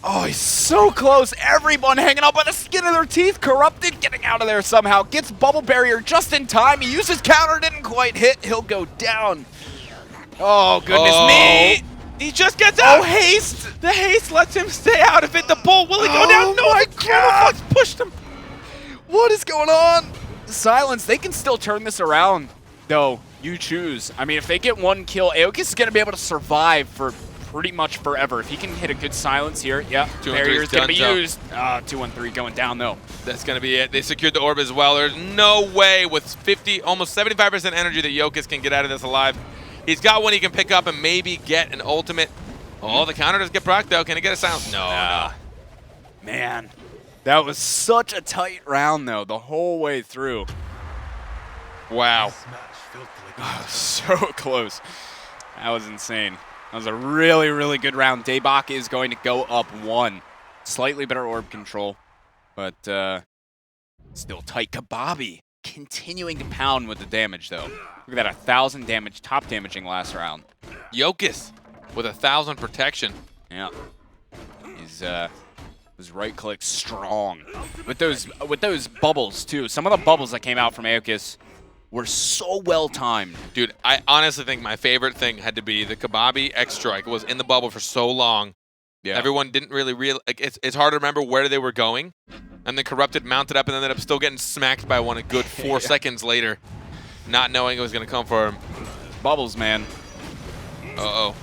Oh, he's so close. Everyone hanging out by the skin of their teeth. Corrupted getting out of there somehow. Gets bubble barrier just in time. He uses counter, didn't quite hit. He'll go down. Oh, goodness me. He just gets out. Oh, haste. The haste lets him stay out of it. The bull, will he go down? No, my the Chronoflux pushed him. What is going on? Silence. They can still turn this around, though. You choose. I mean, if they get one kill, Aokus is going to be able to survive for pretty much forever. If he can hit a good silence here, yeah, 2-1-3 barrier's going to be done, used. 2-1-3 going down, though. That's going to be it. They secured the orb as well. There's no way with 50, almost 75% energy that Jokic can get out of this alive. He's got one he can pick up and maybe get an ultimate. Oh, the counter does get proc, though. Can he get a silence? No. Man, that was such a tight round, though, the whole way through. Wow. So close. That was insane. That was a really, really good round. Daybach is going to go up 1. Slightly better orb control, but still tight. Kababi continuing to pound with the damage, though. Look at that, 1,000 damage, top damaging last round. Jokic with 1,000 protection. Yeah. His right click strong. With those bubbles, too. Some of the bubbles that came out from Aokus were so well timed. Dude, I honestly think my favorite thing had to be the Kababi X strike. It was in the bubble for so long. Yeah. Everyone didn't really like it's hard to remember where they were going. And then Corrupted mounted up and ended up still getting smacked by one a good 4 seconds later, not knowing it was going to come for him. Bubbles, man. Uh-oh.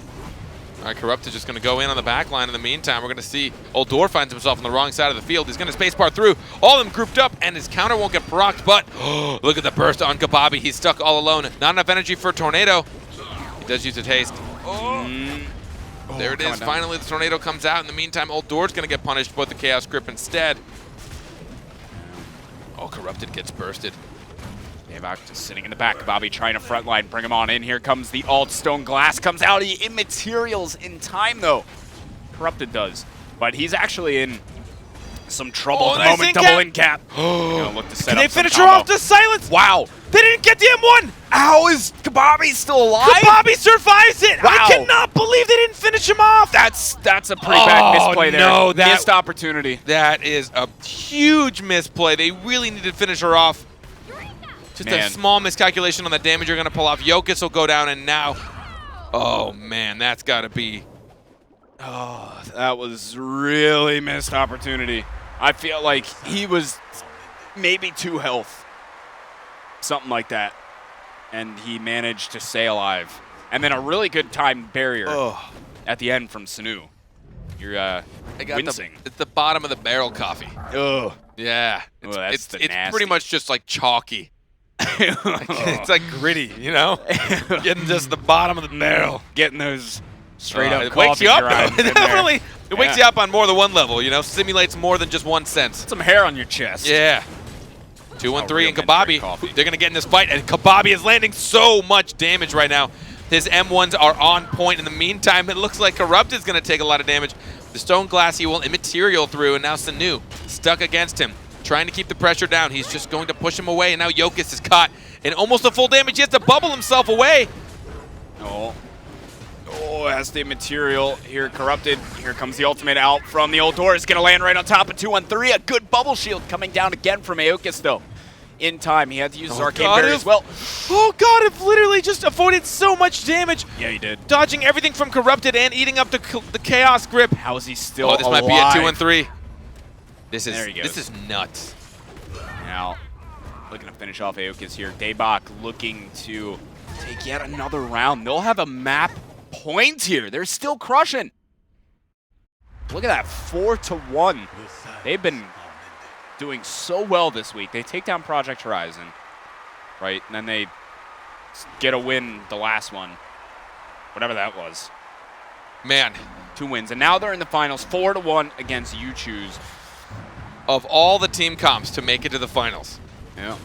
All right, Corrupted just going to go in on the back line. In the meantime, we're going to see Oldor finds himself on the wrong side of the field. He's going to spacebar through. All of them grouped up, and his counter won't get procced, but look at the burst on Kababi. He's stuck all alone. Not enough energy for Tornado. He does use a taste. There it is. Finally, the Tornado comes out. In the meantime, Oldor's going to get punished, but the Chaos Grip instead. Oh, Corrupted gets bursted. Daybach just sitting in the back. Bobby trying to frontline, bring him on in. Here comes the alt. Stone Glass comes out. He immaterials in time, though. Corrupted does. But he's actually in some trouble at the moment. Double in cap. Look to set Can up they some finish her combo. off the silence? Wow. They didn't get the M1! How is Kababi still alive? Kababi survives it! Wow. I cannot believe they didn't finish him off! That's a pretty bad misplay there. No, Missed opportunity. That is a huge misplay. They really needed to finish her off. Just a small miscalculation on the damage you're going to pull off. Jokic will go down, and now... Oh, man, that's got to be... Oh, that was really missed opportunity. I feel like he was maybe 2 health. Something like that. And he managed to stay alive. And then a really good timed barrier at the end from Sanu. You're wincing. It's the bottom of the barrel coffee. Ugh. Yeah. It's it's pretty much just like chalky. It's like gritty, you know? Getting just the bottom of the barrel. Getting those straight up It wakes you up, grinds though. in there. Definitely. It wakes you up on more than one level, you know? Simulates more than just one sense. Some hair on your chest. Yeah. 2-1-3 and Kababi. coffee. They're going to get in this fight, and Kababi is landing so much damage right now. His M1s are on point. In the meantime, it looks like Corrupted is going to take a lot of damage. The Stone Glass he will immaterial through, and now Sanu stuck against him, trying to keep the pressure down. He's just going to push him away, and now Jokic is caught in almost a full damage. He has to bubble himself away. Has the material here. Corrupted. Here comes the ultimate out from the old door. It's going to land right on top of 2-1-3. A good bubble shield coming down again from Aokus, though. In time, he had to use his arcane barrier as well. Oh, God, it literally just avoided so much damage. Yeah, he did. Dodging everything from Corrupted and eating up the Chaos Grip. How is he still this alive? might be a 2-3. This This is nuts. Now, looking to finish off Aokus here. Daybach looking to take yet another round. They'll have a map point here. They're still crushing. Look at that, 4-1. They've been doing so well this week. They take down Project Horizon, right? And then they get a win the last one, whatever that was. Man. 2 wins. And now they're in the finals, 4-1 against You Choose. Of all the team comps to make it to the finals. Yeah.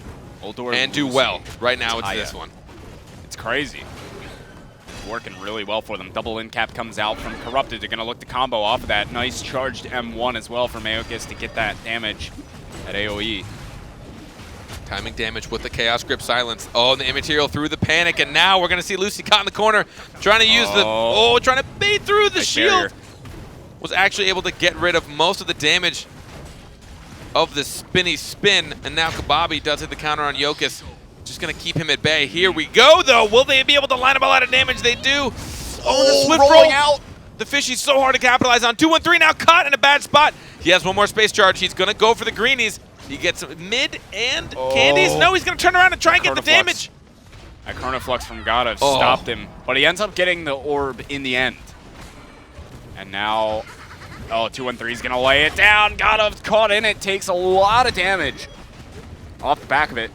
And do well. Right now, it's this one. It's crazy. It's working really well for them. Double in cap comes out from Corrupted. They're going to look to combo off of that. Nice charged M1 as well from Aokus to get that damage at AoE. Timing damage with the Chaos Grip silence. Oh, and the immaterial through the panic. And now we're going to see Lucy caught in the corner. Trying to use trying to bait through the shield. Barrier. Was actually able to get rid of most of the damage of the spinny spin. And now Kababi does hit the counter on Jokic. Just going to keep him at bay. Here we go, though. Will they be able to line up a lot of damage? They do. Oh, the swift roll out. The fishy's so hard to capitalize on. 2-1-3 now caught in a bad spot. He has one more space charge. He's going to go for the greenies. He gets mid and candies. No, he's going to turn around and try and get the damage. Iconoflux from Goddard stopped him, but he ends up getting the orb in the end. And now, oh, 2-1-3 is going to lay it down. Got him caught in it. Takes a lot of damage off the back of it.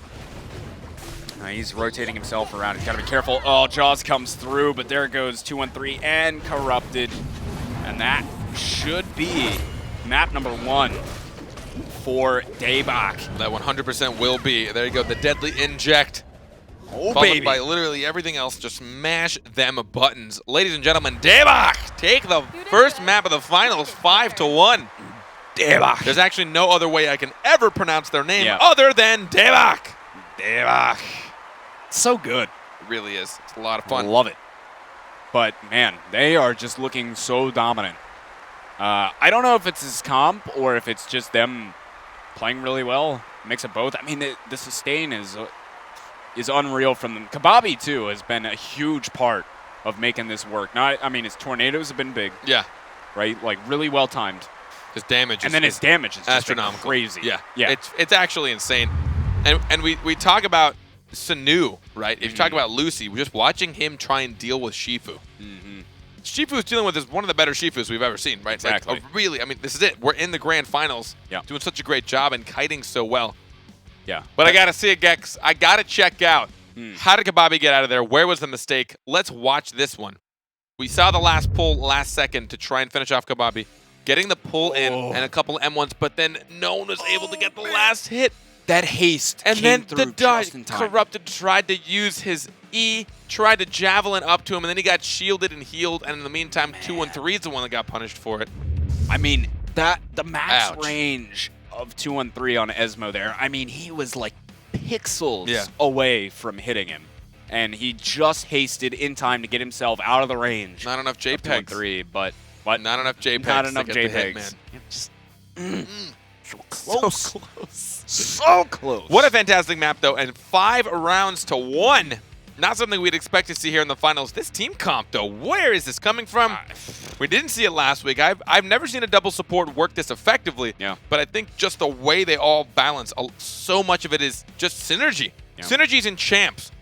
He's rotating himself around. He's got to be careful. Oh, Jaws comes through, but there goes 2-1-3 and Corrupted. And that should be map number 1 for Daybach. That 100% will be. There you go, the deadly inject. Oh, Followed baby. by literally everything else. Just smash them buttons. Ladies and gentlemen, Daybach take the first map of the finals 5-1. Daybach. There's actually no other way I can ever pronounce their name Yeah. other than Daybach. Daybach. So good. It really is. It's a lot of I fun. love it. But, man, they are just looking so dominant. I don't know if it's his comp or if it's just them playing really well. Mix of both. I mean, the sustain is unreal from them. Kababi, too, has been a huge part of making this work. I mean, his tornadoes have been big, Yeah. right? Like, really well timed. His damage And then his damage is just been astronomical. crazy. Yeah. Yeah. It's actually insane. And we talk about Sanu, right? If you talk about Lucy, we're just watching him try and deal with Shifu. Shifu's dealing with one of the better Shifus we've ever seen, right? Exactly. Like, really, I mean, this is it. We're in the grand finals, Yeah. doing such a great job and kiting so well. Yeah. But I got to see it, Gex. I got to check out. How did Kababi get out of there? Where was the mistake? Let's watch this one. We saw the last pull last second to try and finish off Kababi. Getting the pull in and a couple M1s, but then no one was able to get the last hit. That haste And came then through the just in time. Corrupted tried to use his E, tried to javelin up to him, and then he got shielded and healed. And in the meantime, 2-1-3 is the one that got punished for it. I mean, the max Ouch. range of 2-1-3 on Esmo there, I mean, he was like pixels Yeah. away from hitting him. And he just hasted in time to get himself out of the range. Not enough of JPEGs. 2-1-3, but what? Not enough JPEGs. Not to enough get the hit, JPEGs. man. Yeah, just so close. So close. So close. What a fantastic map, though, and 5 rounds to 1. Not something we'd expect to see here in the finals. This team comp, though, where is this coming from? We didn't see it last week. I've never seen a double support work this effectively. Yeah. But I think just the way they all balance, so much of it is just synergy. Yeah. Synergies in champs.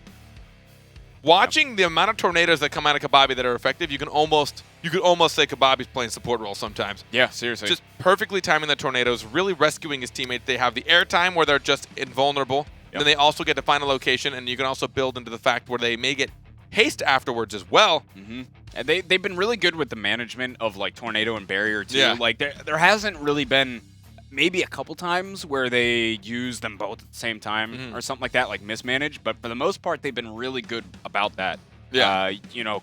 Watching the amount of tornadoes that come out of Kababi that are effective, you could almost say Kababi's playing support role sometimes. Yeah, seriously. Just perfectly timing the tornadoes, really rescuing his teammates. They have the air time where they're just invulnerable. Yep. Then they also get to find a location, and you can also build into the fact where they may get haste afterwards as well. And they've been really good with the management of like tornado and barrier too. Yeah. Like there hasn't really been maybe a couple times where they use them both at the same time or something like that, like mismanaged. But for the most part, they've been really good about that. Yeah.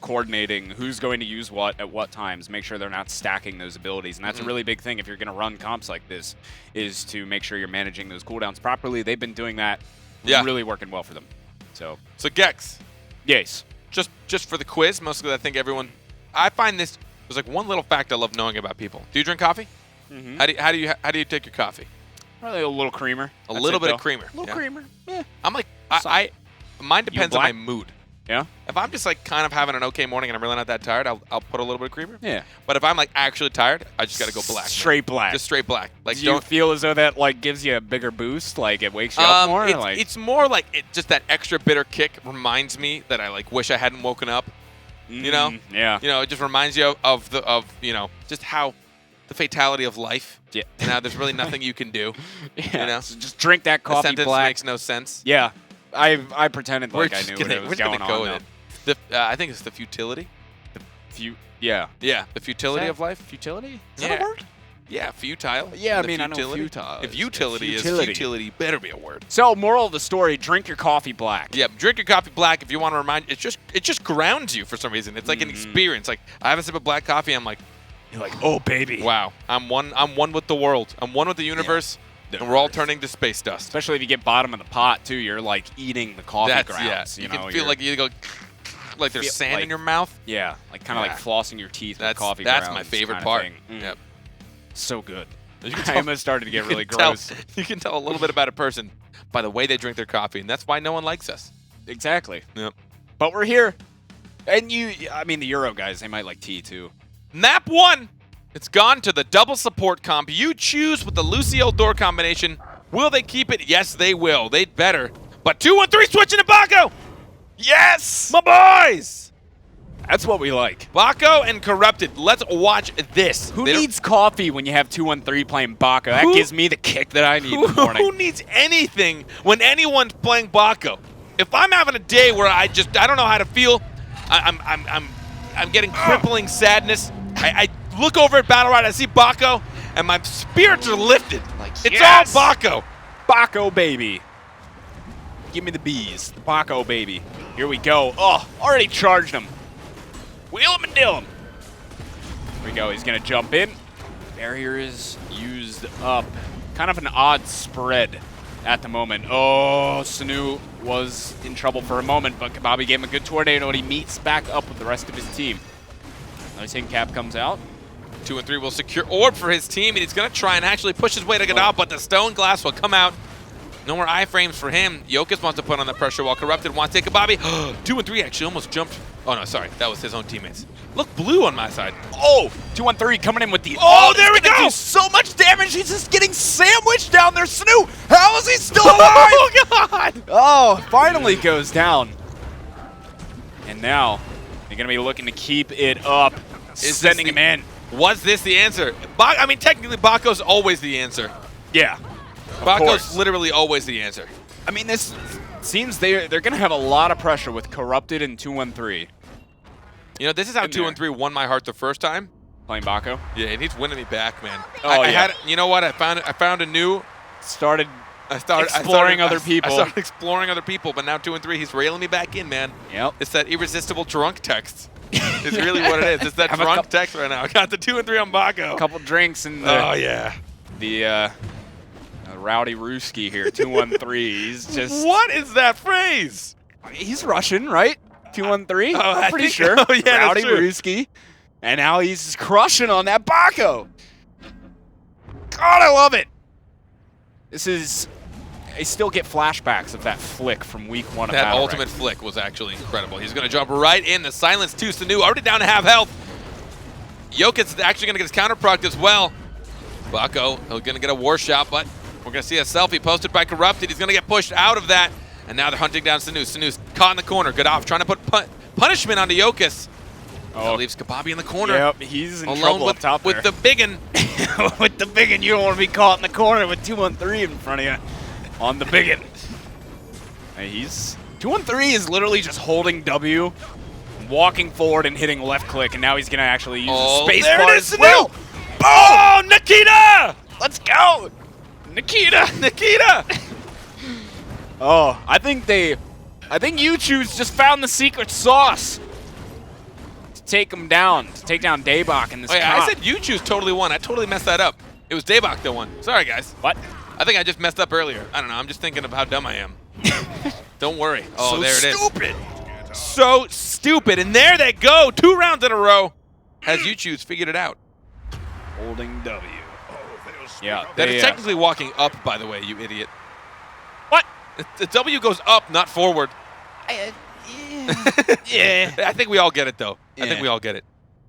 Coordinating who's going to use what at what times, make sure they're not stacking those abilities. And that's a really big thing if you're going to run comps like this, is to make sure you're managing those cooldowns properly. They've been doing that, really working well for them. So Gex, yes. just for the quiz, mostly I think I find this, there's like one little fact I love knowing about people. Do you drink coffee? How do you take your coffee? Probably a little creamer. A That's little it, bit though. of creamer. A little Yeah. creamer. Yeah. I'm like, mine depends on my black? mood. Yeah? If I'm just like kind of having an okay morning and I'm really not that tired, I'll put a little bit of creamer. Yeah. But if I'm like actually tired, I just got to go black. man. Straight black. Just straight black. Like, Do you feel as though that like gives you a bigger boost? Like it wakes you up more? It's more like just that extra bitter kick reminds me that I like wish I hadn't woken up. You know? Yeah. You know, it just reminds you of just how the fatality of life. Yeah. And how there's really nothing you can do. Yeah. You know? So just drink that The coffee sentence black. makes no sense. Yeah. I pretended like I just knew gonna, what we're was just going gonna go on. with it. I think it's the futility. Yeah. Yeah, the futility of life. Futility? Is Yeah. that a word? Yeah, futile. Yeah, I The mean, I know futility. futile If is- utility is futility. futility, better be a word. So, moral of the story, drink your coffee black. Yeah, drink your coffee black if you want to remind. It just grounds you for some reason. It's like an experience. Like I have a sip of black coffee, I'm like, You're like, oh, baby. wow, I'm one with the world. I'm one with the universe, and we're all turning to space dust. Especially if you get bottom of the pot, too. You're like eating the coffee That's grounds. You know, can feel you're- like you go, like there's Feel sand in like- your mouth. Yeah, like kind of like flossing your teeth with coffee That's grounds. my favorite kinda part. thing. Yep. So good. You can I tell- almost started to get really you can tell- gross. You can tell a little bit about a person by the way they drink their coffee, and that's why no one likes us. Exactly. Yep. But we're here. And I mean, the Euro guys, they might like tea, too. Map 1. It's gone to the double support comp. You choose with the Lucio door combination. Will they keep it? Yes, they will. They'd better. But 2-1-3 switching to Baco. Yes! My boys! That's what we like. Bako and Corrupted. Let's watch this. Who They don't- needs coffee when you have 2-1-3 playing Bako? That gives me the kick that I need in the morning. Who needs anything when anyone's playing Bako? If I'm having a day where I don't know how to feel, I'm getting crippling sadness. I look over at BattleRekt, I see Bako, and my spirits are lifted. Like, it's yes! all Bako. Bako, baby. Give me the bees. The Bako, baby. Here we go. Oh, already charged him. Wheel him and deal him. Here we go. He's going to jump in. Barrier is used up. Kind of an odd spread at the moment. Oh, Sanu was in trouble for a moment, but Kababi gave him a good tornado, and he meets back up with the rest of his team. Nice hit cap comes out. 2 and 3 will secure orb for his team, and he's going to try and actually push his way to get out, but the stone glass will come out. No more iframes for him. Jokic wants to put on the pressure while Corrupted wants to take a Bobby. 2 and 3 actually almost jumped. Oh, no, sorry. That was his own teammates. Look blue on my side. Oh, 2-1-3 coming in with the... Oh, there we gonna go! Do so much damage. He's just getting sandwiched down there. Sanu, how is he still alive? Oh, God! Oh, finally goes down. And now they're going to be looking to keep it up, sending him in. Was this the answer? I mean, technically, Bako's always the answer. Yeah. Bako's literally always the answer. I mean, this seems they're going to have a lot of pressure with Corrupted and 2-1-3. You know, this is how 2 and 3 won my heart the first time. Playing Bako? Yeah, and he's winning me back, man. Oh, I yeah. had, you know what? I found a new... Started exploring other people. I started exploring other people, but now 2 and 3, he's railing me back in, man. Yep. It's that irresistible drunk text. It's really what it is. It's that Have a drunk text right now. I got the 2 and 3 on Bako. A couple drinks and Oh, yeah. the rowdy Rooski here, 2-1-3. He's just... What is that phrase? He's Russian, right? 2-1-3? Oh, I'm pretty think- sure. oh, yeah, Rowdy that's true. Rooski. And now he's crushing on that Bako. God, I love it. This is... I still get flashbacks of that flick from week 1 of That BattleRekt. ultimate flick was actually incredible. He's going to jump right in. The silence to Sanu, already down to half health. Jokic is actually going to get his counter proc as well. Bako, he's going to get a war shot, but we're going to see a selfie posted by Corrupted. He's going to get pushed out of that. And now they're hunting down Sanu. Sanu's caught in the corner. Good off, trying to put punishment onto Jokic. Oh, That leaves Kababi in the corner. yep, he's in Alone trouble with, up top with there. the biggin. With the biggin, you don't want to be caught in the corner with 2-1-3 in front of you. On the biggin. Hey, he's 2-1-3 is literally just holding W, walking forward and hitting left click, and now he's gonna actually use the space there bar it is, as well. Sanu. Oh, Nikita! Let's go, Nikita. Nikita! Oh, I think you choose just found the secret sauce to take him down, to take down Daybach in this. Oh, yeah, comp. I said you choose totally won. I totally messed that up. It was Daybach that won. Sorry, guys. What? I think I just messed up earlier. I don't know. I'm just thinking of how dumb I am. Don't worry. Oh, So there it is. stupid. So stupid. And there they go. 2 rounds in a row. Has you choose figured it out. Holding W. Yeah, That is technically walking up, by the way, you idiot. What? The W goes up, not forward. Yeah. I think we all get it, though. I Yeah. think we all get it.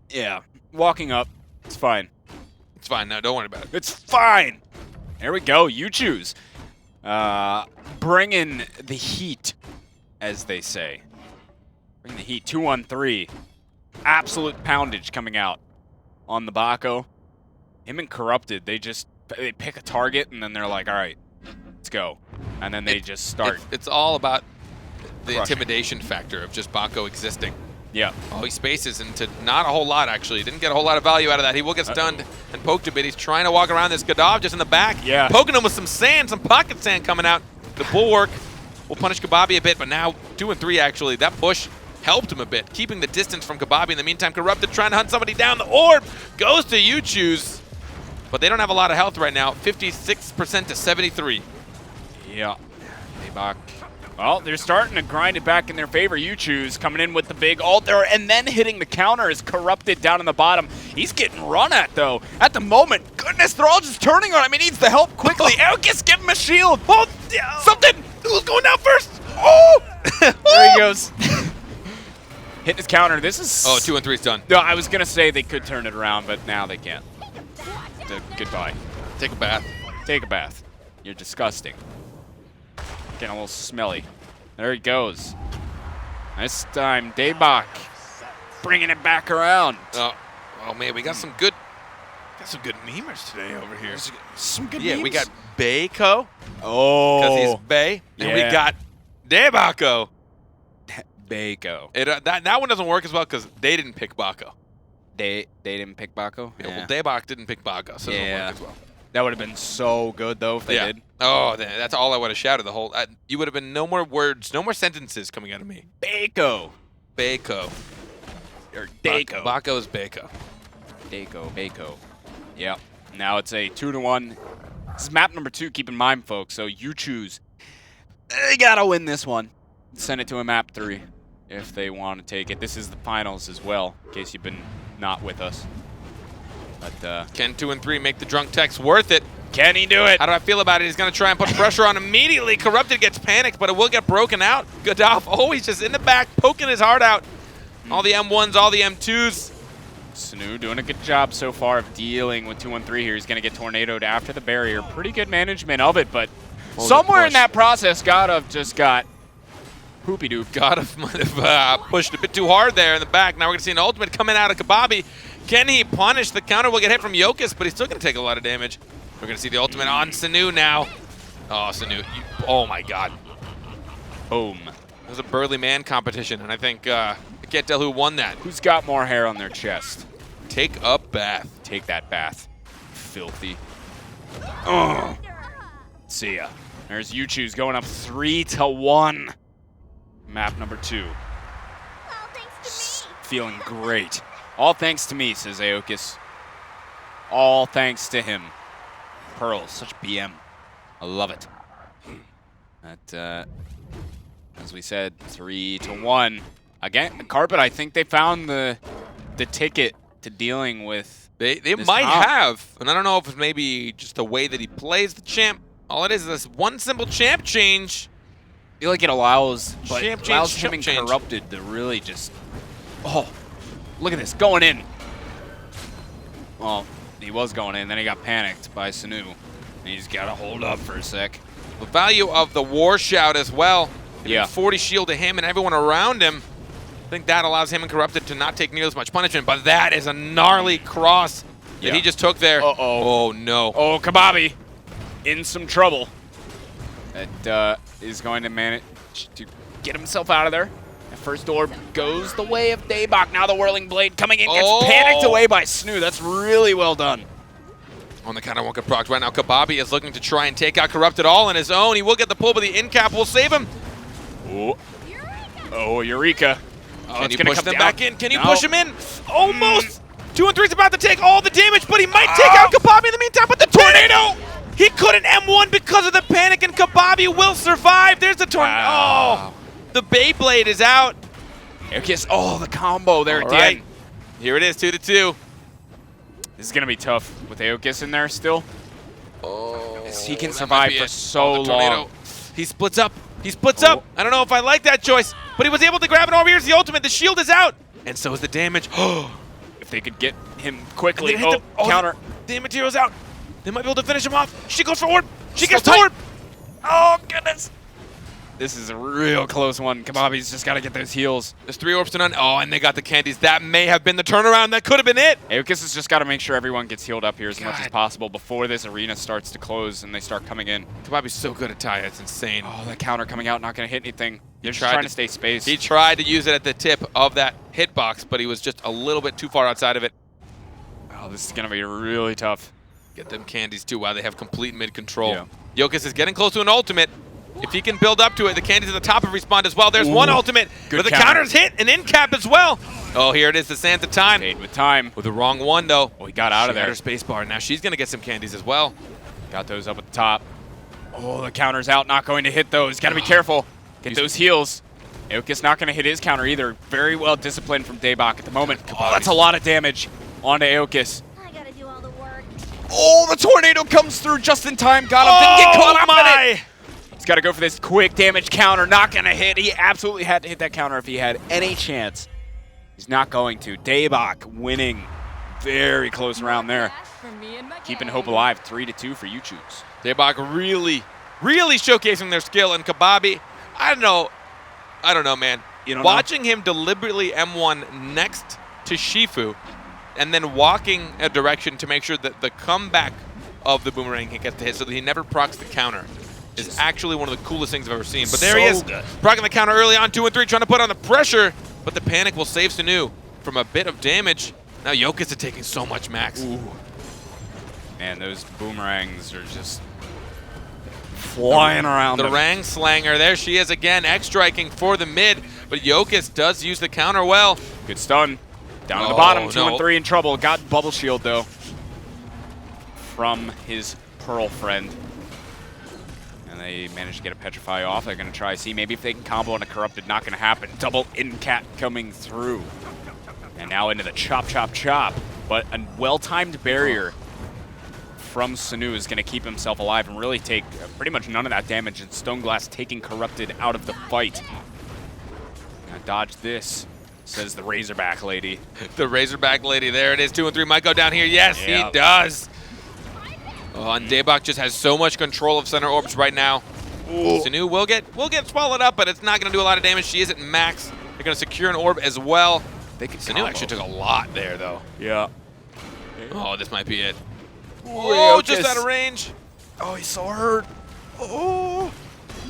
Yeah. Walking up. It's fine. It's fine. No, don't worry about it. It's fine. There we go. You choose. Bring in the heat, as they say. Bring the heat. 2-1-3. Absolute poundage coming out on the Bako. Him and Corrupted, they pick a target and then they're like, all right, let's go. And then they just start. It's all about the Crushing. intimidation factor of just Bako existing. Yeah. Oh, he spaces into not a whole lot, actually. Didn't get a whole lot of value out of that. He will get stunned and poked a bit. He's trying to walk around this Gaddav just in the back. Yeah. Poking him with some sand, some pocket sand coming out. The bulwark will punish Kababi a bit, but now 2 and 3, actually. That push helped him a bit, keeping the distance from Kababi. In the meantime, Corrupted trying to hunt somebody down. The orb goes to You Choose, but they don't have a lot of health right now. 56% to 73. Yeah. Daybach. Well, they're starting to grind it back in their favor. You Choose coming in with the big ult there and then hitting the counter is Corrupted down in the bottom. He's getting run at, though. At the moment, goodness, they're all just turning on him. He needs the help quickly. Elkis, give him a shield. Oh, something. Who's going down first? Oh! There he goes. Hitting his counter. This is... Oh, 2 and 3's done. No, I was going to say they could turn it around, but now they can't. Goodbye. Take a bath. Take a bath. You're disgusting. Getting a little smelly. There he goes. This time, Daybach bringing it back around. Oh man, we got some good memers today over here. Some good Yeah, memes. we got Bayco, Oh. because he's Bay, and we Yeah. got Debako. Baco. That one doesn't work as well because they didn't pick Bako. They didn't pick Baco? Yeah, well, Daybach didn't pick Bako, so it doesn't work as well. That would have been so good, though, if they did. Oh, that's all I would have shouted the whole. You would have been no more words, no more sentences coming out of me. Baco. Bayco. Or Daco. Bako's Bayco. Baco. Yep. Now it's a 2-1. This is map number 2, keep in mind, folks. So you choose. They gotta win this one. Send it to a map 3 if they want to take it. This is the finals as well, in case you've been not with us. But Can 2 and 3 make the drunk text worth it? can he do it? How do I feel about it? He's going to try and put pressure on immediately. Corrupted gets panicked, but it will get broken out. Godolph always just in the back, poking his heart out. All the M1s, all the M2s. Snu doing a good job so far of dealing with 2-1-3 here. He's going to get tornadoed after the barrier. Pretty good management of it, but somewhere in that process, Godov just got poopy doop. Godolph might have pushed a bit too hard there in the back. Now we're going to see an ultimate coming out of Kababi. Can he punish? The counter will get hit from Jokic, but he's still going to take a lot of damage. We're going to see the ultimate on Sanu now. Oh, Sanu. Oh, my God. Boom. It was a burly man competition, and I think I can't tell who won that. Who's got more hair on their chest? Take a bath. Take that bath. Filthy. See ya. There's Yuchu's going up 3-1. Map number 2. All thanks to me. Feeling great. All thanks to me, says Aokus. All thanks to him. Pearl, such BM. I love it. That, as we said, 3-1. Again, Carpet, I think they found the ticket to dealing with They this might comp. have, and I don't know if it's maybe just the way that he plays the champ. All it is this one simple champ change. I feel like it allows, but Champ it allows change, him champ and change. Corrupted to really just... Oh, look at this, going in. Well, he was going in, then he got panicked by Sanu. And he's got to hold up for a sec. The value of the war shout as well. Yeah. 40 shield to him and everyone around him. I think that allows him and Corrupted to not take nearly as much punishment, but that is a gnarly cross that he just took there. Uh-oh. Oh, no. Oh, Kababi in some trouble. That is going to manage to get himself out of there. The first orb goes the way of Daybach. Now the Whirling Blade coming in, gets panicked away by Snu. That's really well done. On the counter won't get procced right now. Kababi is looking to try and take out Corrupted all on his own. He will get the pull, but the in cap will save him. Oh, oh, Eureka. Oh, Can it's you gonna push come them down. back in? Can you No. push him in? Almost. 2 and 3's about to take all the damage, but he might take out Kababi in the meantime. But the tornado! He couldn't M1 because of the panic, and Kababi will survive. There's the tornado. Wow. Oh, the Beyblade is out. Airkiss. Oh, the combo there at All the right. end. Here it is, 2-2. This is going to be tough with Aokus in there still. Oh, He can that survive might be for it. so The tornado. long. He splits up. He splits up. I don't know if I like that choice, but he was able to grab it over. Here's the ultimate. The shield is out, and so is the damage. If they could get him quickly. They hit Oh, counter. The material's out. They might be able to finish him off. She goes for orb. She Still gets to tight. orb. Oh, goodness. This is a real close one. Kababi's just got to get those heals. There's 3 orbs to none. Oh, and they got the candies. That may have been the turnaround. That could have been it. Aokus has just got to make sure everyone gets healed up here as much as possible before this arena starts to close and they start coming in. Kababi's so good at Taya. It's insane. Oh, that counter coming out, not going to hit anything. They're just tried trying to- to stay spaced. He tried to use it at the tip of that hitbox, but he was just a little bit too far outside of it. Oh, this is going to be really tough. Get them candies too while they have complete mid control. Yeah. Jokic is getting close to an ultimate. If he can build up to it, the candies at the top have respawned as well. There's one ultimate, Good but the counter. counter's hit, an end cap as well. Oh, here it is, the Santa time. Paid with time. With the wrong one, though. Oh, he got out of She had there. her space bar. Now she's going to get some candies as well. Got those up at the top. Oh, the counter's out. Not going to hit those. Got to be careful. Get those heals. Aokus not going to hit his counter either. Very well disciplined from Daybach at the moment. Oh, that's a lot of damage onto Aokus. I gotta do all the work. Oh, the tornado comes through just in time. Got him. Didn't get caught up in it. my! He's got to go for this quick damage counter. Not going to hit. He absolutely had to hit that counter if he had any chance. He's not going to. Daybach winning. Very close round there. Keeping hope alive. 3-2 for Yuchus. Daybach really showcasing their skill, and Kababi, I don't know, man. You don't Watching him deliberately M1 next to Shifu and then walking a direction to make sure that the comeback of the boomerang can get to hit so that he never procs the counter is actually one of the coolest things I've ever seen. But there he is, proccing the counter early on, 2 and 3, trying to put on the pressure, but the panic will save Sanu from a bit of damage. Now Jokic is taking so much max. Ooh. Man, those boomerangs are just flying around. The Rang Slanger, there she is again, X-striking for the mid, but Jokic does use the counter well. Good stun. Down to the bottom, 2 no. and 3 in trouble. Got bubble shield though from his Pearl friend. And they managed to get a Petrify off. They're going to try see maybe if they can combo on a Corrupted. Not going to happen. Double in-cat coming through. And now into the chop, chop, chop. But a well-timed barrier from Sanu is going to keep himself alive and really take pretty much none of that damage. And Stoneglass taking Corrupted out of the fight. Now dodge this, says the Razorback lady. The Razorback lady, there it is, 2 and 3 might go down here. Yes, he does. Oh, and Daybach just has so much control of center orbs right now. Ooh. Sanu will get swallowed up, but it's not going to do a lot of damage. She is at max. They're going to secure an orb as well. Sanu actually took a lot there, though. Yeah. Oh, this might be it. Oh, just out of range. Oh, he's so hurt. Oh.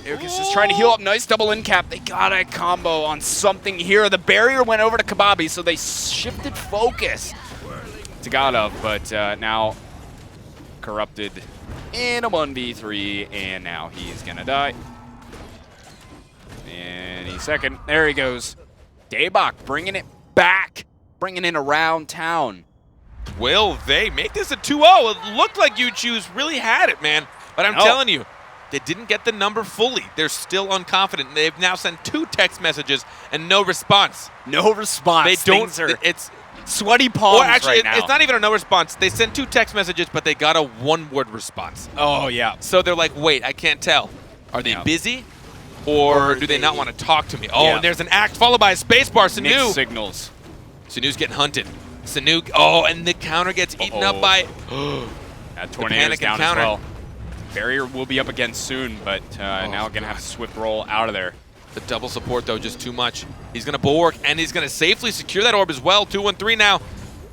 Jokic is trying to heal up. Nice double in cap. They got a combo on something here. The barrier went over to Kababi, so they shifted focus to Gadov, but now Corrupted in a 1v3, and now he's gonna die. And he's second. There he goes. Daybach bringing it back, bringing it around town. Will they make this a 2-0? It looked like you choose really had it, man. But I'm telling you, they didn't get the number fully. They're still unconfident. They've now sent 2 text messages and no response. No response. They don't. It's sweaty palms actually, right now. it's not even a no response. They sent 2 text messages, but they got a 1-word response. Oh, yeah. So they're like, wait, I can't tell. Are they busy? Or do they not want to talk to me? Oh, and there's an act followed by a spacebar. Sanu. Mixed signals. Sanu's getting hunted. Sanu, and the counter gets eaten up by... That Tornado's down as well. Barrier will be up again soon, but now going to have a swift roll out of there. The double support, though, just too much. He's going to bulwark, and he's going to safely secure that orb as well. 2-1-3 now.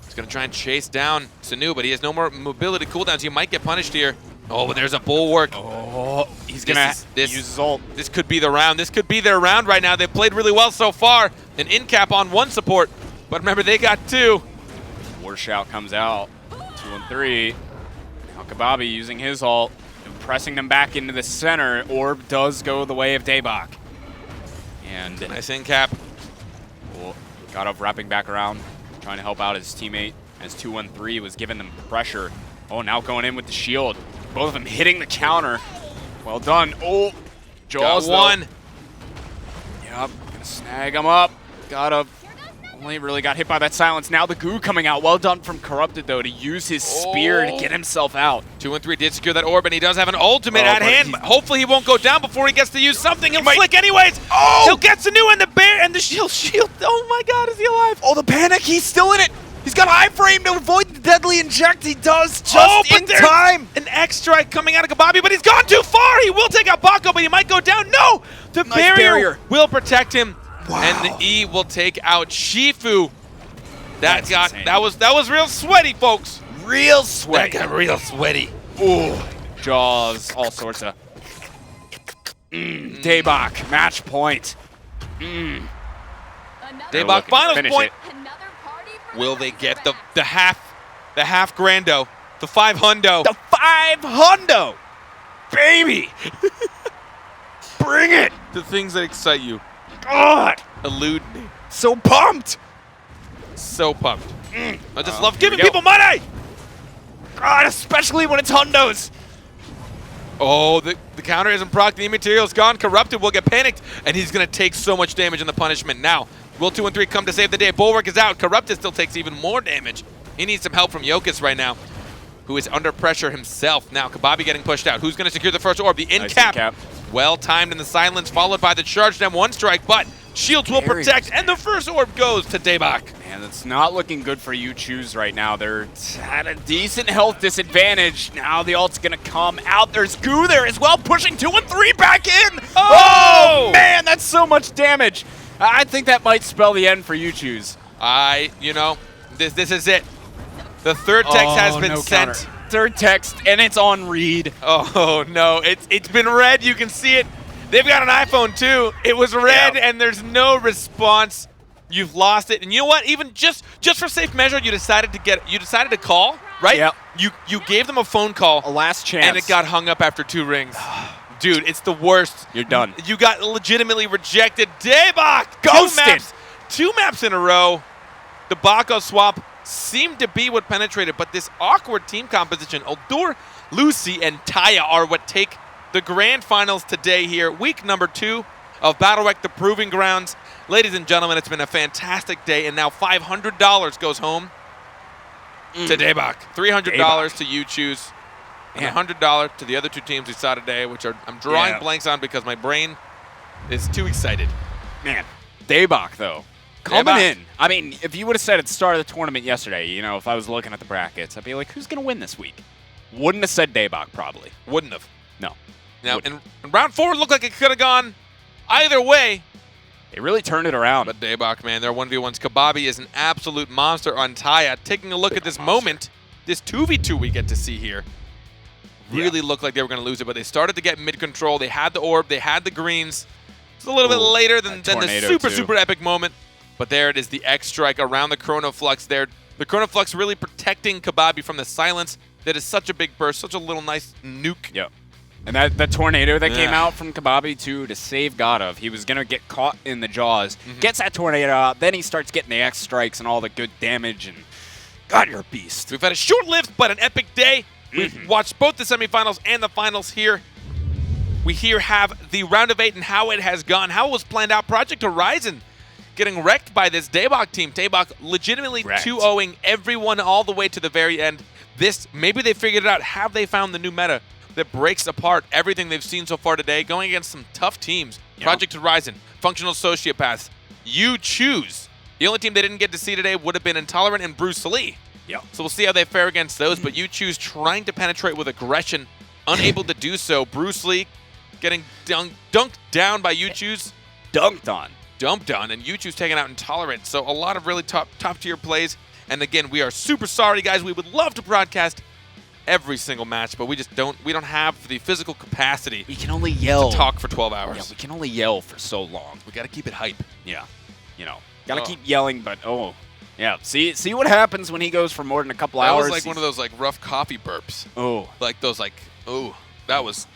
He's going to try and chase down Sanu, but he has no more mobility cooldowns. He might get punished here. Oh, but there's a bulwark. Oh, he's going to use his ult. This could be the round. This could be their round right now. They've played really well so far. An in-cap on 1 support, but remember, they got 2. War Shout comes out. 2-3. Now Kababi using his ult, pressing them back into the center. Orb does go the way of Daybach. And nice in cap. Got up wrapping back around, trying to help out his teammate as 2-1-3 was giving them pressure. Oh, now going in with the shield. Both of them hitting the counter. Well done. Oh, Jaws got 1. Yep, gonna snag him up. Only really got hit by that silence. Now the goo coming out. Well done from Corrupted, though, to use his spear to get himself out. 2-3 did secure that orb, and he does have an ultimate at hand. Hopefully he won't go down before he gets to use something. He'll flick anyways. Oh! He'll get Sanu and the bear and the shield. Oh my god, is he alive? Oh, the panic. He's still in it. He's got iframe to avoid the deadly inject. He does just in time. An X strike coming out of Kababi, but he's gone too far. He will take out Baco, but he might go down. No! The barrier will protect him. Wow. And the E will take out Shifu. That was real sweaty, folks. Real sweaty. That got real sweaty. Ooh. Jaws, all sorts of. Daybach, match point. Daybach, final point. It. Will they get the half grando, the 5 hundo? The 5 hundo, baby. Bring it. The things that excite you. God, elude me. So pumped. So pumped. I just love giving people money! God, especially when it's hundos. Oh, the counter isn't proc. The immaterial's gone. Corrupted will get panicked, and he's going to take so much damage in the punishment. Now, will 2-3 come to save the day? Bulwark is out. Corrupted still takes even more damage. He needs some help from Jokic right now, who is under pressure himself. Now, Kababi getting pushed out. Who's going to secure the first orb? The in-cap. Well timed in the silence, followed by the charge down 1 strike, but shields will protect, and the first orb goes to Daybach. Man, it's not looking good for you Choose right now. They're at a decent health disadvantage. Now the ult's gonna come out. There's Goo there as well, pushing 2-3 back in. Oh, man, that's so much damage. I think that might spell the end for you choose. This is it. The third text has been sent. Counter. Third text, and it's on read. Oh no, it's been read. You can see it. They've got an iPhone too. It was read, and there's no response. You've lost it, and you know what? Even just for safe measure, you decided to call, right? Yep. You gave them a phone call, A last chance. and it got hung up after 2 rings. Dude, it's the worst. You're done. You got legitimately rejected. Daybach, Ghosted. 2 maps in a row. The Baco swap seemed to be what penetrated, but this awkward team composition, Uldur, Lucy, and Taya are what take the grand finals today here. Week number 2 of BattleRekt, the Proving Grounds. Ladies and gentlemen, it's been a fantastic day, and now $500 goes home to Daybach. $300 to you choose, and $100 to the other 2 teams we saw today, which I'm drawing blanks on because my brain is too excited. Man, Daybach, though. Coming Daybach. in. I mean, if you would have said at the start of the tournament yesterday, if I was looking at the brackets, I'd be like, who's going to win this week? Wouldn't have said Daybach, probably. Wouldn't have. No. Now, in round 4, it looked like it could have gone either way. They really turned it around. But Daybach, man, their 1v1s. Kababi is an absolute monster on Taya. Taking a look at this moment, this 2v2 we get to see here, really looked like they were going to lose it, but they started to get mid-control. They had the orb. They had the greens. It's a little bit later than the super epic moment. But there it is, the X-Strike around the Chronoflux there. The Chronoflux really protecting Kababi from the silence that is such a big burst, such a little nice nuke. Yep. And that tornado that came out from Kababi, too, to save Godov. He was going to get caught in the jaws. Gets that tornado out. Then he starts getting the X strikes and all the good damage. And God, you're a beast. We've had a short-lived but an epic day. We've watched both the semifinals and the finals here. We here have the round of 8 and how it has gone, how it was planned out. Project Horizon getting wrecked by this Daybach team. Daybach legitimately 2-0ing everyone all the way to the very end. Maybe they figured it out. Have they found the new meta that breaks apart everything they've seen so far today, going against some tough teams? Project Horizon, Functional Sociopaths. You choose. The only team they didn't get to see today would have been Intolerant and Bruce Lee. So we'll see how they fare against those, but you choose trying to penetrate with aggression, unable to do so. Bruce Lee getting dunked down by you choose. Dumped on, and you choose taking out Intolerant. So a lot of really top tier plays. And again, we are super sorry, guys. We would love to broadcast every single match, but we don't have the physical capacity. We can only yell. To talk for 12 hours. Yeah, we can only yell for so long. We got to keep it hype. Yeah. Got to keep yelling, but yeah. See what happens when he goes for more than a couple hours. That was like one of those rough coffee burps. Like those that was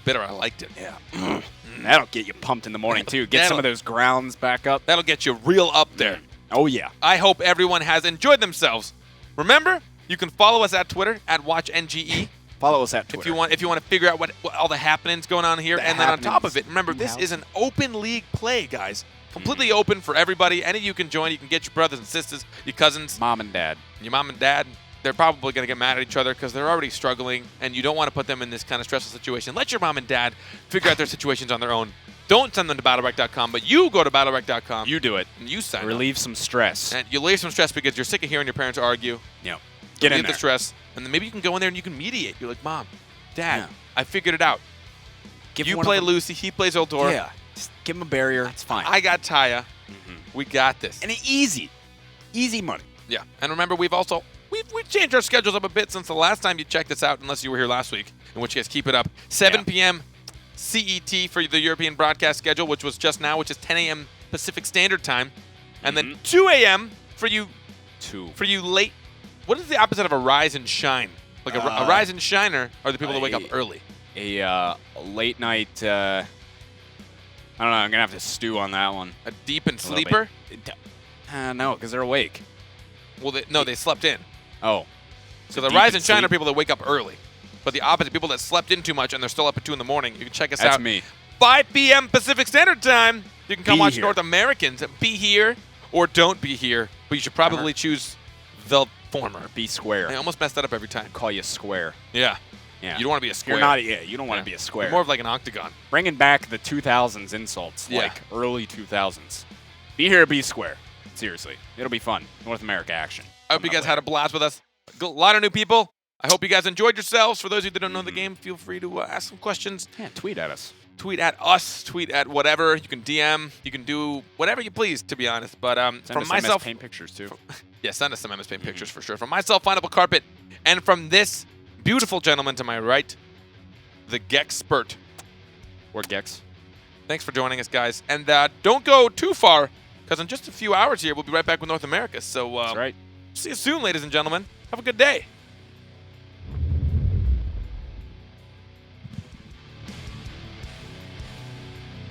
bitter. I liked it. Yeah. That'll get you pumped in the morning too. Get some of those grounds back up. That'll get you real up there. Oh yeah. I hope everyone has enjoyed themselves. Remember, you can follow us at Twitter at WatchNGE. Follow us at Twitter. If you want to figure out what all the happenings going on here, and then on top of it, remember this is an open league play, guys. Completely open for everybody. Any of you can join. You can get your brothers and sisters, your cousins, mom and dad. Your mom and dad. They're probably going to get mad at each other because they're already struggling, and you don't want to put them in this kind of stressful situation. Let your mom and dad figure out their situations on their own. Don't send them to BattleRekt.com, but you go to BattleRekt.com. You do it. And you sign Relieve some stress. And you relieve some stress because you're sick of hearing your parents argue. Yeah. Get in the stress, and then maybe you can go in there and you can mediate. You're like, Mom, Dad, I figured it out. You play Lucy, he plays Eldor. Yeah. Just give him a barrier. It's fine. I got Taya. We got this. And easy money. Yeah. And remember, we've changed our schedules up a bit since the last time you checked this out, unless you were here last week, in which case keep it up. 7 p.m. CET for the European broadcast schedule, which was just now, which is 10 a.m. Pacific Standard Time. And then 2 a.m. for you late. What is the opposite of a rise and shine? Like a rise and shiner are the people that wake up early. A late night, I don't know, I'm going to have to stew on that one. A deep and sleeper? No, because they're awake. Well, they slept in. Oh. So the rise and shine are people that wake up early. But the opposite, people that slept in too much and they're still up at 2 in the morning. You can check us out. That's me. 5 p.m. Pacific Standard Time. You can come watch here. North Americans. Be here or don't be here. But you should probably choose the former. Be square. I almost messed that up every time. Call you square. Yeah. Yeah. You don't want to be a square. You don't want to be a square. You're more of like an octagon. Bringing back the 2000s insults, like early 2000s. Be here, be square. Seriously. It'll be fun. North America action. I hope you guys had a blast with us. A lot of new people. I hope you guys enjoyed yourselves. For those of you that don't know the game, feel free to ask some questions. Yeah, tweet at us. tweet at us, tweet at whatever. You can DM, you can do whatever you please, to be honest. But Send from us myself, MS Paint pictures too. yeah, send us some MS Paint pictures for sure. From myself, Pineapple Carpet, and from this beautiful gentleman to my right, the Gexpert. Or Gex. Thanks for joining us, guys. And don't go too far, because in just a few hours here, we'll be right back with North America. So That's right. see you soon, ladies and gentlemen. Have a good day.